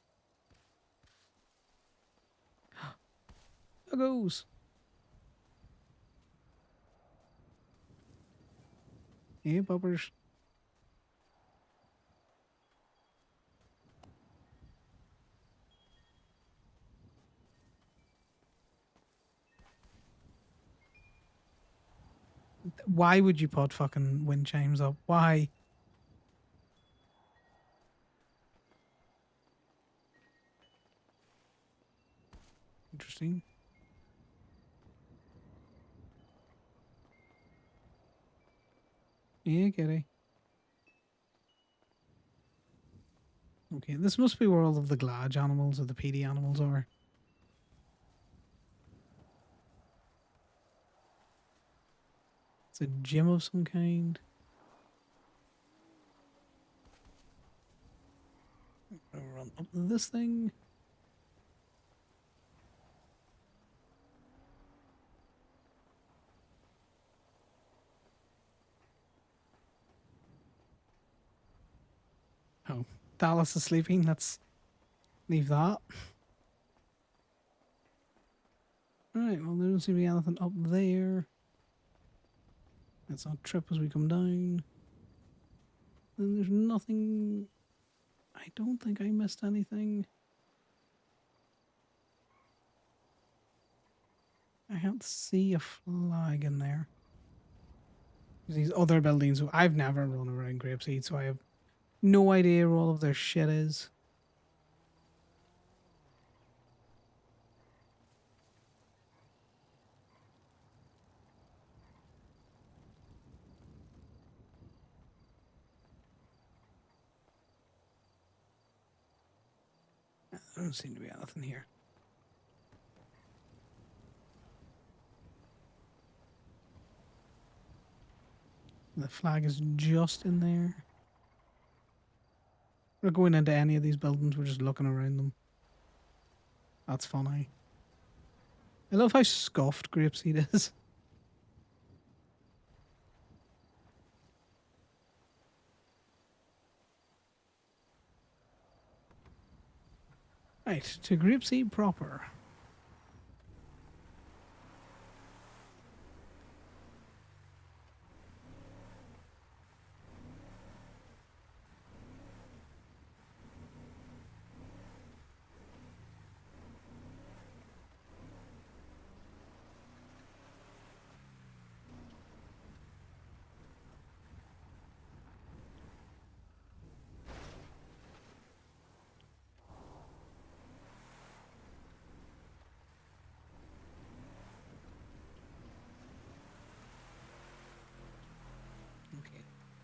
There goes. Yeah, bubbers. Why would you put fucking wind chimes up? Why? Interesting. Yeah, get it. Okay, this must be where all of the Glad animals or the PD animals are. It's a gym of some kind. I'll run up to this thing. Oh, Dallas is sleeping. Let's leave that. Alright, well, there doesn't seem to be anything up there. Let's not trip as we come down. Then there's nothing. I don't think I missed anything. I can't see a flag in there. These other buildings, I've never run around Grapeseed, so I have no idea where all of their shit is. There doesn't seem to be anything here. The flag is just in there. We're going into any of these buildings, we're just looking around them. That's funny. I love how scuffed Grapeseed is. Right, to Grapeseed proper.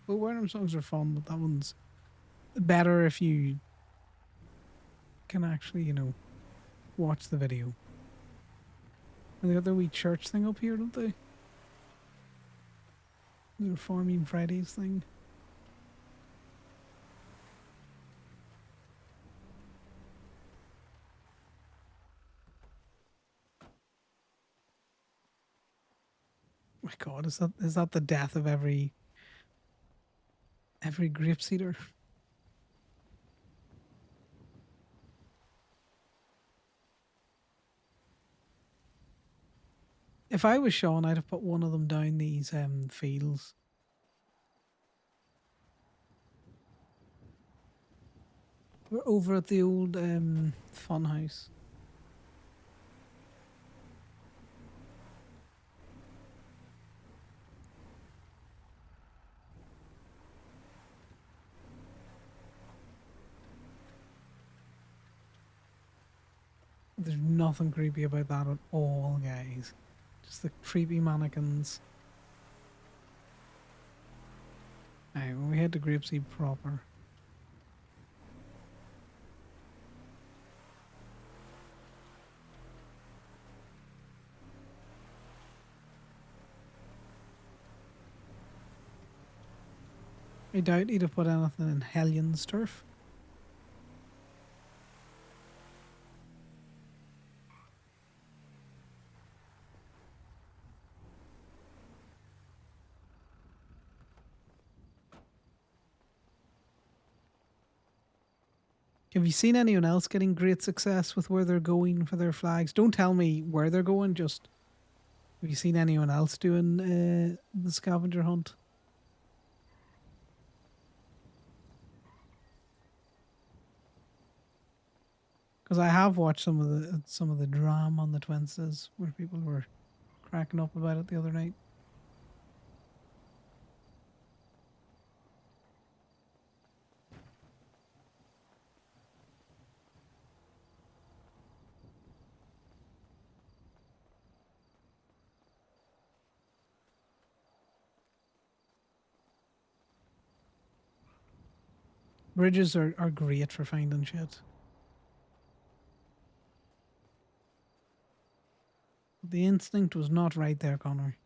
Well, Wordham songs are fun, but that one's better if you can actually, you know, watch the video. And they got their wee church thing up here, don't they? Their Farming Fridays thing. Oh my God, is that the death of every grapeseeder? If I was Sean, I'd have put one of them down these fields. We're over at the old fun house. There's nothing creepy about that at all, guys. Just the creepy mannequins. Alright, when we head to Grapeseed proper. I doubt he'd have put anything in Helion's turf. Have you seen anyone else getting great success with where they're going for their flags? Don't tell me where they're going, just have you seen anyone else doing the scavenger hunt? Because I have watched some of the drama on the Twinses where people were cracking up about it the other night. Bridges are great for finding shit. The instinct was not right there, Connor.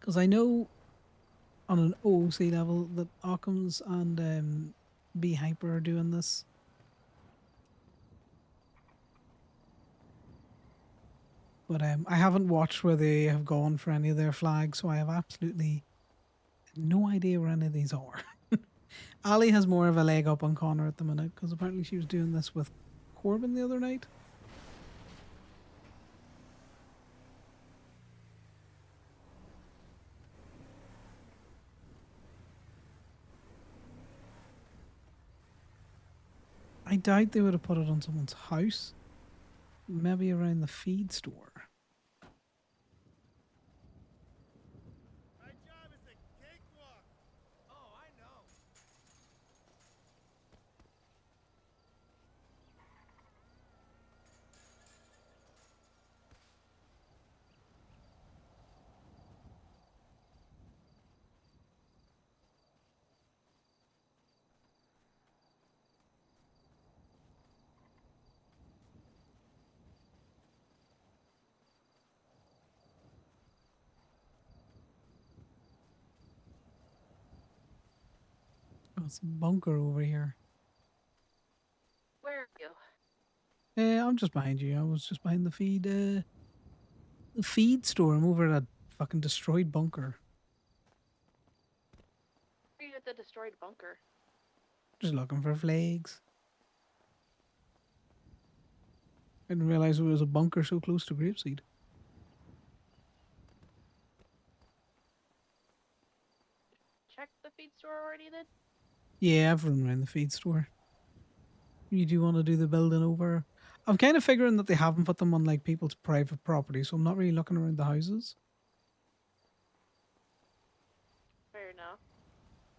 Because I know on an OOC level that Occam's and B Hyper are doing this. But I haven't watched where they have gone for any of their flags, so I have absolutely no idea where any of these are. Ali has more of a leg up on Connor at the minute, because apparently she was doing this with Corbin the other night. I doubt they would have put it on someone's house. Maybe around the feed store. Oh, it's a bunker over here. Where are you? I'm just behind you. I was just behind the feed store. I'm over at a fucking destroyed bunker. Where are you at the destroyed bunker? Just looking for flags. I didn't realize there was a bunker so close to Grapeseed. Check the feed store already then? Yeah, I've run around the feed store. You do want to do the building over? I'm kind of figuring that they haven't put them on like people's private property, so I'm not really looking around the houses. Fair enough.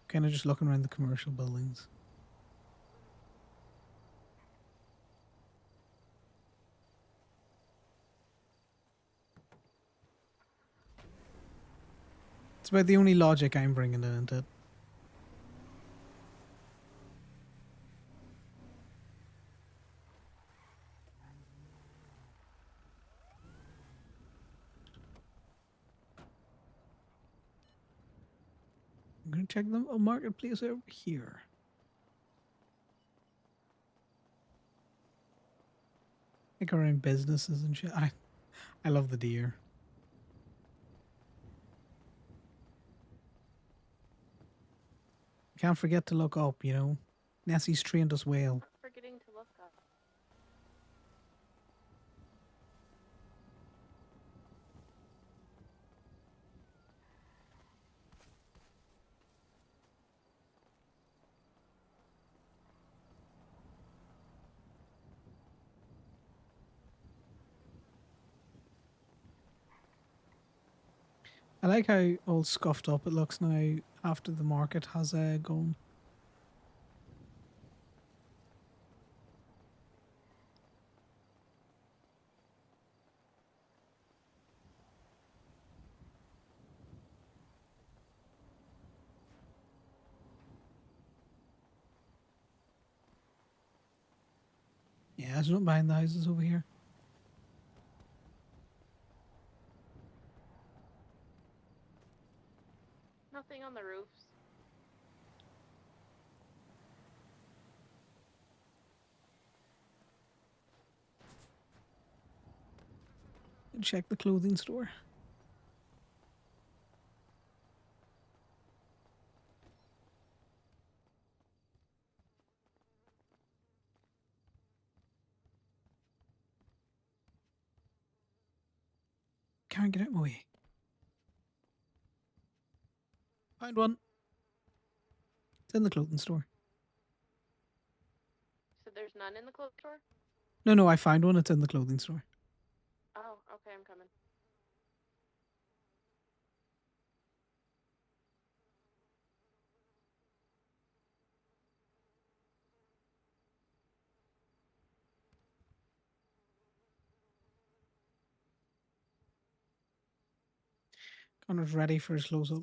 Kind of just looking around the commercial buildings. It's about the only logic I'm bringing into it. I'm going to check the marketplace over here. Like around businesses and shit. I love the deer. Can't forget to look up, you know. Nessie's trained us well. I'm forgetting to look up. I like how all scuffed up it looks now after the market has gone. Yeah, it's not behind the houses over here. Nothing on the roofs. Check the clothing store. Can't get out of my way. Found one. It's in the clothing store. So there's none in the clothes store? No, I found one. It's in the clothing store. Oh, okay, I'm coming. Connor's ready for his close up.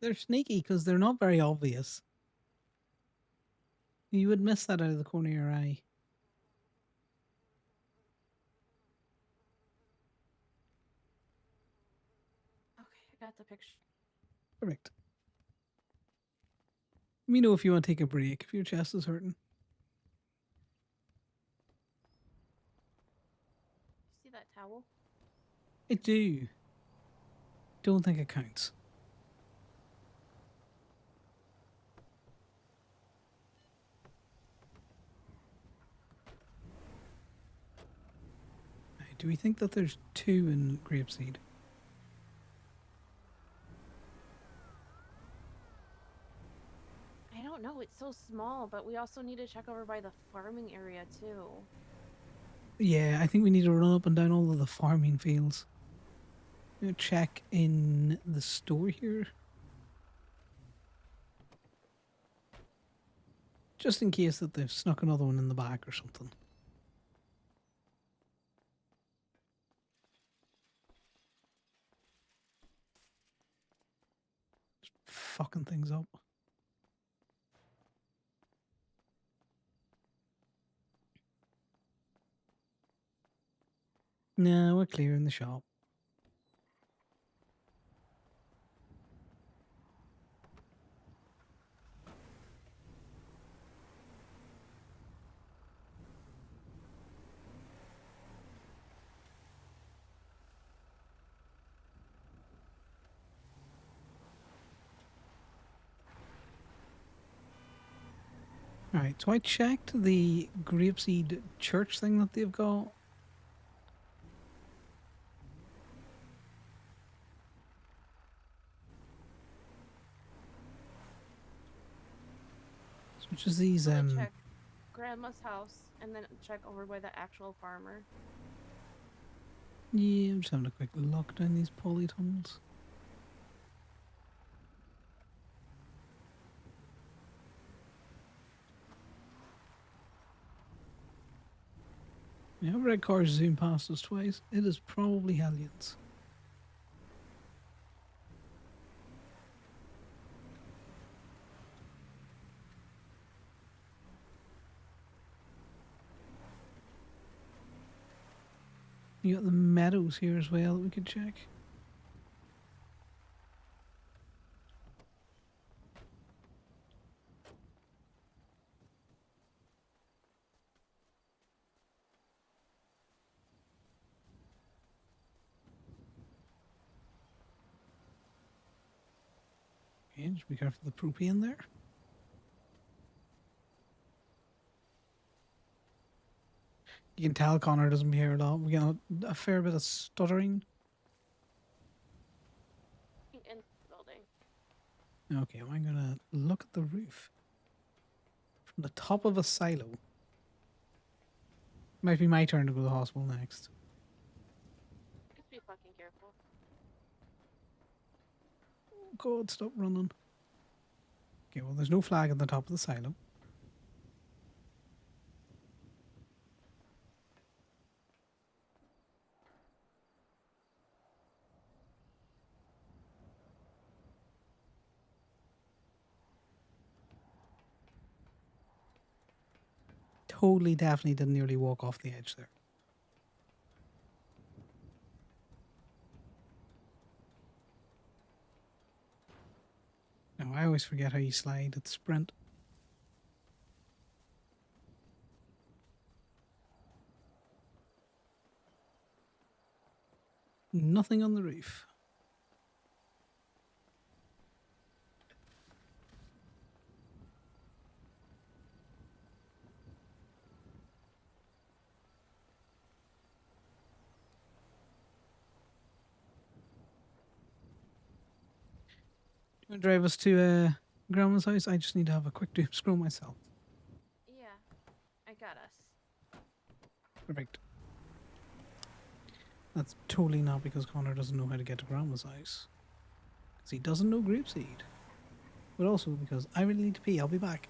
They're sneaky because they're not very obvious. You would miss that out of the corner of your eye. Okay, I got the picture. Perfect. Let me know if you want to take a break, if your chest is hurting. See that towel? I do. Don't think it counts. Do we think that there's 2 in grapeseed? I don't know. It's so small, but we also need to check over by the farming area too. Yeah, I think we need to run up and down all of the farming fields. I'm gonna check in the store here. Just in case that they've snuck another one in the back or something. Just fucking things up. No, we're clear in the shop. Alright, so I checked the grapeseed church thing that they've got. Which is these Check Grandma's house and then check over by the actual farmer. Yeah, I'm just having a quick look down these polytunnels. Yeah, red cars zoom past us twice. It is probably Hellions. You got the meadows here as well that we could check. Okay, just be careful of the propane there. You can tell Connor doesn't hear a lot. We got a fair bit of stuttering. In the building. Okay, well, I'm gonna look at the roof. From the top of a silo. Might be my turn to go to the hospital next. Just be fucking careful. Oh God, stop running. Okay, well, there's no flag at the top of the silo. Totally, definitely didn't nearly walk off the edge there. No, I always forget how you slide at sprint. Nothing on the roof. You want to drive us to Grandma's house? I just need to have a quick doom scroll myself. Yeah, I got us. Perfect. That's totally not because Connor doesn't know how to get to Grandma's house. Because he doesn't know grapeseed. But also because I really need to pee. I'll be back.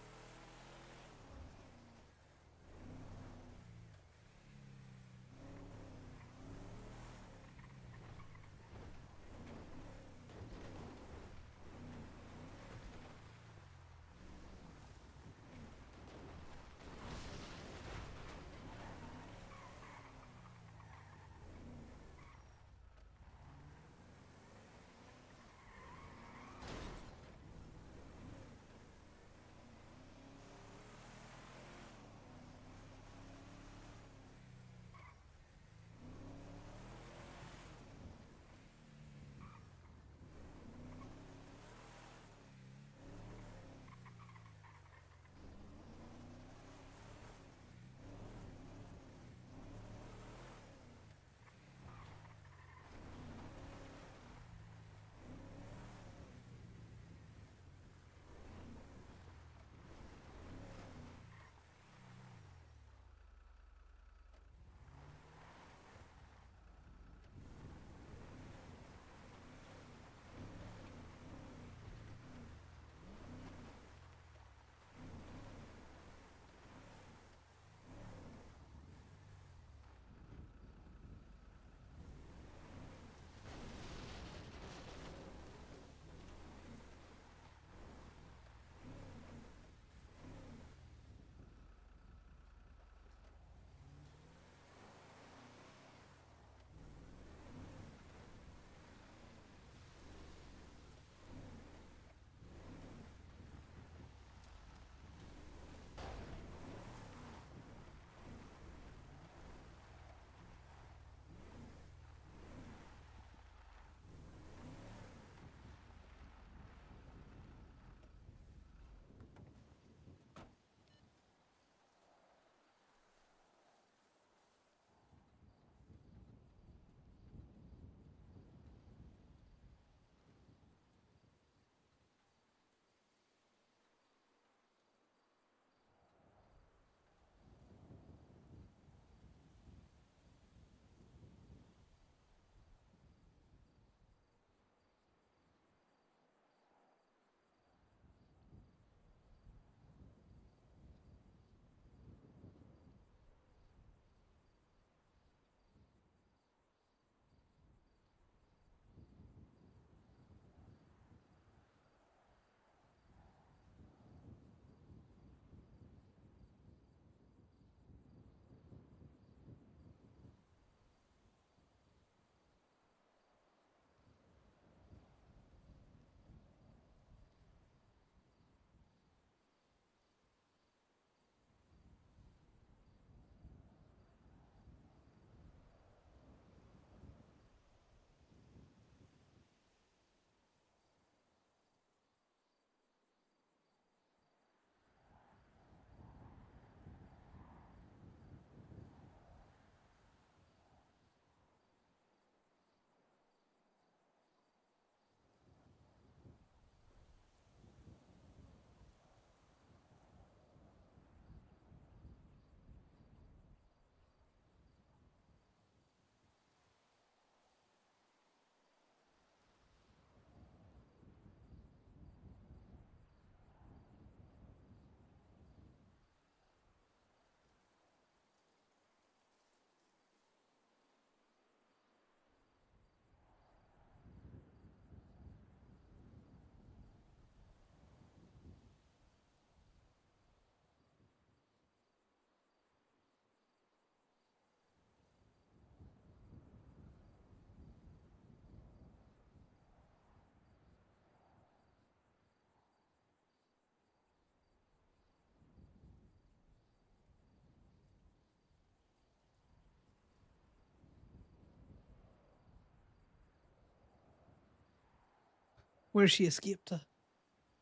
Where's she escaped to?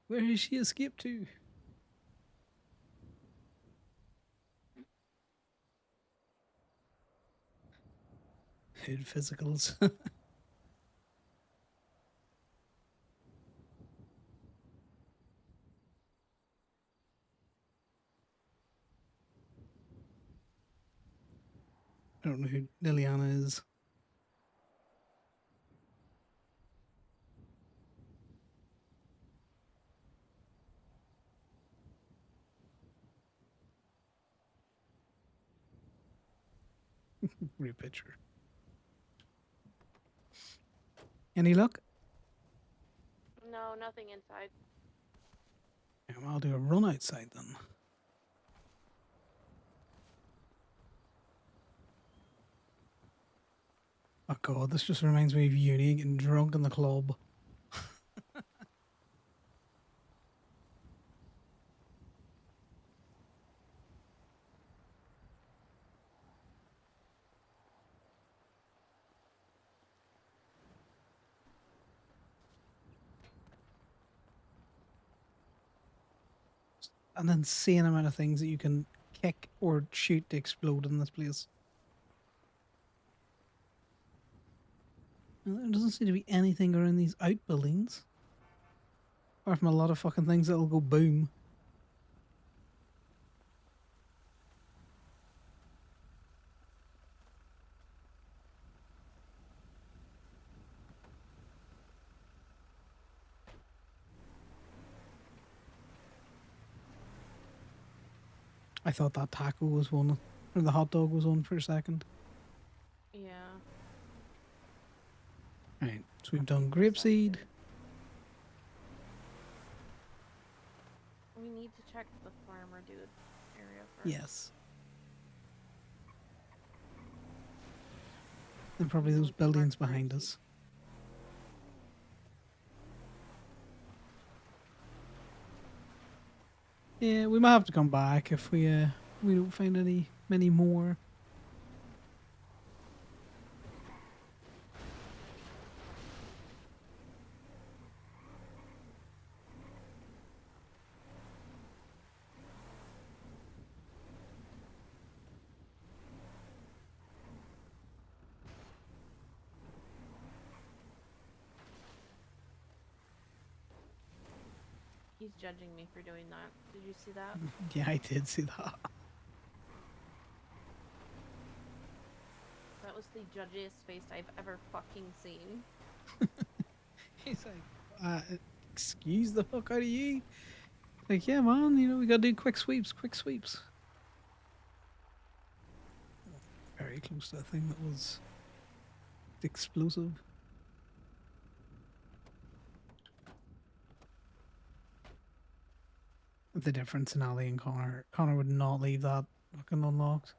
Where has she escaped to? Hood physicals. I don't know who Liliana is. Great picture. Any luck? No, nothing inside. Yeah, well, I'll do a run outside then. Oh god, this just reminds me of uni getting drunk in the club. An insane amount of things that you can kick or shoot to explode in this place. There doesn't seem to be anything around these outbuildings. Apart from a lot of fucking things that'll go boom. I thought that taco was one, or the hot dog was one for a second. Yeah. Right, so we've done grapeseed. We need to check the farmer dude area first. Yes. And probably those buildings behind us. Yeah, we might have to come back if we don't find many more. He's judging me for doing that. Did you see that? Yeah, I did see that. That was the judgiest face I've ever fucking seen. He's like, excuse the fuck out of you. Like, yeah, man, you know, we gotta do quick sweeps, quick sweeps. Very close to a thing that was explosive. The difference in Ali and Connor. Connor would not leave that fucking unlocked.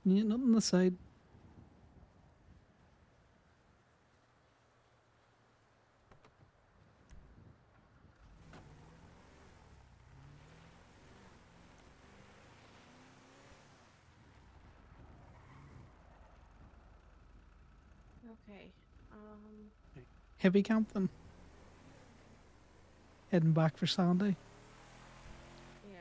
Yeah, not on the side. Okay. Hippie camp then. Heading back for Sandy. Yeah.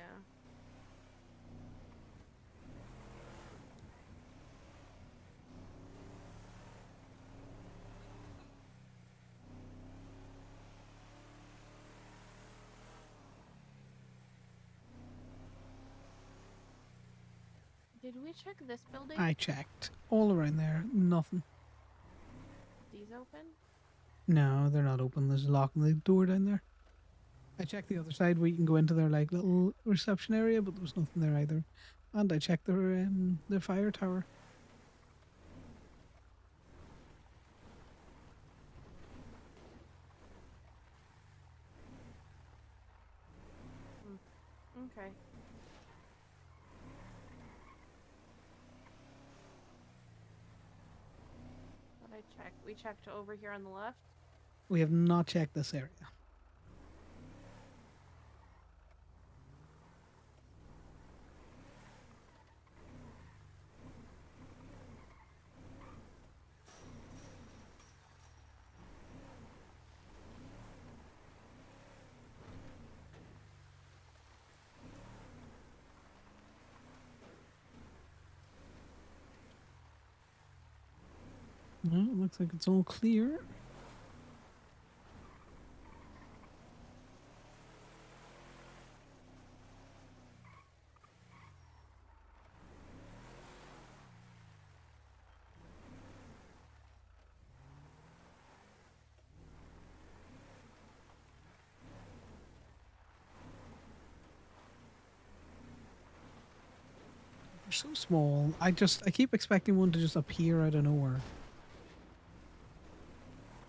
Did we check this building? I checked all around there. Nothing. These open? No, they're not open. There's a lock on the door down there. I checked the other side where you can go into their like little reception area, but there was nothing there either. And I checked their fire tower. Okay. What I checked? We checked over here on the left. We have not checked this area. Well, looks like it's all clear. They're so small. I keep expecting one to just appear out of nowhere.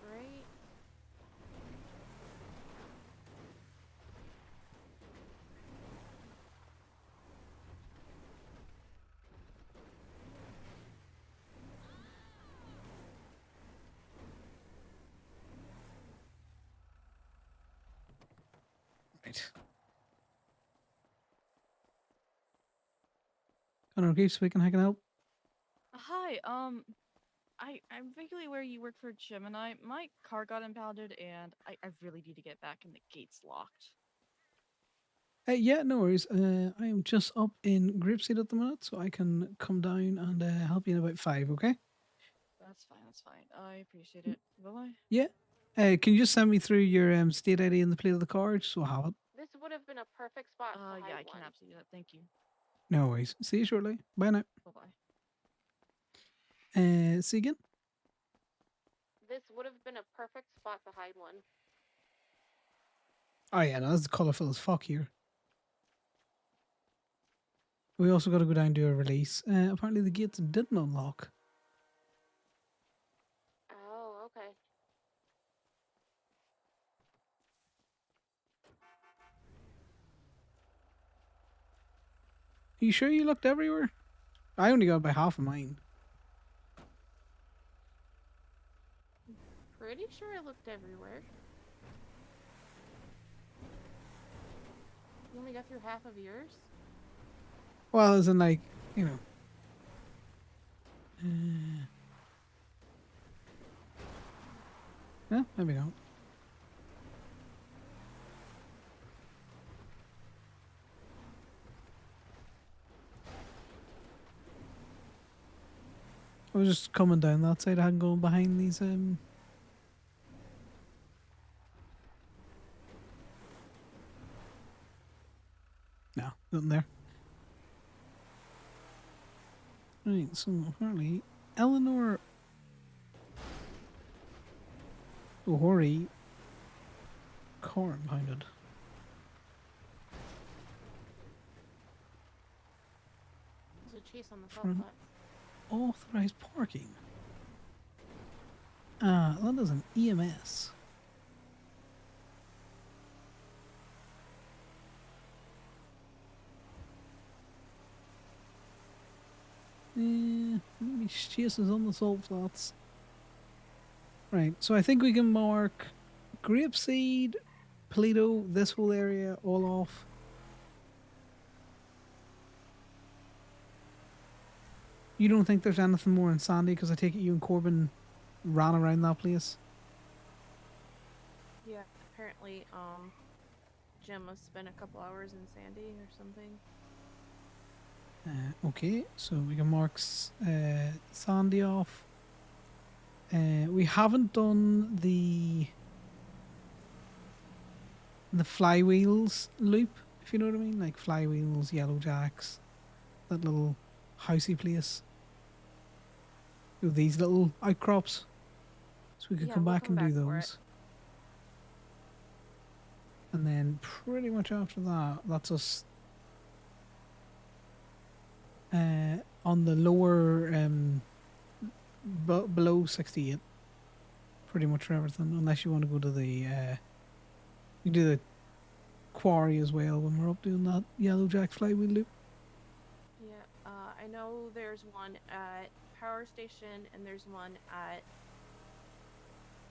Right? Right. Conor O'Keefe speaking. How can I help? Hi, I'm vaguely aware you work for Gemini. My car got impounded and I really need to get back and the gate's locked. Yeah, no worries. I am just up in Grapeseed at the minute, so I can come down and help you in about 5, okay? That's fine. I appreciate it. Bye-bye. Yeah. Can you just send me through your state ID and the plate of the car, just so I have it? This would have been a perfect spot to hide Yeah, I one. can absolutely do that. Thank you. No worries. See you shortly. Bye now. Bye-bye. See you again. This would have been a perfect spot to hide one. Oh yeah, no, that's colourful as fuck here. We also got to go down to a release. Apparently the gates didn't unlock. Oh, okay. Are you sure you looked everywhere? I only got by half of mine. Pretty sure I looked everywhere. You only got through half of yours? Well, as in like, you know. Yeah, maybe not. I was just coming down that side. I hadn't gone behind these. No, nothing there. Right, so apparently Eleanor O'Horry car impounded. There's a chase on the From south side. authorized parking. That is an EMS. Maybe chases on the salt flats. Right, so I think we can mark Grapeseed, Polito, this whole area all off. You don't think there's anything more in Sandy? Because I take it you and Corbin ran around that place. Yeah, apparently, Jim must spend a couple hours in Sandy or something. Okay, so we can mark Sandy off. We haven't done the flywheels loop, if you know what I mean, like flywheels, Yellow Jacks, that little housey place. With these little outcrops, so we could come we'll back come and do back for it. those. And then pretty much after that, that's us on the lower below 68. Pretty much for everything, unless you want to go to the you do the quarry as well when we're up doing that Yellow Jack flywheel loop. Yeah, I know there's one at Power Station and there's one at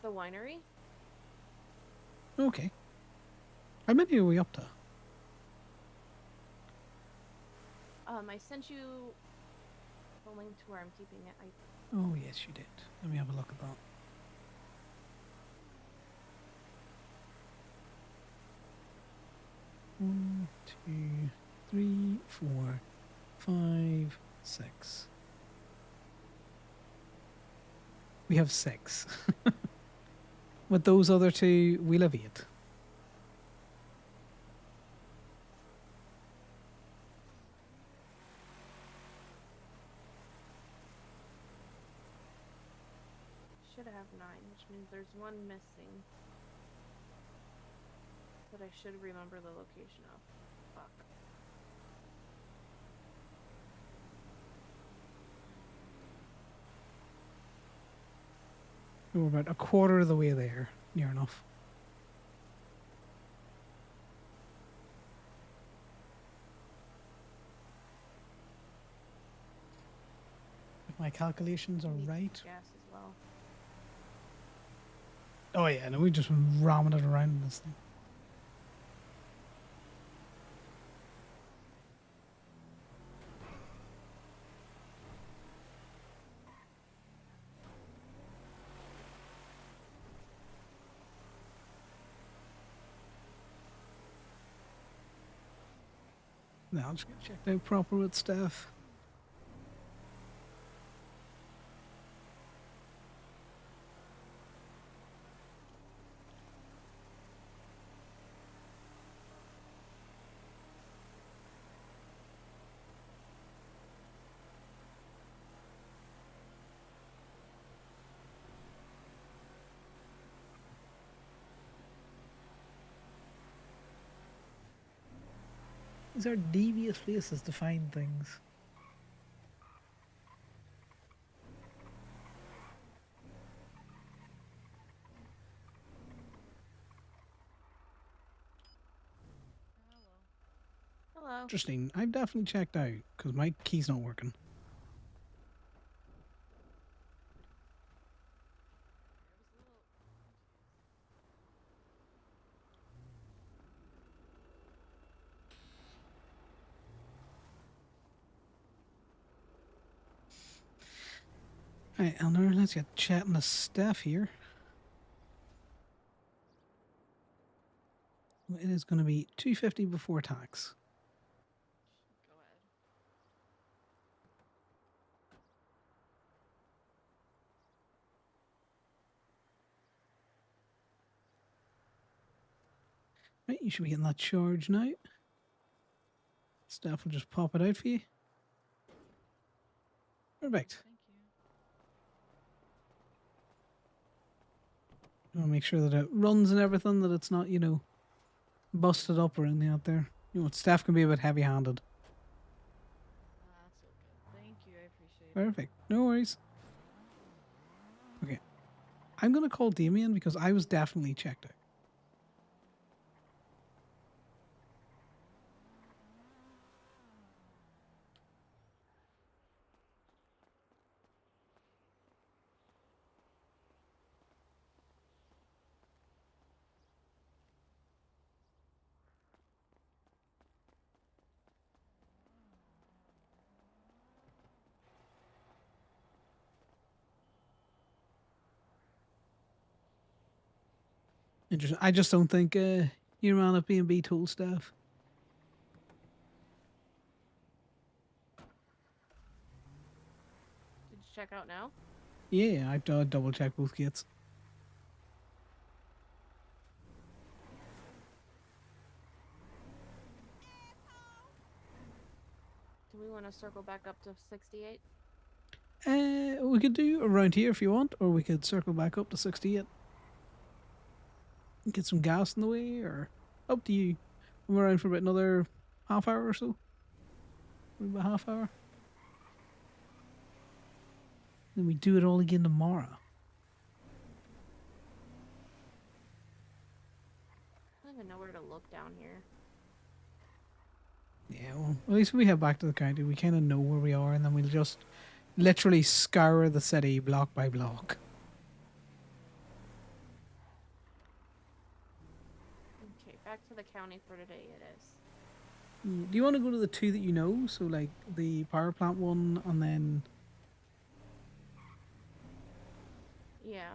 the winery. Okay. How many are we up to? I sent you the link to where I'm keeping it. Oh, yes, you did. Let me have a look at that. One, two, three, 4, 5, 6. We have 6. With those other 2, we'll have 8. Should have 9, which means there's one missing. But I should remember the location of. Fuck. We're about a quarter of the way there. Near enough. If my calculations are right. Gas as well. Oh yeah, no, we just ramming it around in this thing. Now I'm just gonna check out proper with staff. These are devious places to find things. Hello. Interesting. I've definitely checked out because my key's not working. Alright, Eleanor, let's get chatting to Steph here. It is going to be $250 before tax. Go ahead. Right, you should be getting that charge now. Steph will just pop it out for you. Perfect. Thank you. I want to make sure that it runs and everything, that it's not, busted up or anything out there. Staff can be a bit heavy-handed. That's okay. Thank you. I appreciate it. Perfect. No worries. Okay. I'm going to call Damien because I was definitely checked out. Interesting. I just don't think you ran up B&B tool staff. Did you check out now? Yeah, I've double checked both gates. Do we want to circle back up to 68? We could do around here if you want, or we could circle back up to 68. Get some gas in the way, or up to you. I'm around for about another half hour or so. Maybe about half hour. Then we do it all again tomorrow. I don't even know where to look down here. Yeah, well, at least when we head back to the county, we kind of know where we are, and then we'll just literally scour the city block by block. Back to the county for today. It is. Do you want to go to the two that you know? So like the power plant one, and then Yeah.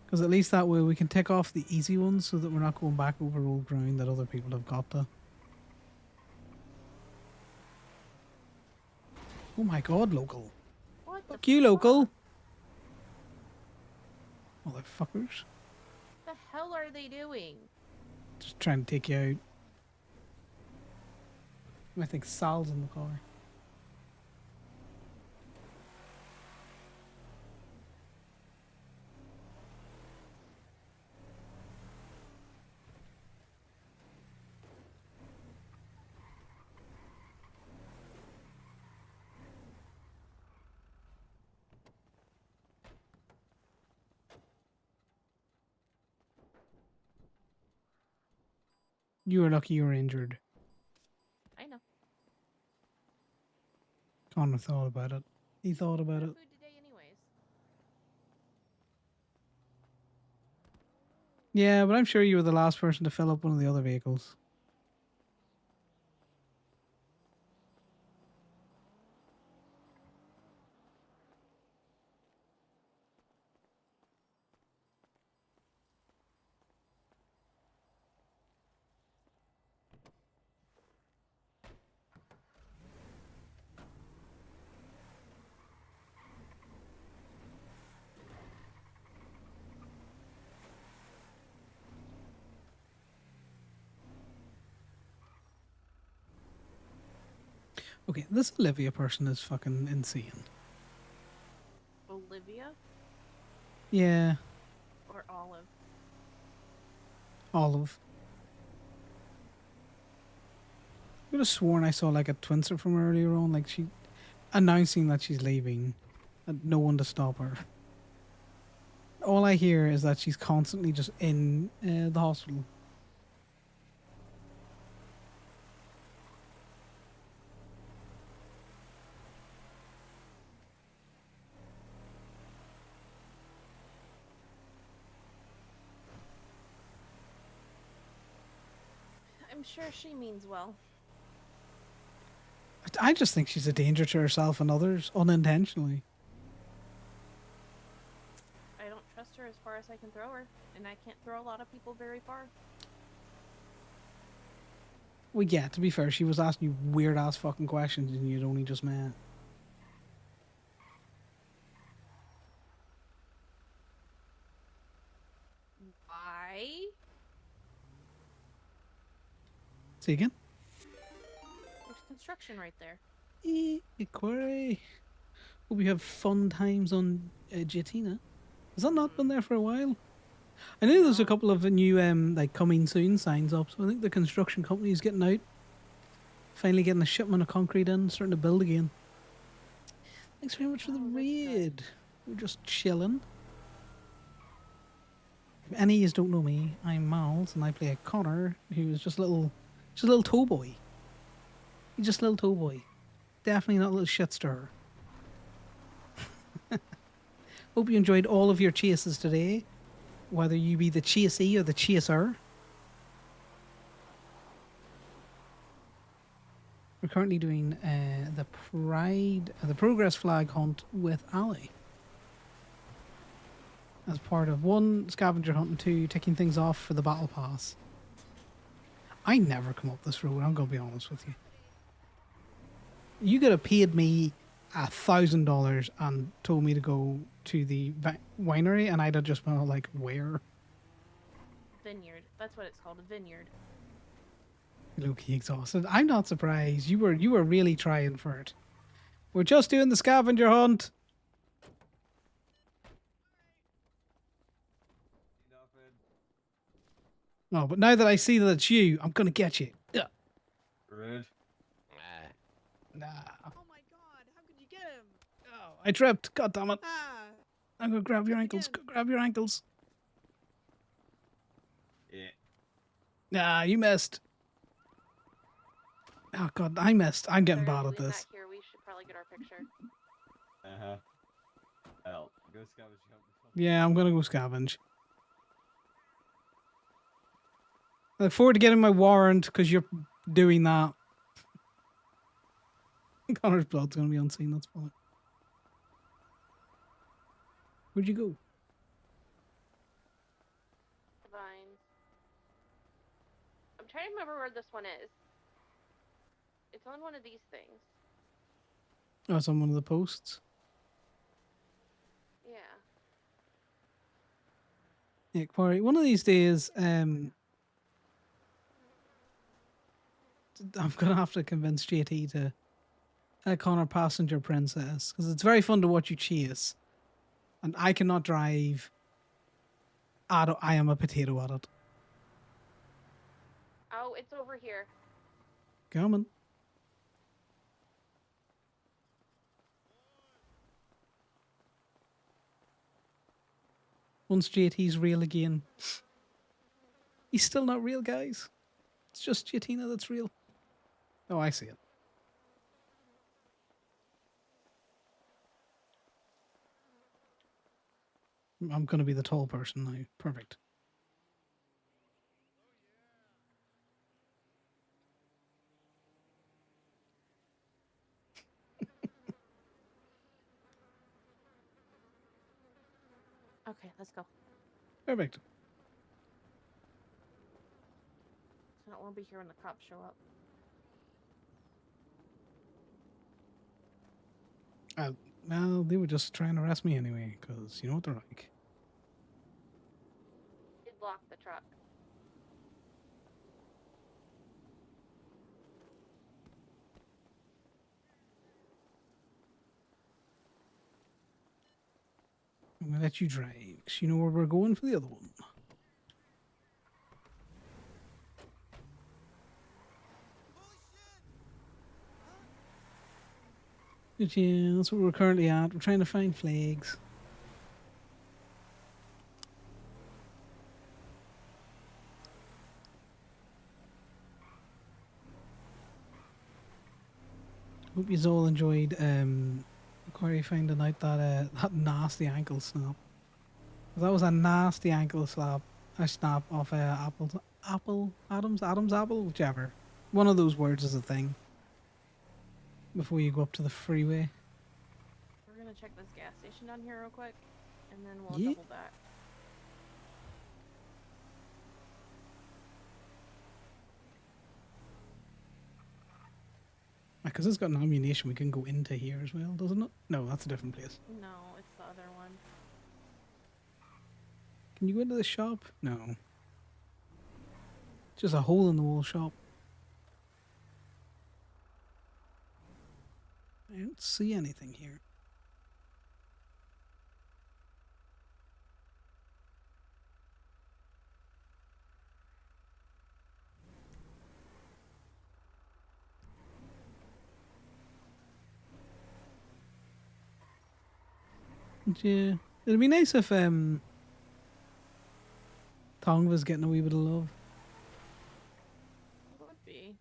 because at least that way we can tick off the easy ones, so that we're not going back over old ground that other people have got to. Oh my god, local! What Fuck you, local! Motherfuckers! the hell are they doing? Just trying to take you out. I think Sal's in the car. You were lucky you were injured. I know. Connor thought about it. He thought about it. Food today, anyways. Yeah, but I'm sure you were the last person to fill up one of the other vehicles. Okay, this Olivia person is fucking insane. Olivia Yeah, or Olive? Olive. I could have sworn I saw like a twinster from earlier on, like she announcing that she's leaving and no one to stop her. All I hear is that she's constantly just in the hospital. I'm sure she means well. I just think she's a danger to herself and others unintentionally. I don't trust her as far as I can throw her, and I can't throw a lot of people very far. Well, yeah, to be fair, she was asking you weird ass fucking questions and you'd only just met. Why? Say again? There's construction right there. Quarry. Hope you have fun times on Giatina. Has that not been there for a while? I know there's a couple of new like coming soon signs up, so I think the construction company is getting out. Finally getting a shipment of concrete in, starting to build again. Thanks very much for the raid. We're just chilling. If any of you don't know me, I'm Miles and I play a Connor who is just a little toe boy. He's just a little toe boy. Definitely not a little shit stirrer. Hope you enjoyed all of your chases today, whether you be the chasee or the chaser. We're currently doing the Progress Flag hunt with Ali. As part of 1, scavenger hunt, and 2, taking things off for the battle pass. I never come up this road, I'm gonna be honest with you. You could have paid me $1,000 and told me to go to the winery, and I'd have just been like, where? Vineyard. That's what it's called, a vineyard. Low-key exhausted. I'm not surprised. You were really trying for it. We're just doing the scavenger hunt. No, but now that I see that it's you, I'm gonna get you. Yeah. Rude. Nah. Oh my god, how could you get him? Oh, I tripped. God damn it. Ah. I'm gonna grab your ankles. Go grab your ankles. Yeah. Nah, you missed. Oh god, I missed. I'm getting bad at this. Here, we should probably get our picture. Uh-huh. Hell, go scavenge. Yeah, I'm gonna go scavenge. I look forward to getting my warrant because you're doing that. Connor's blood's going to be unseen, that's fine. Where'd you go? Vines. I'm trying to remember where this one is. It's on one of these things. Oh, it's on one of the posts. Yeah. Yeah, Quarry. One of these days, I'm gonna have to convince JT to Connor Passenger Princess because it's very fun to watch you chase, and I cannot drive. I am a potato at it. Oh, it's over here. Coming. Once JT's real again, he's still not real, guys. It's just Jatina that's real. Oh, I see it. I'm gonna be the tall person now. Perfect. Okay, let's go. Perfect. So I won't be here when the cops show up. Well, they were just trying to arrest me anyway, because you know what they're like. Did lock the truck. I'm gonna let you drive, because you know where we're going for the other one. But yeah, that's what we're currently at. We're trying to find flags. Hope you all enjoyed Corey finding out that that nasty ankle snap. That was a nasty ankle slap. A snap off Adam's apple, whichever. One of those words is a thing. Before you go up to the freeway. We're gonna check this gas station down here real quick, and then we'll Yeah. double back. Because it's got an ammunition, we can go into here as well, doesn't it? No, that's a different place. No, it's the other one. Can you go into the shop? No. Just a hole in the wall shop. I don't see anything here. But yeah, it'd be nice if Tong was getting a wee bit of love. Would be.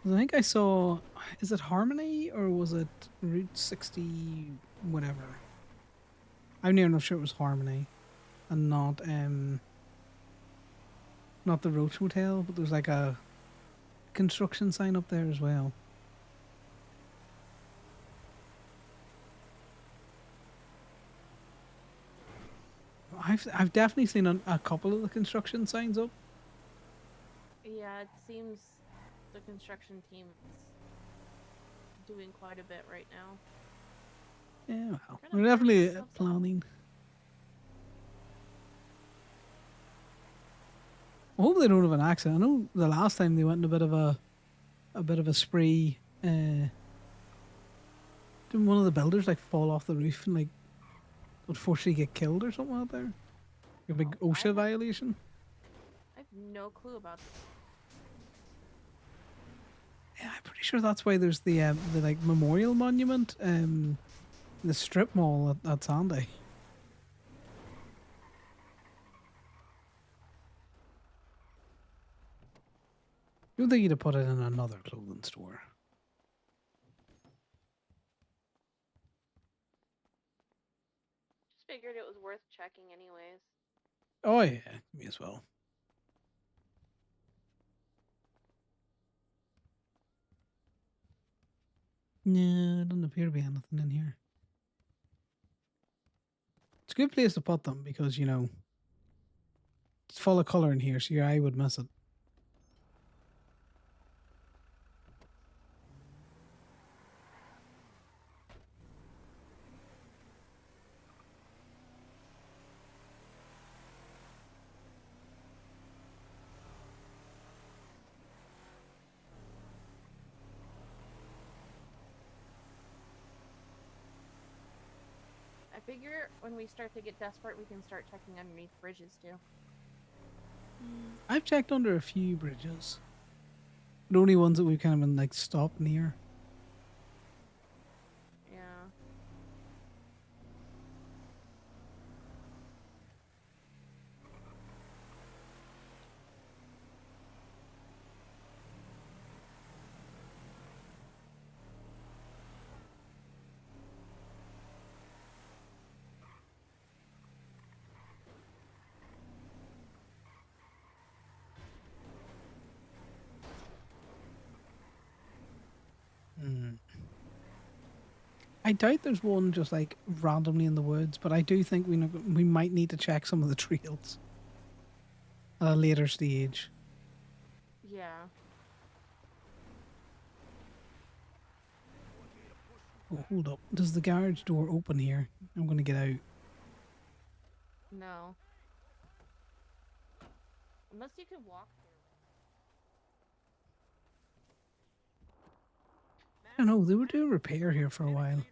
I think I saw, is it Harmony or was it Route 60 whatever? I'm near enough sure it was Harmony and not the Roach Motel, but there's like a construction sign up there as well. I've definitely seen a couple of the construction signs up. Yeah, it seems the construction team is doing quite a bit right now. Yeah, well, we're definitely planning. I hope they don't have an accident. I know the last time they went in a bit of a spree. Didn't one of the builders like fall off the roof and like unfortunately get killed or something out there? A big OSHA violation. I have no clue about this. Yeah, I'm pretty sure that's why there's the like memorial monument in the strip mall at Sandy. You don't think you'd have put it in another clothing store? figured it was worth checking anyways. Oh yeah, me as well. No, doesn't appear to be anything in here. It's a good place to put them because, you know, it's full of colour in here, so your eye would miss it. I figure when we start to get desperate, we can start checking underneath bridges too. I've checked under a few bridges. The only ones that we've kind of been like stopped near. Yeah. I doubt there's one just like randomly in the woods, but I do think we might need to check some of the trails at a later stage. Yeah. Oh, hold up. Does the garage door open here? I'm going to get out. No. Unless you can walk I don't know. They were doing repair here for a while.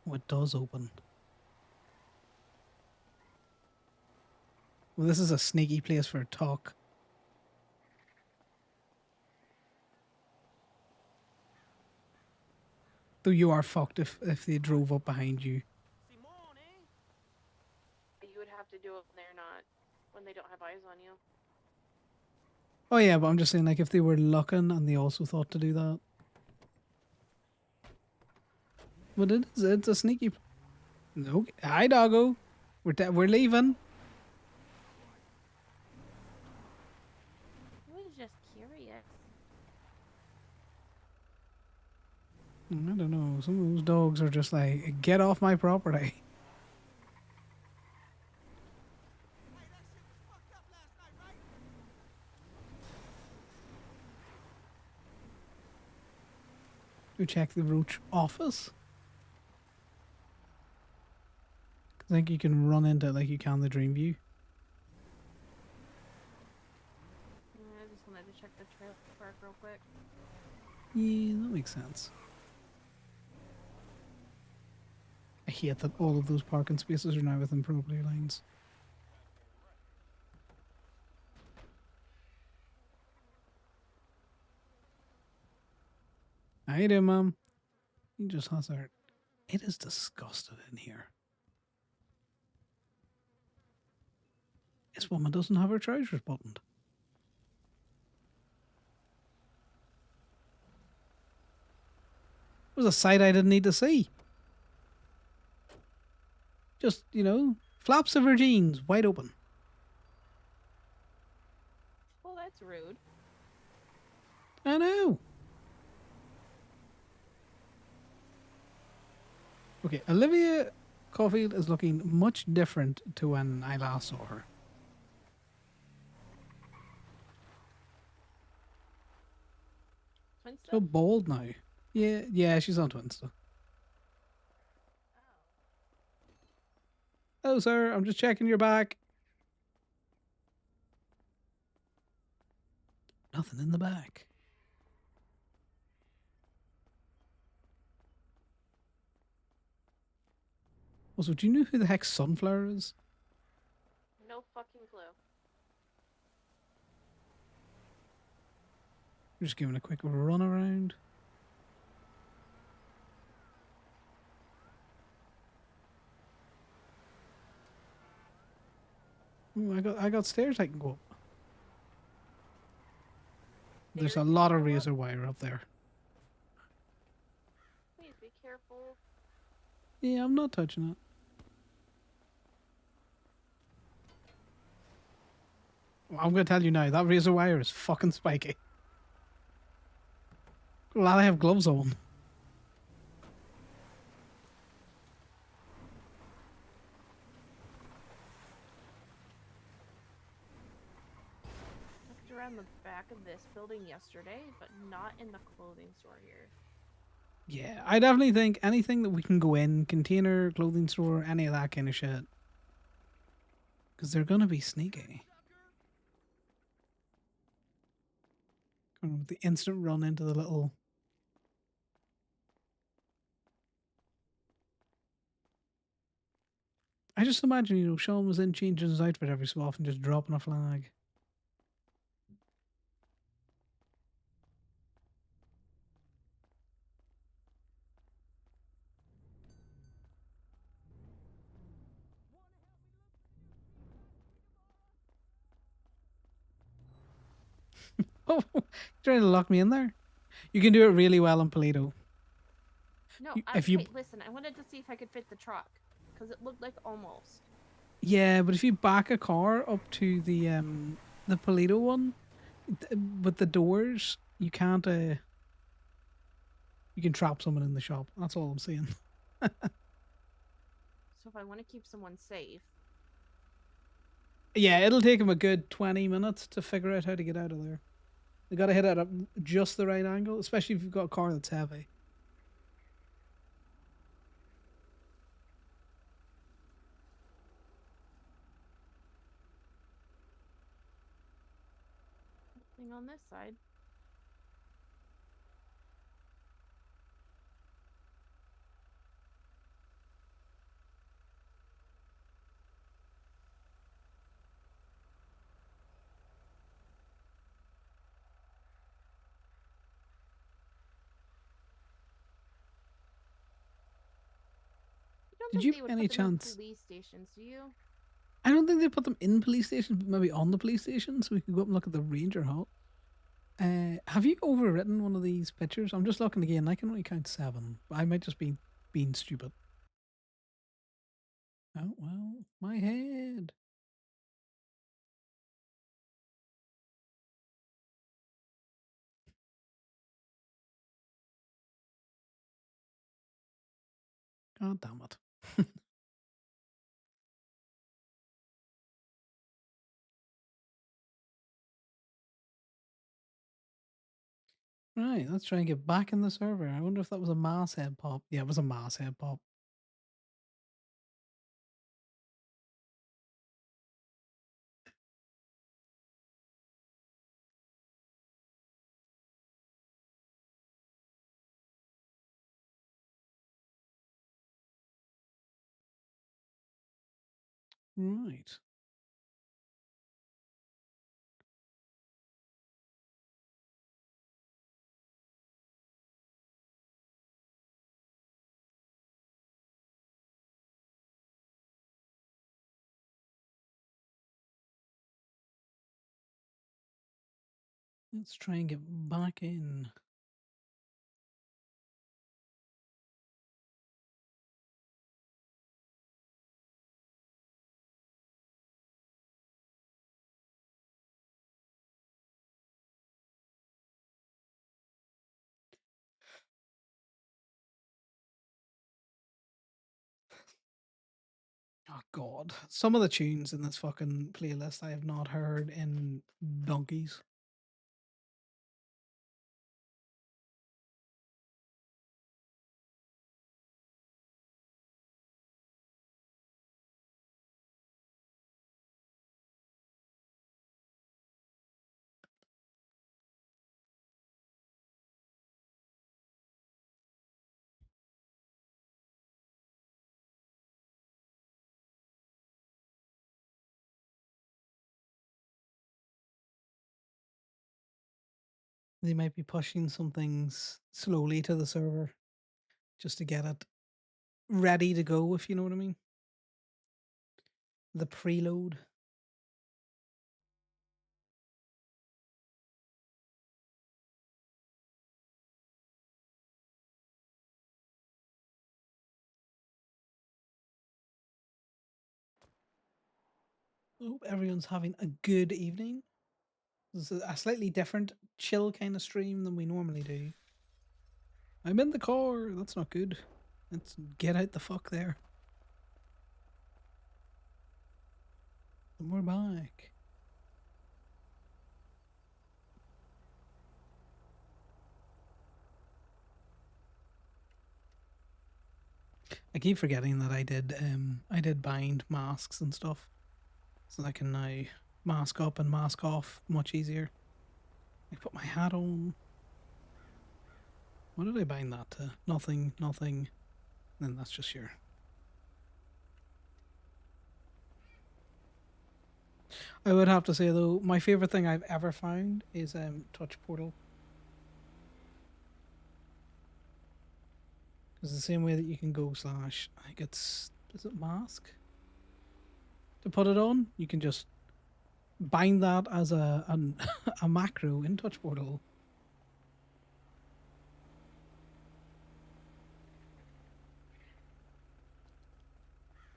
Oh, it does open. Well, this is a sneaky place for a talk. Though you are fucked if they drove up behind you. You would have to do it when they're not, when they don't have eyes on you. Oh yeah, but I'm just saying, like, if they were looking and they also thought to do that. But it's a sneaky... Okay. Hi, doggo. We're leaving. I was just curious. I don't know. Some of those dogs are just like, get off my property. You check the Roach office. I think you can run into it like you can the Dreamview. I just wanted to check the trail park real quick. Yeah, that makes sense. I hate that all of those parking spaces are now within property lines. How you doing, Mum? You just hazard. It is disgusting in here. This woman doesn't have her trousers buttoned. It was a sight I didn't need to see. Just, you know, flaps of her jeans wide open. Well, that's rude. I know. Okay, Olivia Caulfield is looking much different to when I last saw her. Twinsta? So bald now. Yeah, she's on Twinsta. Oh, sir, I'm just checking your back. Nothing in the back. Also, do you know who the heck Sunflower is? No fucking clue. We're just giving a quick run around. Ooh, I got stairs I can go up. There's a lot of razor wire up there. Please be careful. Yeah, I'm not touching it. Well, I'm gonna tell you now, that razor wire is fucking spiky. Glad I have gloves on. Looked around the back of this building yesterday, but not in the clothing store here. Yeah, I definitely think anything that we can go in, container, clothing store, any of that kind of shit. Because they're gonna be sneaky. The instant run into the little... I just imagine, you know, Sean was in changing his outfit every so often, just dropping a flag. Oh, you're trying to lock me in there? You can do it really well in Polito. No, If you... hey, listen, I wanted to see if I could fit the truck, because it looked like almost. Yeah, but if you back a car up to the Polito one, with the doors, you can't, you can trap someone in the shop. That's all I'm saying. So if I want to keep someone safe... Yeah, it'll take them a good 20 minutes to figure out how to get out of there. They gotta hit it at just the right angle, especially if you've got a car that's heavy. Nothing on this side. You don't Did think you they would by any put them in chance... police stations, do you? I don't think they put them in police stations, but maybe on the police station, so we could go up and look at the Ranger hut. Have you overwritten one of these pictures? I'm just looking again. I can only count 7. I might just be being stupid. Oh, well, my head. God damn it. Right, let's try and get back in the server. I wonder if that was a mass head pop. Yeah, it was a mass head pop. Right. Let's try and get back in. Oh god. Some of the tunes in this fucking playlist I have not heard in donkeys. They might be pushing some things slowly to the server just to get it ready to go, if you know what I mean. The preload. I hope everyone's having a good evening. This is a slightly different, chill kind of stream than we normally do. I'm in the car. That's not good. Let's get out the fuck there. And we're back. I keep forgetting that I did bind masks and stuff. So I can now mask up and mask off much easier. I put my hat on. What did I bind that to? Nothing, nothing. Then that's just your... I would have to say though, my favorite thing I've ever found is Touch Portal. Because the same way that you can go slash, I think it's, is it mask? To put it on, you can just bind that as a macro in Touch Portal.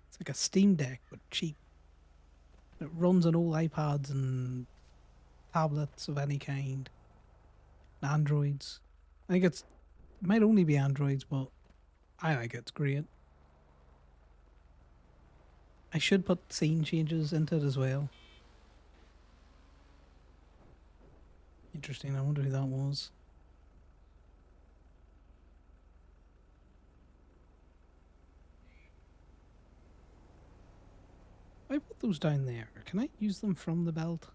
It's like a Steam Deck, but cheap. It runs on all iPads and tablets of any kind. Androids. I think it might only be Androids, but I think it's great. I should put scene changes into it as well. Interesting, I wonder who that was. I put those down there. Can I use them from the belt?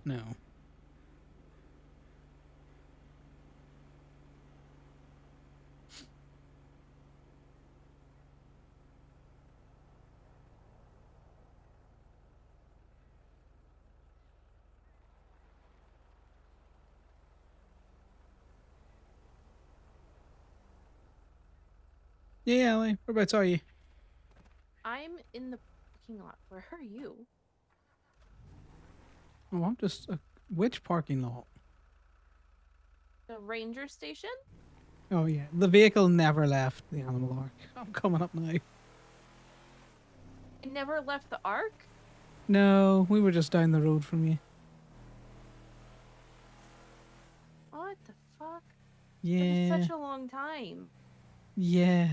No. Yeah, Ellie, whereabouts are you? I'm in the parking lot. Where are you? Oh, I'm just... which parking lot? The ranger station? Oh yeah, the vehicle never left the animal ark. I'm coming up now. It never left the ark? No, we were just down the road from you. What the fuck? Yeah. That is such a long time. Yeah.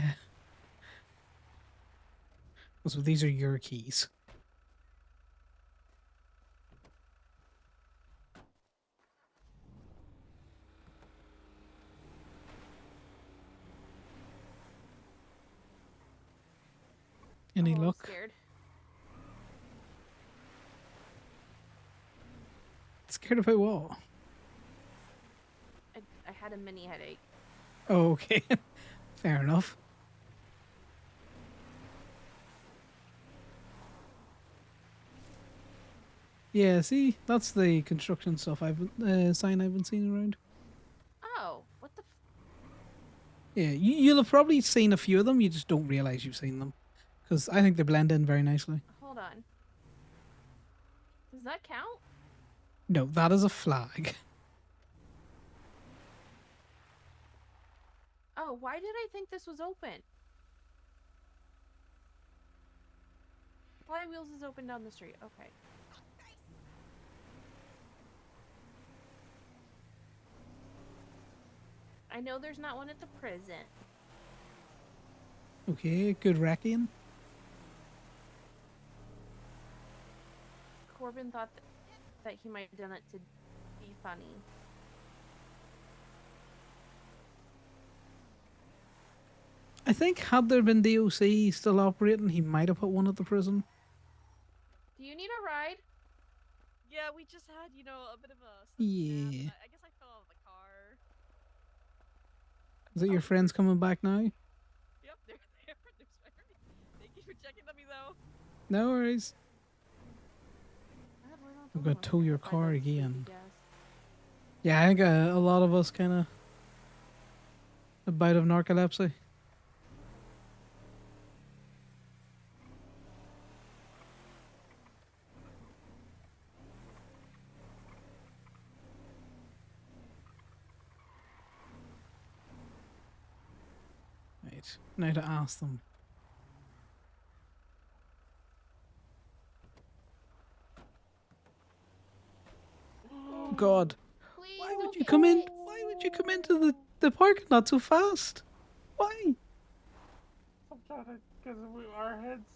So these are your keys. Any I'm luck? scared. Scared about what? I had a mini headache. Oh, okay. Fair enough. Yeah, see, that's the construction stuff sign I've been seeing around. Oh, what the? Yeah, you'll have probably seen a few of them. You just don't realize you've seen them, because I think they blend in very nicely. Hold on. Does that count? No, that is a flag. Oh, why did I think this was open? Flywheels is open down the street. Okay. I know there's not one at the prison. Okay, good wrecking. Corbin thought that he might have done it to be funny. I think had there been DOC still operating, he might have put one at the prison. Do you need a ride? Yeah, we just had, you know, a bit of a Yeah. I guess I fell out of the car. Is it your friends coming back now? Yep, they're there. Thank you for checking on me, though. No worries. I'm gonna tow your car again. Yeah, I think a lot of us kind of a bout of narcolepsy. Right, now to ask them. God. Please Why don't would you get come in? me. Why would you come into the parking lot so fast? Why? I'm trying to, because our heads,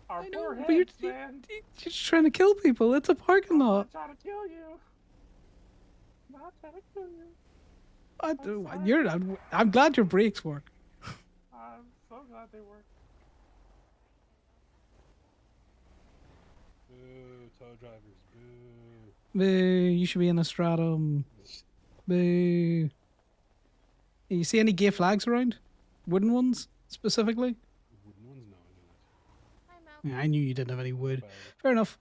our I poor know, but heads, man. you're just trying to kill people. It's a parking I'm lot. not trying to kill you. I'm not trying to kill you. I I'm do. sorry. I'm glad your brakes work. I'm so glad they work. Boo, tow drivers, boo. Boo! You should be in a stratum. Boo! You see any gay flags around? Wooden ones specifically? Wooden ones? No, I do not. I'm out. Yeah, I knew you didn't have any wood. Fair enough.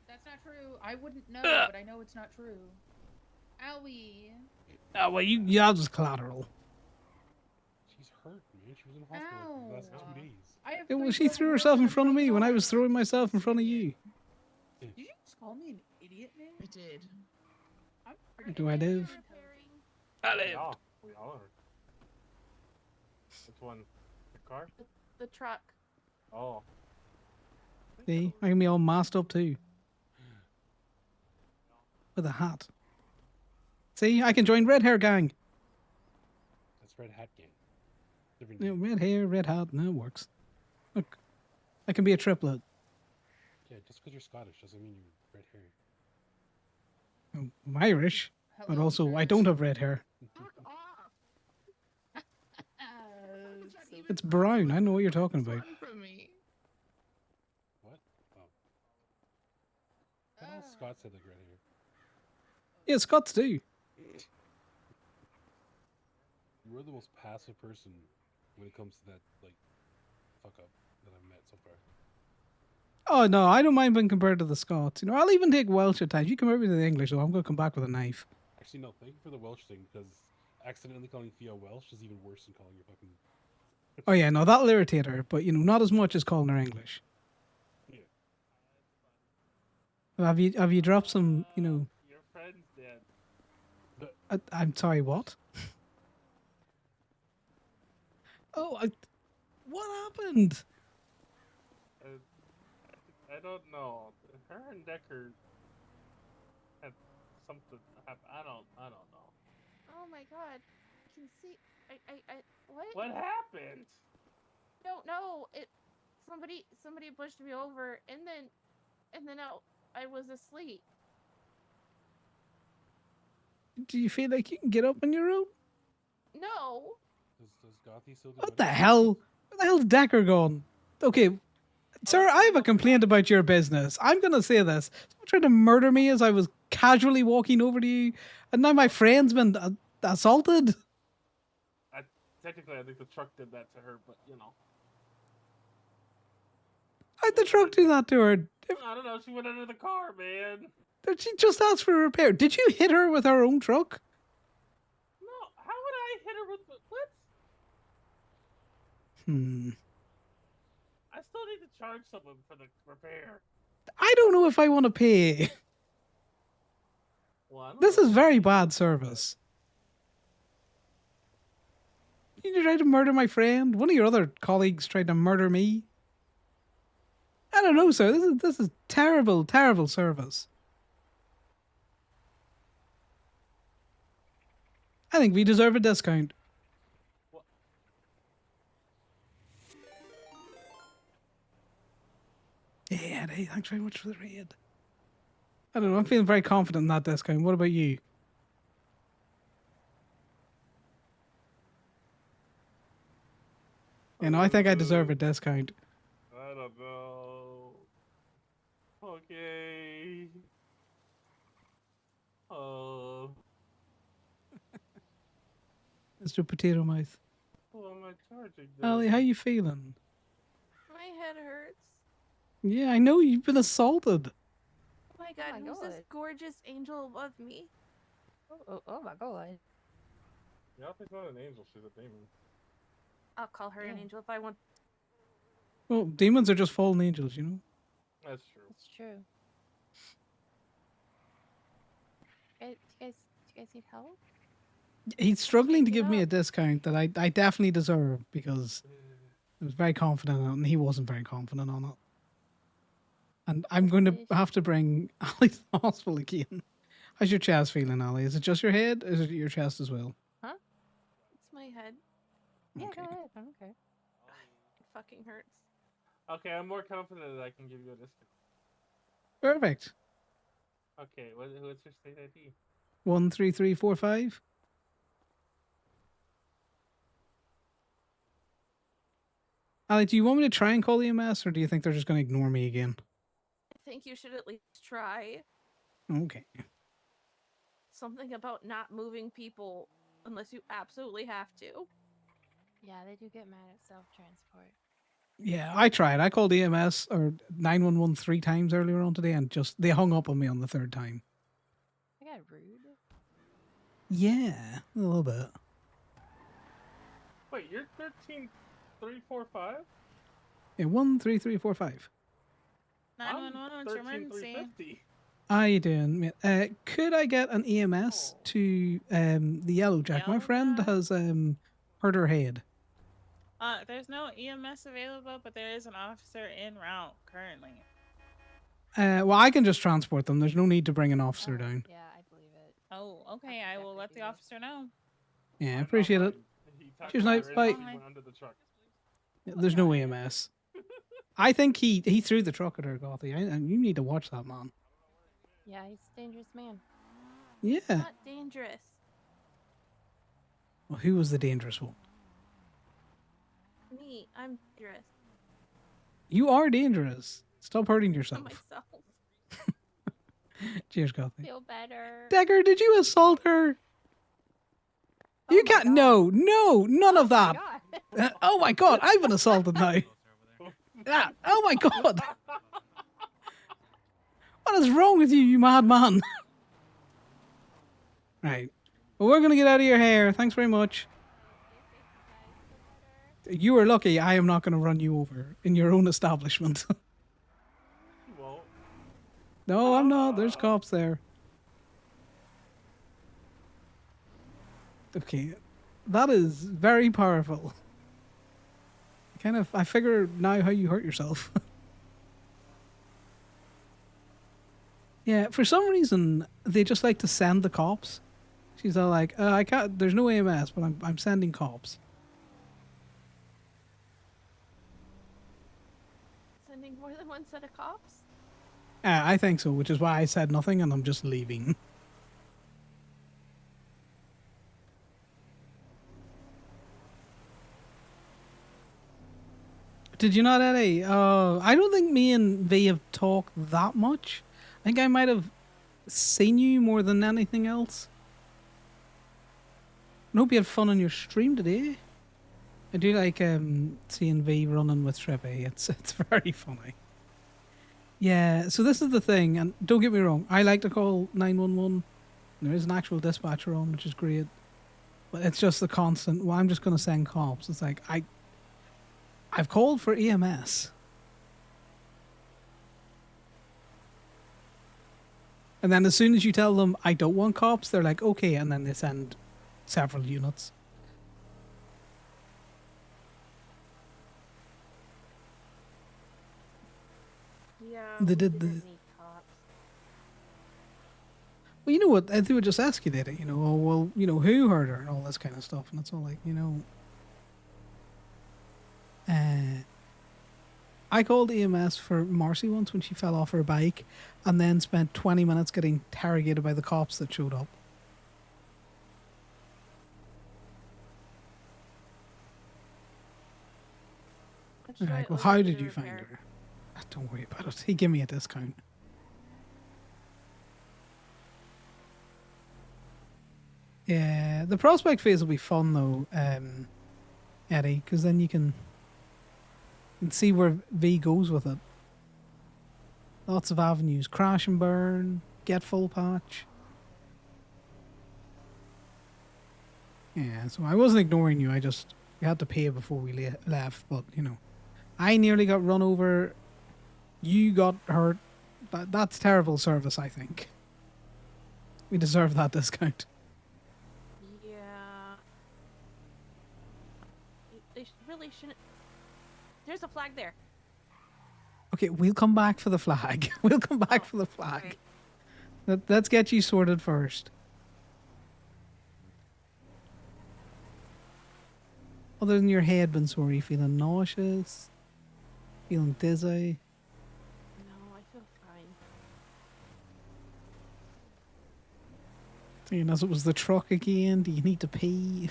That's not true. I wouldn't know, but I know it's not true. Owie. Oh well, that was collateral. She's hurt, man. She was in hospital for the last 2 days. I have Yeah, well, three she broken threw ribs herself and in a front of me broken when I arm. was throwing myself in front of you. Did you just call me an idiot, man? I did. I'm Where do I live? I live. Yeah, we all are. Which one? The car? The truck. Oh. See, I can be all masked up too. With a hat. See, I can join Red Hair Gang. That's Red Hat Gang. Different Yeah, gang. red hair, red hat. No, it works. Look, I can be a triplet. Yeah, just because you're Scottish doesn't mean you're red hair. I'm Irish, but Hello, also I don't have red hair. It's brown. I know what you're talking about. From me. What? Oh. I thought Scots had like red hair. Yeah, Scots do. You're the most passive person when it comes to that, like, fuck up that I've met so far. Oh no, I don't mind being compared to the Scots. You know, I'll even take Welsh at times. You compare me to the English, so I'm gonna come back with a knife. Actually, no. Thank you for the Welsh thing, because accidentally calling Theo Welsh is even worse than calling her fucking. Oh yeah, no, that'll irritate her, but you know, not as much as calling her English. Yeah. Have you dropped some? You know, Your friend's dead. I'm sorry. What? What happened? I don't know. Her and Decker had something happen. I don't know. Oh my god. I can see. What? What happened? Don't know. Somebody pushed me over, and then I was asleep. Do you feel like you can get up on your own? No. Does Gothy still do What the hell? Where the hell's Decker gone? Okay, sir, I have a complaint about your business. I'm gonna say this. Someone tried to murder me as I was casually walking over to you, and now my friend's been assaulted. Technically, I think the truck did that to her, but you know. How'd the truck do that to her? I don't know. She went under the car, man. Did she just ask for a repair? Did you hit her with her own truck? No, how would I hit her with what? I still need to charge someone for the repair. I don't know if I want to pay. Well, This is very bad service. You tried to murder my friend. One of your other colleagues tried to murder me. I don't know, sir. This is terrible, terrible service. I think we deserve a discount. Yeah, hey, thanks very much for the raid. I don't know, I'm feeling very confident in that discount. What about you? You know, I think I deserve a discount. I don't know. Okay. Mr. Potato Mouth. Who am I charging? Ali, how you feeling? My head hurts. Yeah, I know you've been assaulted. Oh my god, who's this gorgeous angel above me? Oh my god. Yeah, she's not an angel. She's a demon. I'll call her an angel if I want. Well, demons are just fallen angels, you know? That's true. It's true. Do you guys need help? He's struggling to give me a discount that I definitely deserve because I was very confident on it and he wasn't very confident on it. And I'm going to have to bring Ali to the hospital again. How's your chest feeling, Ali? Is it just your head? Or is it your chest as well? Huh? It's my head. Yeah, go ahead. I don't care. It fucking hurts. Okay, I'm more confident that I can give you a discount. Perfect. Okay, what's your state ID? 13345. Ali, do you want me to try and call EMS, or do you think they're just going to ignore me again? I think you should at least try. Okay. Something about not moving people unless you absolutely have to. Yeah, they do get mad at self-transport. Yeah, I tried. I called EMS or 911 3 times earlier on today, and just they hung up on me on the third time. I got rude. Yeah, a little bit. Wait, you're 13345? Yeah, 13345. 911, what's your emergency? 13350. How you doing, mate? Could I get an EMS to the Yellow Jack? My friend has hurt her head. There's no EMS available, but there is an officer en route currently. Well, I can just transport them. There's no need to bring an officer down. Yeah, I believe it. Oh, okay. I will let the officer know. Yeah, appreciate it. Cheers, night. Bye. Went under the truck. Yeah, there's no EMS. I think he threw the truck at her, Gothy. And you need to watch that, man. Yeah, he's a dangerous man. Yeah. Not dangerous. Well, who was the dangerous one? Me, I'm dangerous. You are dangerous. Stop hurting To yourself. myself. Cheers, Gothy. Feel better. Decker, did you assault her? You can't. No, none of that. Oh my god, I've been assaulted now. Yeah. Oh my god. What is wrong with you, you madman? Right. Well, we're gonna get out of your hair. Thanks very much. You are lucky I am not going to run you over in your own establishment. Well, No, I'm not. There's cops there. Okay. That is very powerful. I figure now how you hurt yourself. Yeah, for some reason, they just like to send the cops. She's all like, I can't, there's no EMS, but I'm sending cops. Sending more than one set of cops? I think so, which is why I said nothing and I'm just leaving. Did you not, Eddie? I don't think me and V have talked that much. I think I might have seen you more than anything else. I hope you had fun on your stream today. I do like seeing V running with Trippy. It's very funny. Yeah, so this is the thing, and don't get me wrong, I like to call 911. There is an actual dispatcher on, which is great. But it's just the constant, well, I'm just going to send cops. It's like, I've called for EMS. And then as soon as you tell them, I don't want cops, they're like, okay, and then they send several units. Yeah, They did the... need cops. Well, you know what? They would just escalate it, you know. Oh, well, you know, who hurt her and all this kind of stuff. And it's all like, you know. I called EMS for Marcy once when she fell off her bike and then spent 20 minutes getting interrogated by the cops that showed up. Like, well, how did you find her? Don't worry about it. He gave me a discount. Yeah, the prospect phase will be fun though, Eddie, because then you can see where V goes with it. Lots of avenues. Crash and burn, get full patch. Yeah, so I wasn't ignoring you. We had to pay before we left, but you know, I nearly got run over. You got hurt. That's terrible service, I think. We deserve that discount. Yeah. They really shouldn't. There's a flag there. Okay, we'll come back for the flag. We'll come back for the flag. Let's get you sorted first. Other than your head been sore, you feeling nauseous? Feeling dizzy? No, I feel fine. Seeing as it was the truck again, do you need to pee?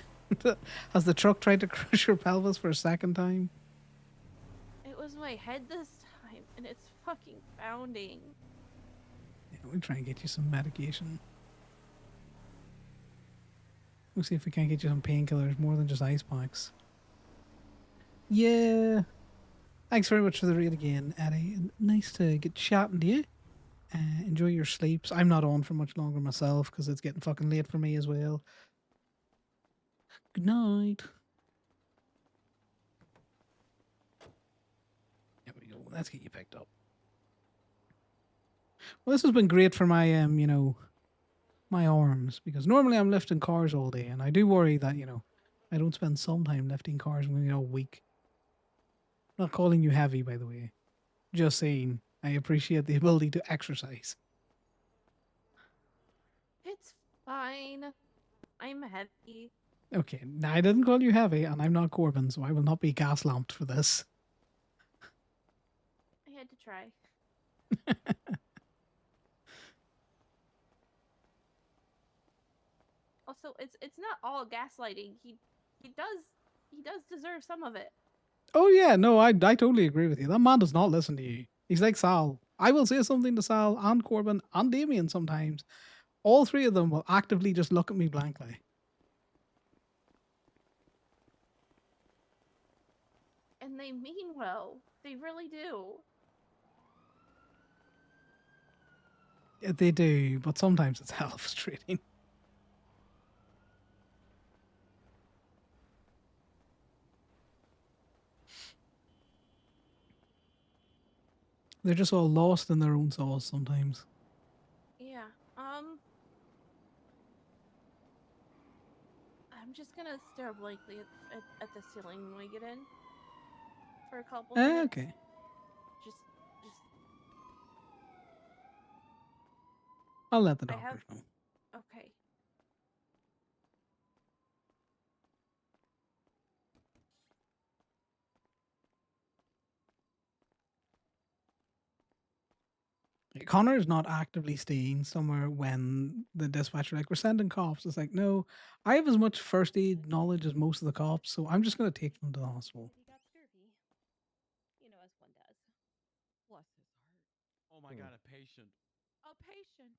Has the truck tried to crush your pelvis for a second time? It was my head this time, and it's fucking pounding. Yeah, we'll try and get you some medication. We'll see if we can't get you some painkillers more than just ice packs. Yeah. Thanks very much for the raid again, Eddie. Nice to get chatting to you. Enjoy your sleeps. I'm not on for much longer myself because it's getting fucking late for me as well. Good night. There we go. Let's get you picked up. Well, this has been great for my my arms, because normally I'm lifting cars all day, and I do worry that I don't spend some time lifting cars when you're weak. Not calling you heavy, by the way. Just saying, I appreciate the ability to exercise. It's fine. I'm heavy. Okay, now I didn't call you heavy, and I'm not Corbin, so I will not be gas-lamped for this. I had to try. Also, it's not all gaslighting. He does deserve some of it. Oh yeah, no, I totally agree with you. That man does not listen to you. He's like Sal. I will say something to Sal and Corbin and Damien sometimes. All three of them will actively just look at me blankly. And they mean well. They really do. Yeah, they do, but sometimes it's hell frustrating. They're just all lost in their own sauce sometimes. Yeah. I'm just gonna stare blankly at the ceiling when we get in for a couple minutes. Okay. Just I'll let the I doctors have know. okay. Connor is not actively staying somewhere when the dispatcher like, we're sending cops. It's like, no, I have as much first aid knowledge as most of the cops, so I'm just going to take them to the hospital. He got scurvy. You know, as one does. Bless his heart. Oh my god, a patient. A patient.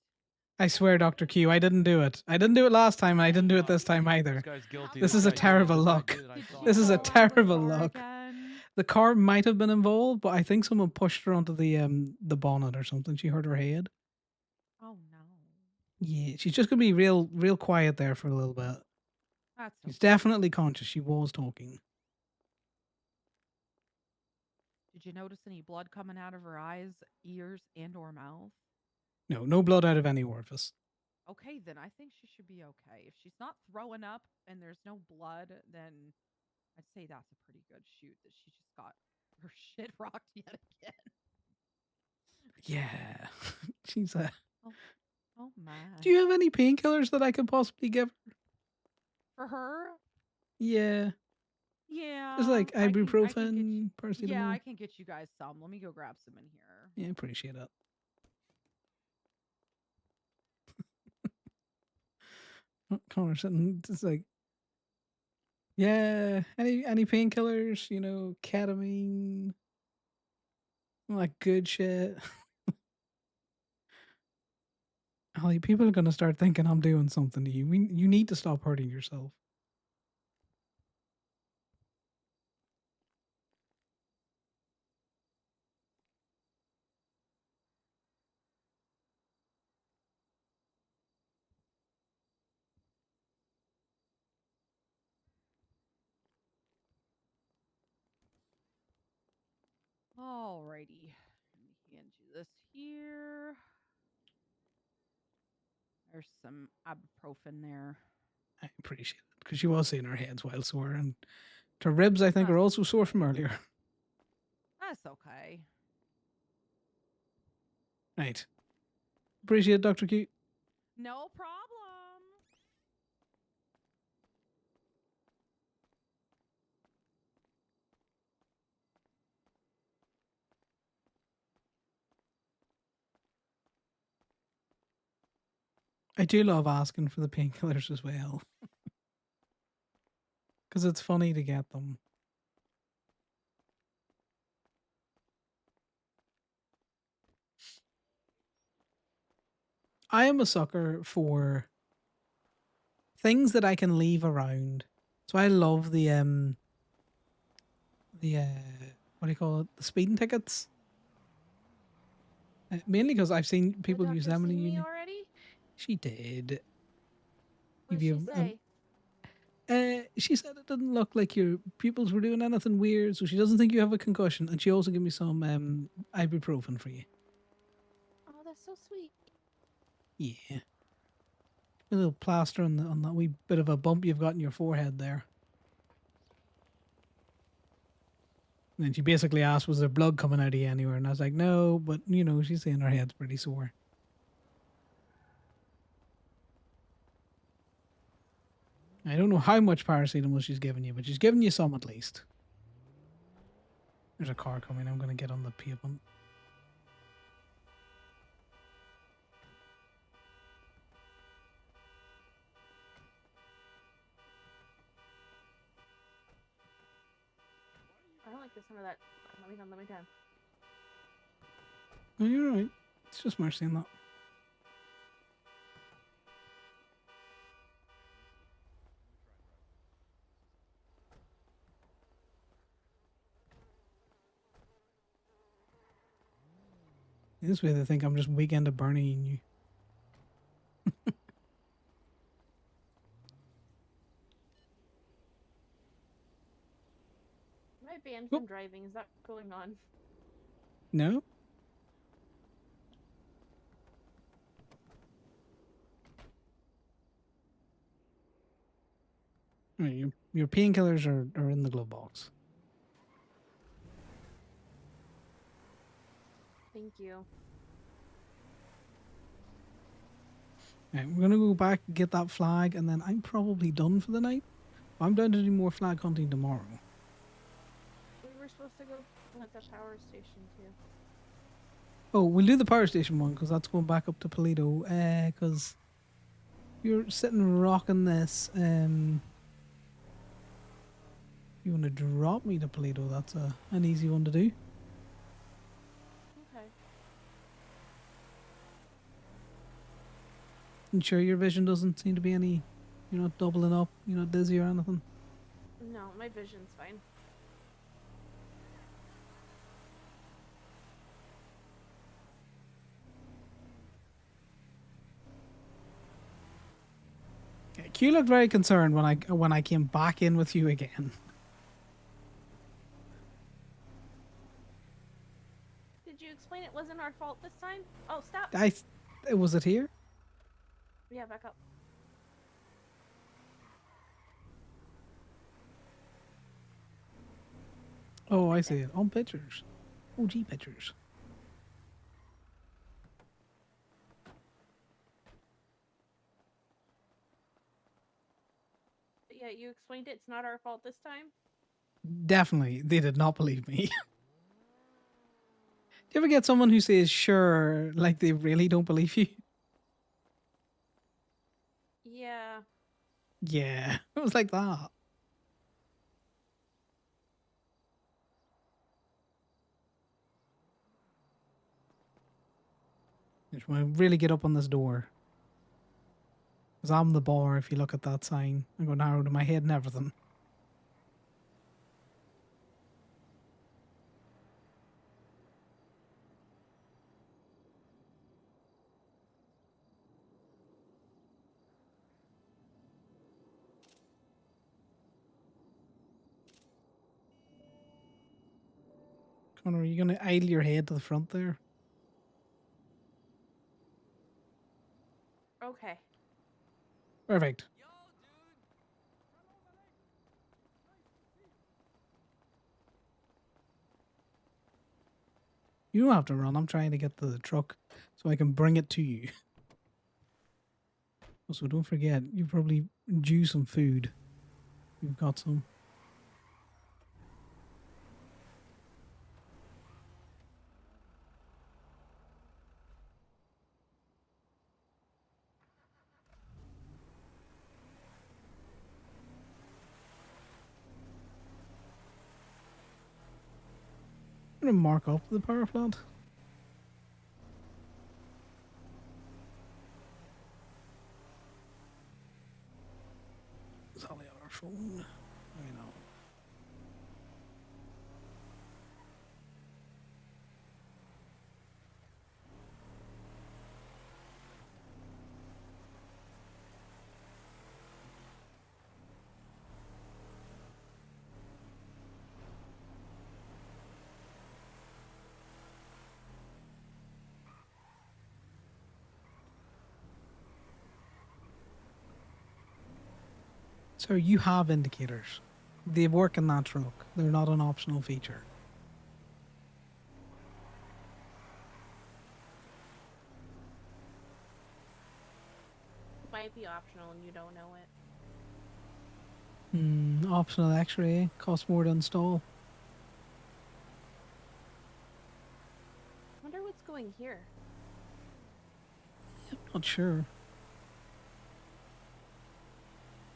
I swear, Dr. Q, I didn't do it. I didn't do it last time, and I didn't do it this time either. This guy's guilty. This is a terrible luck. This is a terrible luck. The car might have been involved, but I think someone pushed her onto the bonnet or something. She hurt her head. Oh no. Yeah, she's just gonna be real quiet there for a little bit. That's She's definitely conscious. She was talking. Did you notice any blood coming out of her eyes, ears, and or mouth? No blood out of any orifice. Okay, then I think she should be okay. If she's not throwing up and there's no blood, then I'd say that's a pretty good shoot that she just got her shit rocked yet again. Yeah, she's a. Oh my. Do you have any painkillers that I could possibly give her? For her? Yeah. Yeah. Just like I can ibuprofen, paracetamol. Yeah, I can get you guys some. Let me go grab some in here. Yeah, appreciate it. Connor sitting just like, yeah, any painkillers, ketamine, like good shit. Holly, people are gonna start thinking I'm doing something to you. You need to stop hurting yourself. Alrighty. Let me hand you this here. There's some ibuprofen there. I appreciate it because she was saying her head's while sore, and her ribs I think are also sore from earlier. That's okay. Right. Appreciate it, Dr. Q. No problem. I do love asking for the painkillers as well. Because it's funny to get them. I am a sucker for things that I can leave around. So I love the what do you call it? The speeding tickets. Mainly because I've seen people use them in seen me uni. already? She did. What If did she you, say? she said it didn't look like your pupils were doing anything weird, so she doesn't think you have a concussion, and she also gave me some ibuprofen for you. Oh, that's so sweet. Yeah, a little plaster on that wee bit of a bump you've got in your forehead there. And then she basically asked, "Was there blood coming out of you anywhere?" And I was like, "No," but you know, she's saying her head's pretty sore. I don't know how much paracetamol she's giving you, but she's giving you some at least. There's a car coming. I'm going to get on the pavement. I don't like the sound of that. Let me down. No, you're right. It's just Mercy and that. This way they think I'm just weekend of burning you. Am I banned from driving? Is that going on? No? Right, your painkillers are in the glove box. Thank you. Right, we're gonna go back and get that flag, and then I'm probably done for the night. I'm down to do more flag hunting tomorrow. We were supposed to go at the power station too. Oh, we'll do the power station one because that's going back up to Toledo. Because you're sitting rocking this. You want to drop me to Toledo? That's an easy one to do. Okay. Ensure your vision doesn't seem to be any. You're not doubling up. You're not dizzy or anything. No, my vision's fine. Okay, Q looked very concerned when I came back in with you again. Did you explain it wasn't our fault this time? Oh, stop! Was it here? Yeah, back up. Oh, I see it on pictures. OG pictures. But yeah, you explained it's not our fault this time? Definitely, they did not believe me. Do you ever get someone who says sure, like they really don't believe you? Yeah. Yeah, it was like that. Just want to really get up on this door. Because I'm the bar, if you look at that sign. I'm going narrow to my head and everything. Connor, are you going to idle your head to the front there? Okay. Perfect. You don't have to run. I'm trying to get the truck so I can bring it to you. Also, don't forget, you probably due some food. You've got some. I'm gonna mark up the power plant. Sally on our phone. I know. So you have indicators. They work in that truck. They're not an optional feature. Might be optional and you don't know it. Optional X-ray costs more to install. Wonder what's going here. Not sure.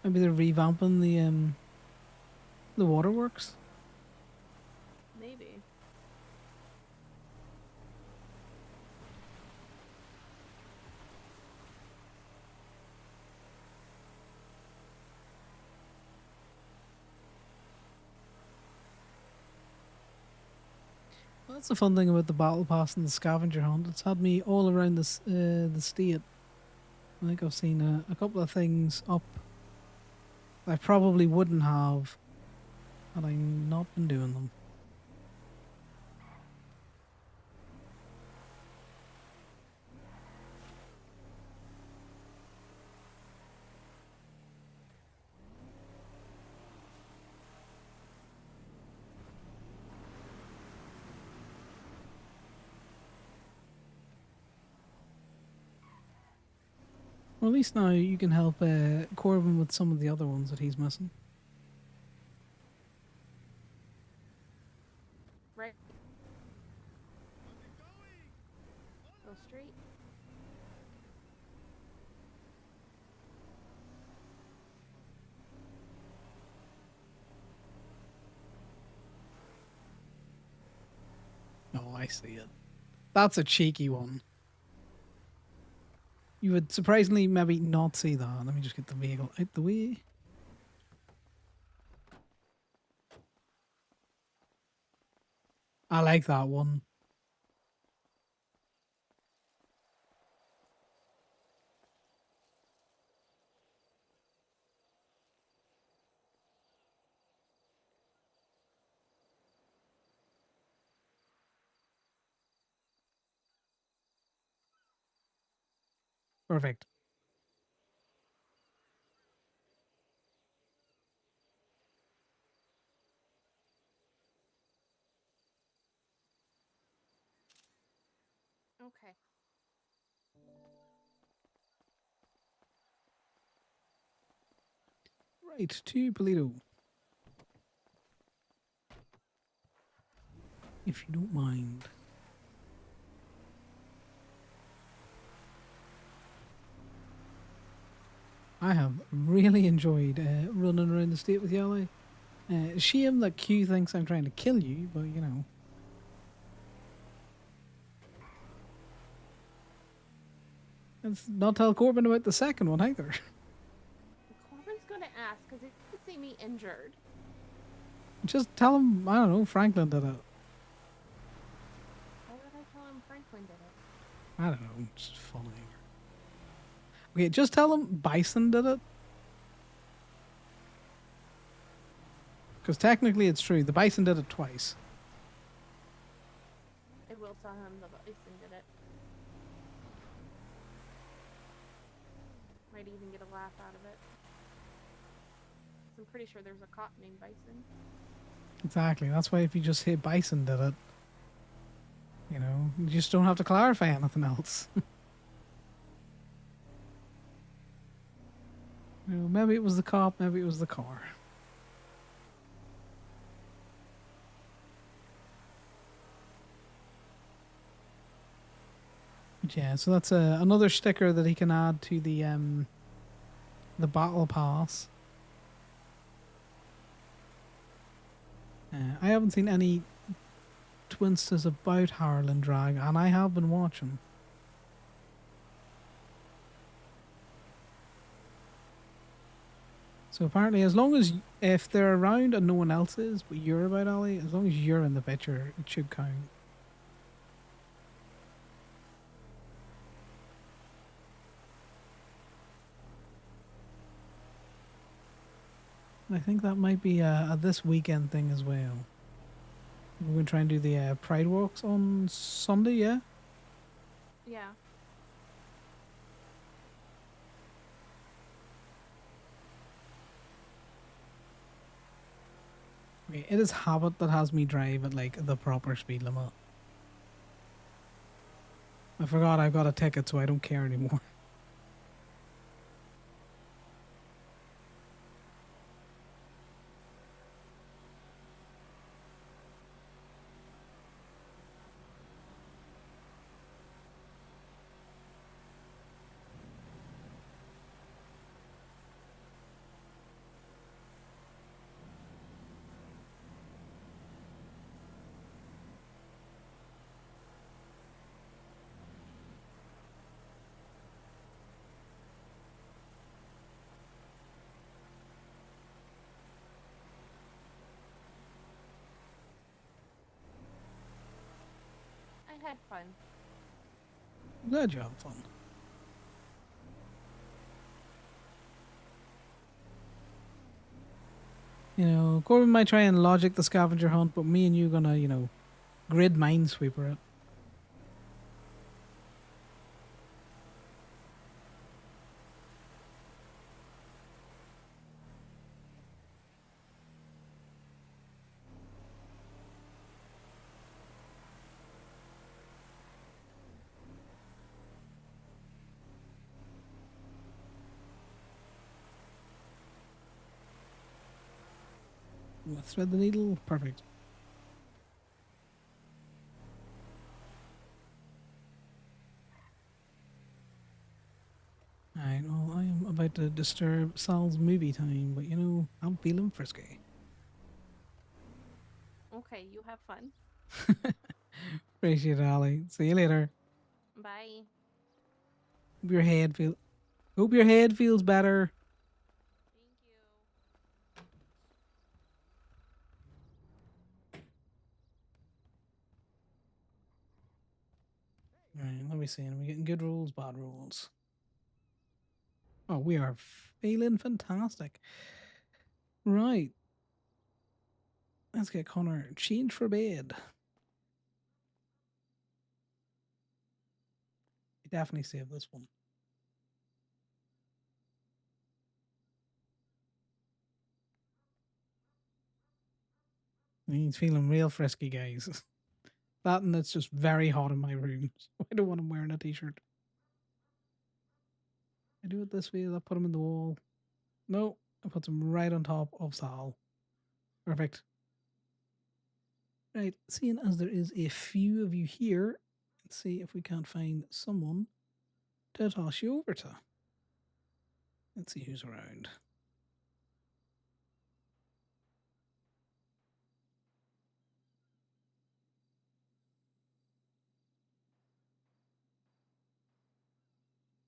Maybe they're revamping the waterworks. Maybe. Well, that's the fun thing about the battle pass and the scavenger hunt. It's had me all around this the state. I think I've seen a couple of things up I probably wouldn't have had I not been doing them. Well, at least now you can help Corbin with some of the other ones that he's missing. Right. Go straight. Oh, I see it. That's a cheeky one. You would surprisingly maybe not see that. Let me just get the vehicle out the way. I like that one. Perfect. Okay. Right, to Polito. If you don't mind. I have really enjoyed running around the state with Yali. Shame that Q thinks I'm trying to kill you, but you know. Let's not tell Corbin about the second one either. Corbin's gonna ask because he didn't see me injured. Just tell him, I don't know, Franklin did it. Why would I tell him Franklin did it? I don't know, it's just funny. Okay, just tell him Bison did it. Because technically it's true, the Bison did it twice. I will tell him the bison did it. Might even get a laugh out of it. I'm pretty sure there's a cop named Bison. Exactly, that's why if you just say Bison did it. You know, you just don't have to clarify anything else. You know, maybe it was the cop, maybe it was the car. But yeah, so that's another sticker that he can add to the battle pass. I haven't seen any twinsters about Harlan Drag, and I have been watching. So apparently, as long as if they're around and no one else is, but you're about Ali, as long as you're in the picture, it should count. And I think that might be a this weekend thing as well. We're going to try and do the Pride Walks on Sunday, yeah? Yeah. Okay, it is habit that has me drive at like the proper speed limit. I forgot I've got a ticket, so I don't care anymore. I had fun. Glad you have fun. You know, Corbin might try and logic the scavenger hunt, but me and you gonna, you know, grid minesweeper it. Thread the needle, perfect. Alright, well, I am about to disturb Sal's movie time, but you know, I'm feeling frisky. Okay, you have fun. Appreciate it, Ali. See you later. Bye. Hope your head feels better. Alright, let me see. Are we getting good rules, bad rules? Oh, we are feeling fantastic. Right. Let's get Connor changed for bed. You definitely save this one. He's feeling real frisky, guys. That and it's just very hot in my room. So I don't want him wearing a t-shirt. I do it this way, I put him in the wall. No, I put him right on top of Sal. Perfect. Right, seeing as there is a few of you here, let's see if we can't find someone to toss you over to. Let's see who's around.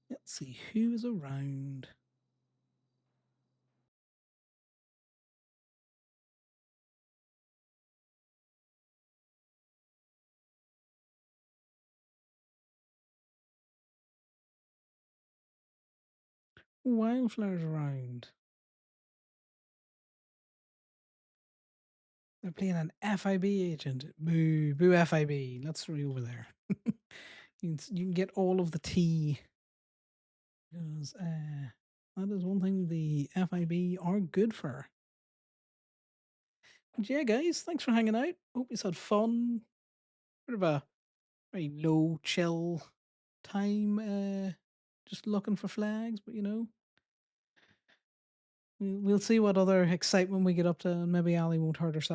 Let's see who's around. Wildflower's around. They're playing an FIB agent. Boo, boo FIB. Let's throw you over there. You can get all of the tea. Because that is one thing the FIB are good for. But yeah, guys, thanks for hanging out. Hope you had fun. Bit of a very low chill time, just looking for flags. But you know, we'll see what other excitement we get up to, and maybe Ali won't hurt herself